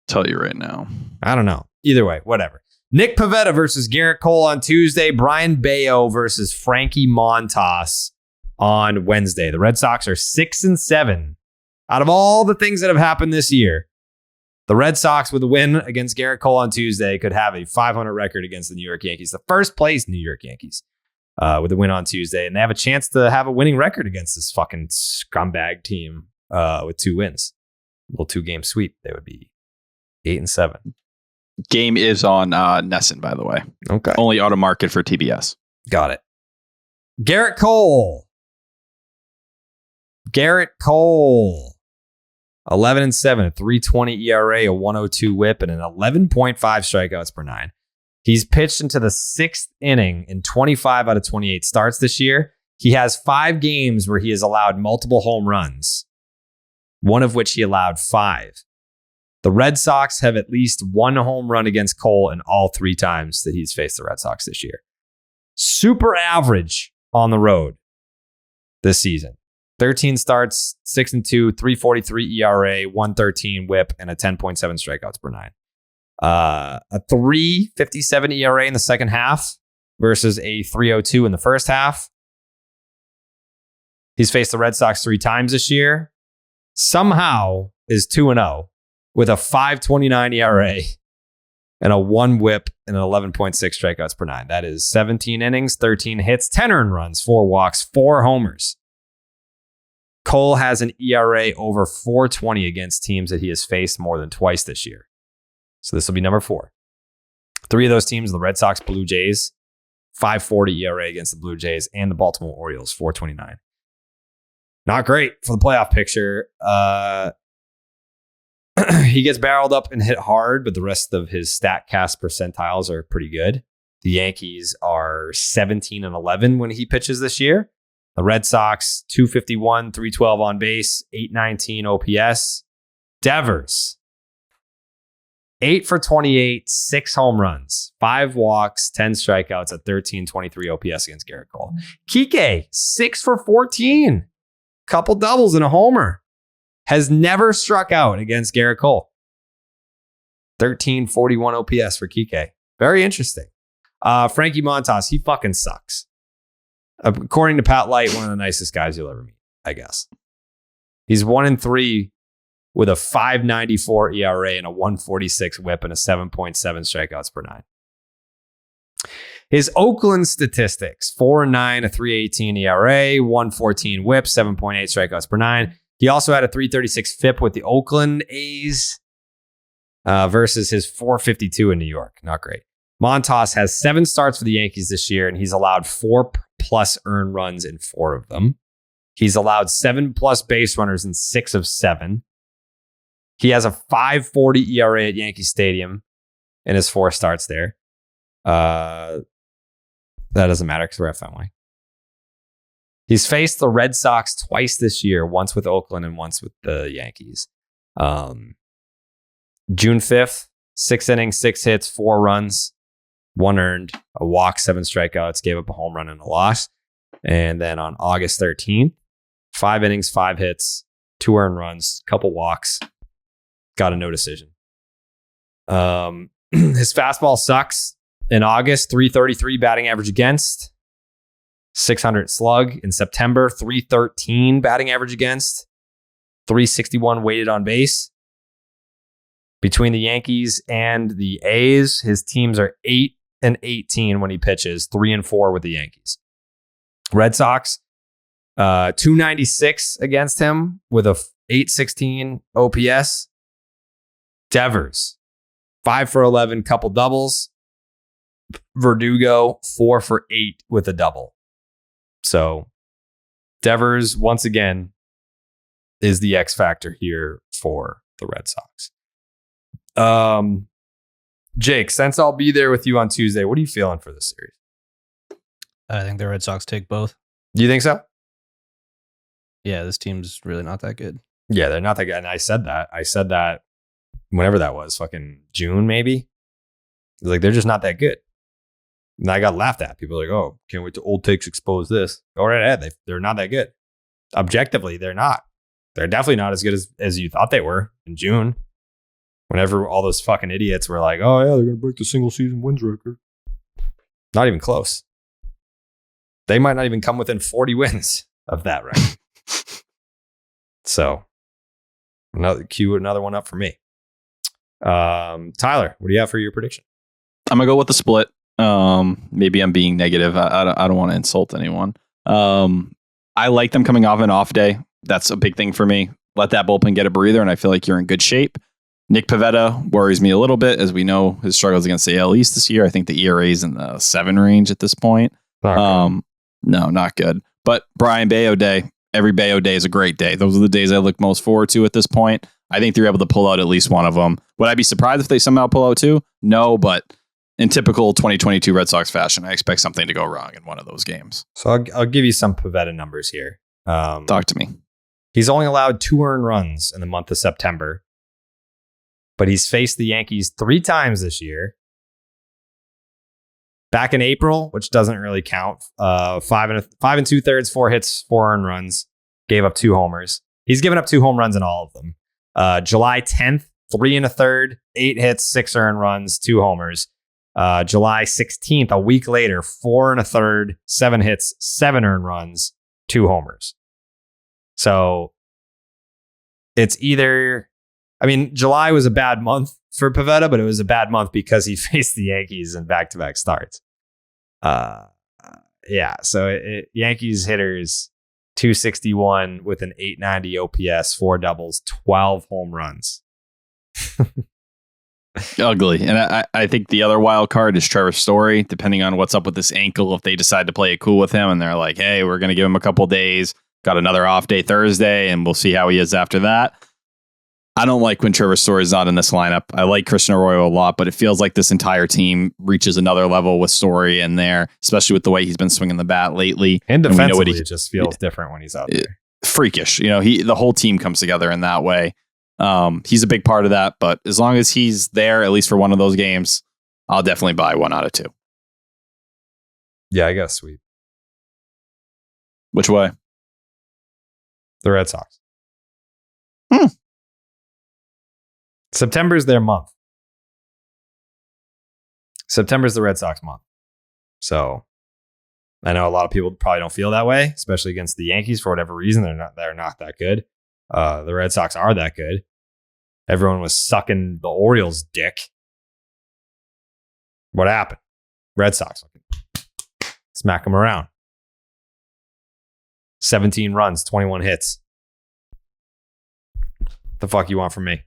Tell you right now. I don't know. Either way, whatever. Nick Pivetta versus Garrett Cole on Tuesday. Brian Bayo versus Frankie Montas on Wednesday. The Red Sox are 6-7. Out of all the things that have happened this year, the Red Sox with a win against Garrett Cole on Tuesday could have a .500 record against the New York Yankees, the first place New York Yankees, with a win on Tuesday. And they have a chance to have a winning record against this fucking scumbag team with 2 wins. A little 2-game sweep. They would be 8-7. Game is on Nesson, by the way. Okay. Only auto market for TBS. Got it. Garrett Cole. 11-7, a 3.20 ERA, a 1.02 WHIP, and an 11.5 strikeouts per 9. He's pitched into the 6th inning in 25 out of 28 starts this year. He has 5 games where he has allowed multiple home runs, one of which he allowed 5. The Red Sox have at least 1 home run against Cole in all 3 times that he's faced the Red Sox this year. Super average on the road this season. 13 starts, 6-2, 3.43 ERA, 1.13 WHIP, and a 10.7 strikeouts per 9. A 3.57 ERA in the second half versus a 3.02 in the first half. He's faced the Red Sox 3 times this year. Somehow is 2-0 with a 5.29 ERA and a 1 WHIP and an 11.6 strikeouts per 9. That is 17 innings, 13 hits, 10 earned runs, 4 walks, 4 homers. Cole has an ERA over 4.20 against teams that he has faced more than twice this year. So this will be number 4. 3 of those teams, the Red Sox, Blue Jays, 5.40 ERA against the Blue Jays, and the Baltimore Orioles, 4.29. Not great for the playoff picture. He gets barreled up and hit hard, but the rest of his StatCast percentiles are pretty good. The Yankees are 17-11 when he pitches this year. The Red Sox, 251, 312 on base, 819 OPS. Devers, 8 for 28, 6 home runs, 5 walks, 10 strikeouts at 1323 OPS against Garrett Cole. Kike, 6 for 14, couple doubles and a homer. Has never struck out against Garrett Cole. 1341 OPS for Kike. Very interesting. Frankie Montas, he fucking sucks. According to Pat Light, one of the nicest guys you'll ever meet, I guess. He's 1-3 with a 5.94 ERA and a 1.46 WHIP and a 7.7 strikeouts per 9. His Oakland statistics: 4-9, a 3.18 ERA, 1.14 WHIP, 7.8 strikeouts per 9. He also had a 3.36 FIP with the Oakland A's versus his 4.52 in New York. Not great. Montas has 7 starts for the Yankees this year, and he's allowed 4+ earned runs in 4 of them. He's allowed 7+ base runners in 6 of 7. He has a 5.40 ERA at Yankee Stadium in his 4 starts there. That doesn't matter because we're at Fenway. He's faced the Red Sox twice this year, once with Oakland and once with the Yankees. June 5th, 6 innings, 6 hits, 4 runs, 1 earned, a walk, 7 strikeouts, gave up a home run and a loss. And then on August 13th, 5 innings, 5 hits, 2 earned runs, couple walks, got a no decision. His fastball sucks. In August, 333 batting average against, 600 slug. In September, 313 batting average against, 361 weighted on base. Between the Yankees and the A's, his teams are 8-18 when he pitches, 3-4 with the Yankees. Red Sox, 296 against him with a 816 OPS. Devers, 5 for 11, couple doubles. Verdugo, 4 for 8 with a double. So Devers, once again, is the X factor here for the Red Sox. Jake, since I'll be there with you on Tuesday, what are you feeling for this series? I think the Red Sox take both. Do you think so? Yeah, this team's really not that good. Yeah, they're not that good. And I said that whenever that was, fucking June, maybe. Like, they're just not that good. And I got laughed at. People are like, oh, can't wait till old takes expose this. Go right ahead. They're not that good. Objectively, they're not. They're definitely not as good as you thought they were in June. Whenever all those fucking idiots were like, oh, yeah, they're going to break the single season wins record. Not even close. They might not even come within 40 wins of that record. So, another one up for me. Tyler, what do you have for your prediction? I'm going to go with the split. Maybe I'm being negative. I don't want to insult anyone. I like them coming off an off day. That's a big thing for me. Let that bullpen get a breather, and I feel like you're in good shape. Nick Pivetta worries me a little bit, as we know his struggles against the AL East this year. I think the ERA is in the 7 range at this point. No, not good. But Brian Bayo Day, every Bayo Day is a great day. Those are the days I look most forward to at this point. I think they're able to pull out at least one of them. Would I be surprised if they somehow pull out 2? No, but in typical 2022 Red Sox fashion, I expect something to go wrong in one of those games. So I'll give you some Pivetta numbers here. Talk to me. He's only allowed 2 earned runs in the month of September, but he's faced the Yankees 3 times this year. Back in April, which doesn't really count, 5 2/3, 4 hits, 4 earned runs, gave up 2 homers. He's given up 2 home runs in all of them. July 10th, 3 1/3, 8 hits, 6 earned runs, 2 homers. July 16th, a week later, 4 1/3, 7 hits, 7 earned runs, 2 homers. So it's either, July was a bad month for Pivetta, but it was a bad month because he faced the Yankees in back-to-back starts. So Yankees hitters 261 with an 890 OPS, 4 doubles, 12 home runs. Ugly. And I think the other wild card is Trevor Story, depending on what's up with this ankle. If they decide to play it cool with him and they're like, hey, we're going to give him a couple days, got another off day Thursday, and we'll see how he is after that. I don't like when Trevor Story is not in this lineup. I like Christian Arroyo a lot, but it feels like this entire team reaches another level with Story in there, especially with the way he's been swinging the bat lately. And defensively, it just feels different when he's out there. Freakish. The whole team comes together in that way. He's a big part of that, but as long as he's there, at least for one of those games, I'll definitely buy 1 out of 2. Yeah, I got a sweep. Which way? The Red Sox. Hmm. September's their month. September's the Red Sox month. So I know a lot of people probably don't feel that way, especially against the Yankees for whatever reason. They're not that good. The Red Sox are that good. Everyone was sucking the Orioles' dick. What happened? Red Sox smack them around. 17 runs, 21 hits. The fuck you want from me?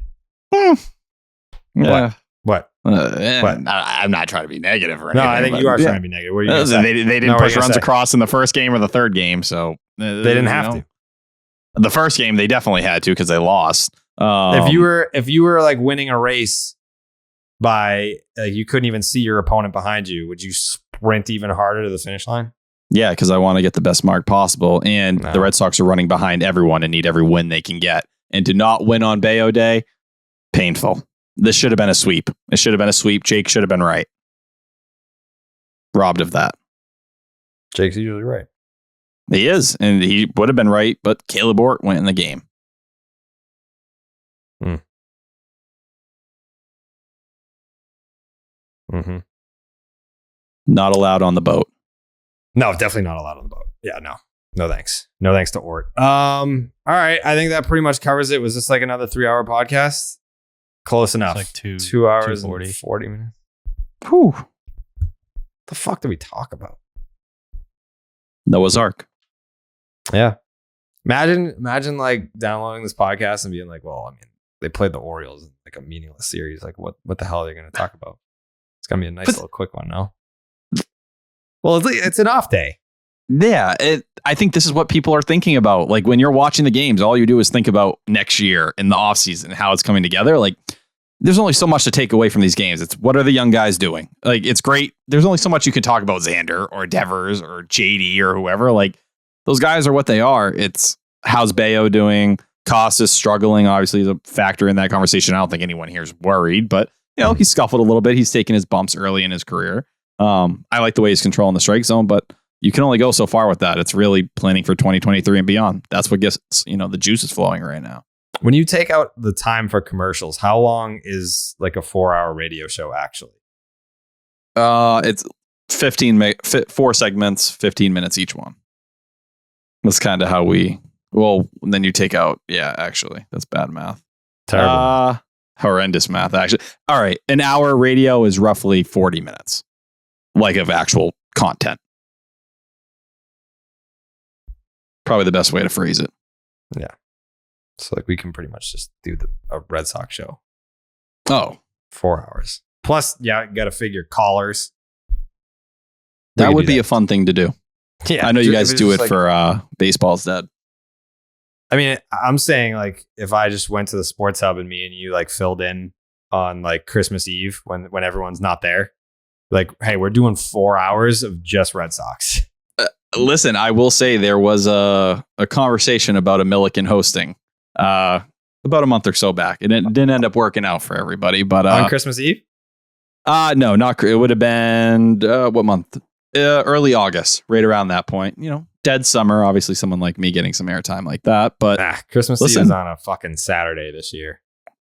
Yeah. What? What? I'm not trying to be negative or anything. No, I think you are trying to be negative. What are you gonna say? They didn't push runs across in the first game or the third game, so they didn't have to. The first game they definitely had to because they lost. If you were like winning a race by you couldn't even see your opponent behind you, would you sprint even harder to the finish line? Yeah, because I want to get the best mark possible, and the Red Sox are running behind everyone and need every win they can get. And to not win on Bayo Day, painful. This should have been a sweep. It should have been a sweep. Jake should have been right. Robbed of that. Jake's usually right. He is, and he would have been right, but Caleb Ort went in the game. Mm-hmm. Not allowed on the boat. No, definitely not allowed on the boat. Yeah, no thanks. No thanks to Ort. All right, I think that pretty much covers it. Was this like another 3-hour podcast? Close enough. It's like 2 hours and 40 minutes. Whew. The fuck did we talk about? Noah's Ark. Yeah. Imagine like downloading this podcast and being like, well, I mean, they played the Orioles in like a meaningless series. Like what the hell are they going to talk about? It's going to be a nice little quick one, no? Well, it's an off day. Yeah, I think this is what people are thinking about. Like when you're watching the games, all you do is think about next year in the offseason and how it's coming together. Like there's only so much to take away from these games. It's what are the young guys doing? Like it's great. There's only so much you can talk about Xander or Devers or JD or whoever. Like those guys are what they are. It's how's Bayo doing? Costas struggling, obviously, is a factor in that conversation. I don't think anyone here is worried, but you know, he scuffled a little bit. He's taken his bumps early in his career. I like the way he's controlling the strike zone, but you can only go so far with that. It's really planning for 2023 and beyond. That's what gets, the juices flowing right now. When you take out the time for commercials, how long is like a 4-hour radio show actually? It's 4 segments, 15 minutes each one. That's kind of how then you take out, actually, that's bad math. Terrible. Horrendous math, actually. All right. An hour radio is roughly 40 minutes, like of actual content. Probably the best way to phrase it. Yeah. So like we can pretty much just do a Red Sox show. Oh. 4 hours. Plus, you got to figure callers. That would be a fun thing to do. Yeah. I know you guys do it for Baseball's Dead. I mean, I'm saying like if I just went to the Sports Hub and me and you like filled in on like Christmas Eve when everyone's not there, like, hey, we're doing 4 hours of just Red Sox. Listen, I will say there was a conversation about a Milliken hosting about a month or so back. It didn't end up working out for everybody, but on Christmas Eve? No, not. It would have been what month? Early August, right around that point. Dead summer. Obviously, someone like me getting some airtime like that. But Christmas Eve is on a fucking Saturday this year.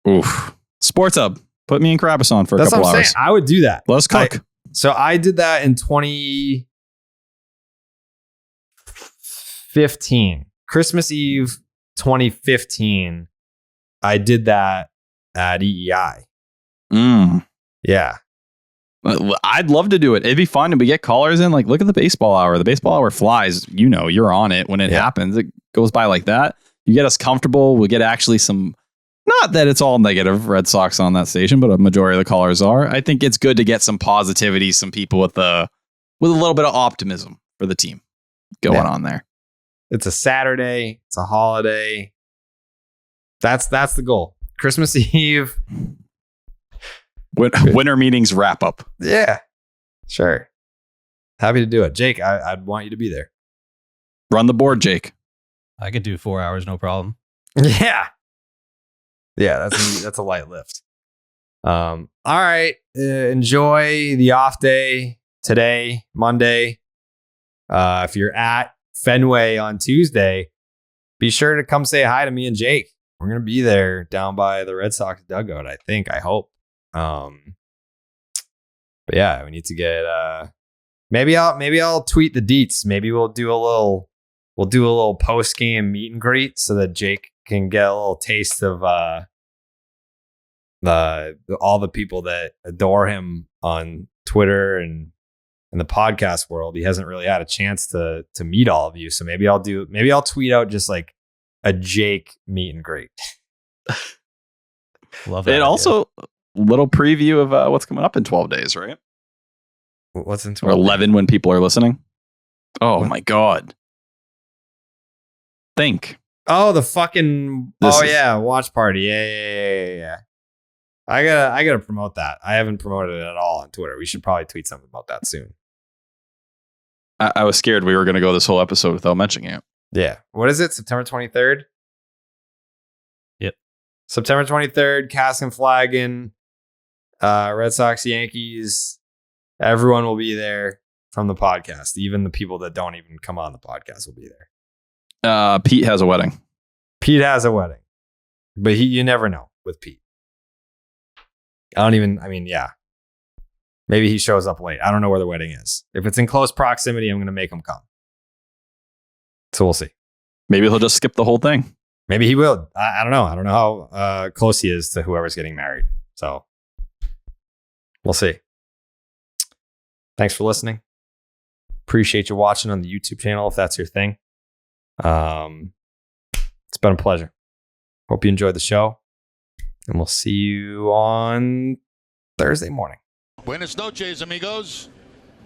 Oof. Sports Hub. Put me and Carrabis on for a couple hours. I would do that. Let's cook. So I did that in 2015. Christmas Eve 2015. I did that at EEI. Yeah. I'd love to do it. It'd be fun and we get callers in. Like, look at the baseball hour. The baseball hour flies. You're on it when it happens. It goes by like that. You get us comfortable. We'll get actually some, not that it's all negative Red Sox on that station, but a majority of the callers are. I think it's good to get some positivity, some people with a little bit of optimism for the team going on there. It's a Saturday. It's a holiday. That's the goal. Christmas Eve. Winter meetings wrap up. Yeah, sure. Happy to do it. Jake, I'd want you to be there. Run the board, Jake. I could do 4 hours, no problem. Yeah. Yeah, that's a light lift. All right. Enjoy the off day today, Monday. If you're at Fenway on Tuesday, be sure to come say hi to me and Jake. We're gonna be there down by the Red Sox dugout. I hope. But yeah, we need to get. Maybe I'll tweet the deets. Maybe we'll do a little post game meet and greet so that Jake can get a little taste of all the people that adore him on Twitter and in the podcast world. He hasn't really had a chance to meet all of you. So maybe I'll tweet out just like a Jake meet and greet. Love that. And also a little preview of what's coming up in 12 days, right? What's in Or 11 when people are listening. Oh my God. Think. Oh, the fucking watch party. Yeah. I gotta promote that. I haven't promoted it at all on Twitter. We should probably tweet something about that soon. I was scared we were going to go this whole episode without mentioning it. Yeah. What is it? September 23rd? Yep. September 23rd, casting flagging, Red Sox, Yankees. Everyone will be there from the podcast. Even the people that don't even come on the podcast will be there. Pete has a wedding. Pete has a wedding. But you never know with Pete. Yeah. Maybe he shows up late. I don't know where the wedding is. If it's in close proximity, I'm going to make him come. So we'll see. Maybe he'll just skip the whole thing. Maybe he will. I don't know. I don't know how close he is to whoever's getting married. So we'll see. Thanks for listening. Appreciate you watching on the YouTube channel if that's your thing. It's been a pleasure. Hope you enjoyed the show. And we'll see you on Thursday morning. Buenas noches, amigos.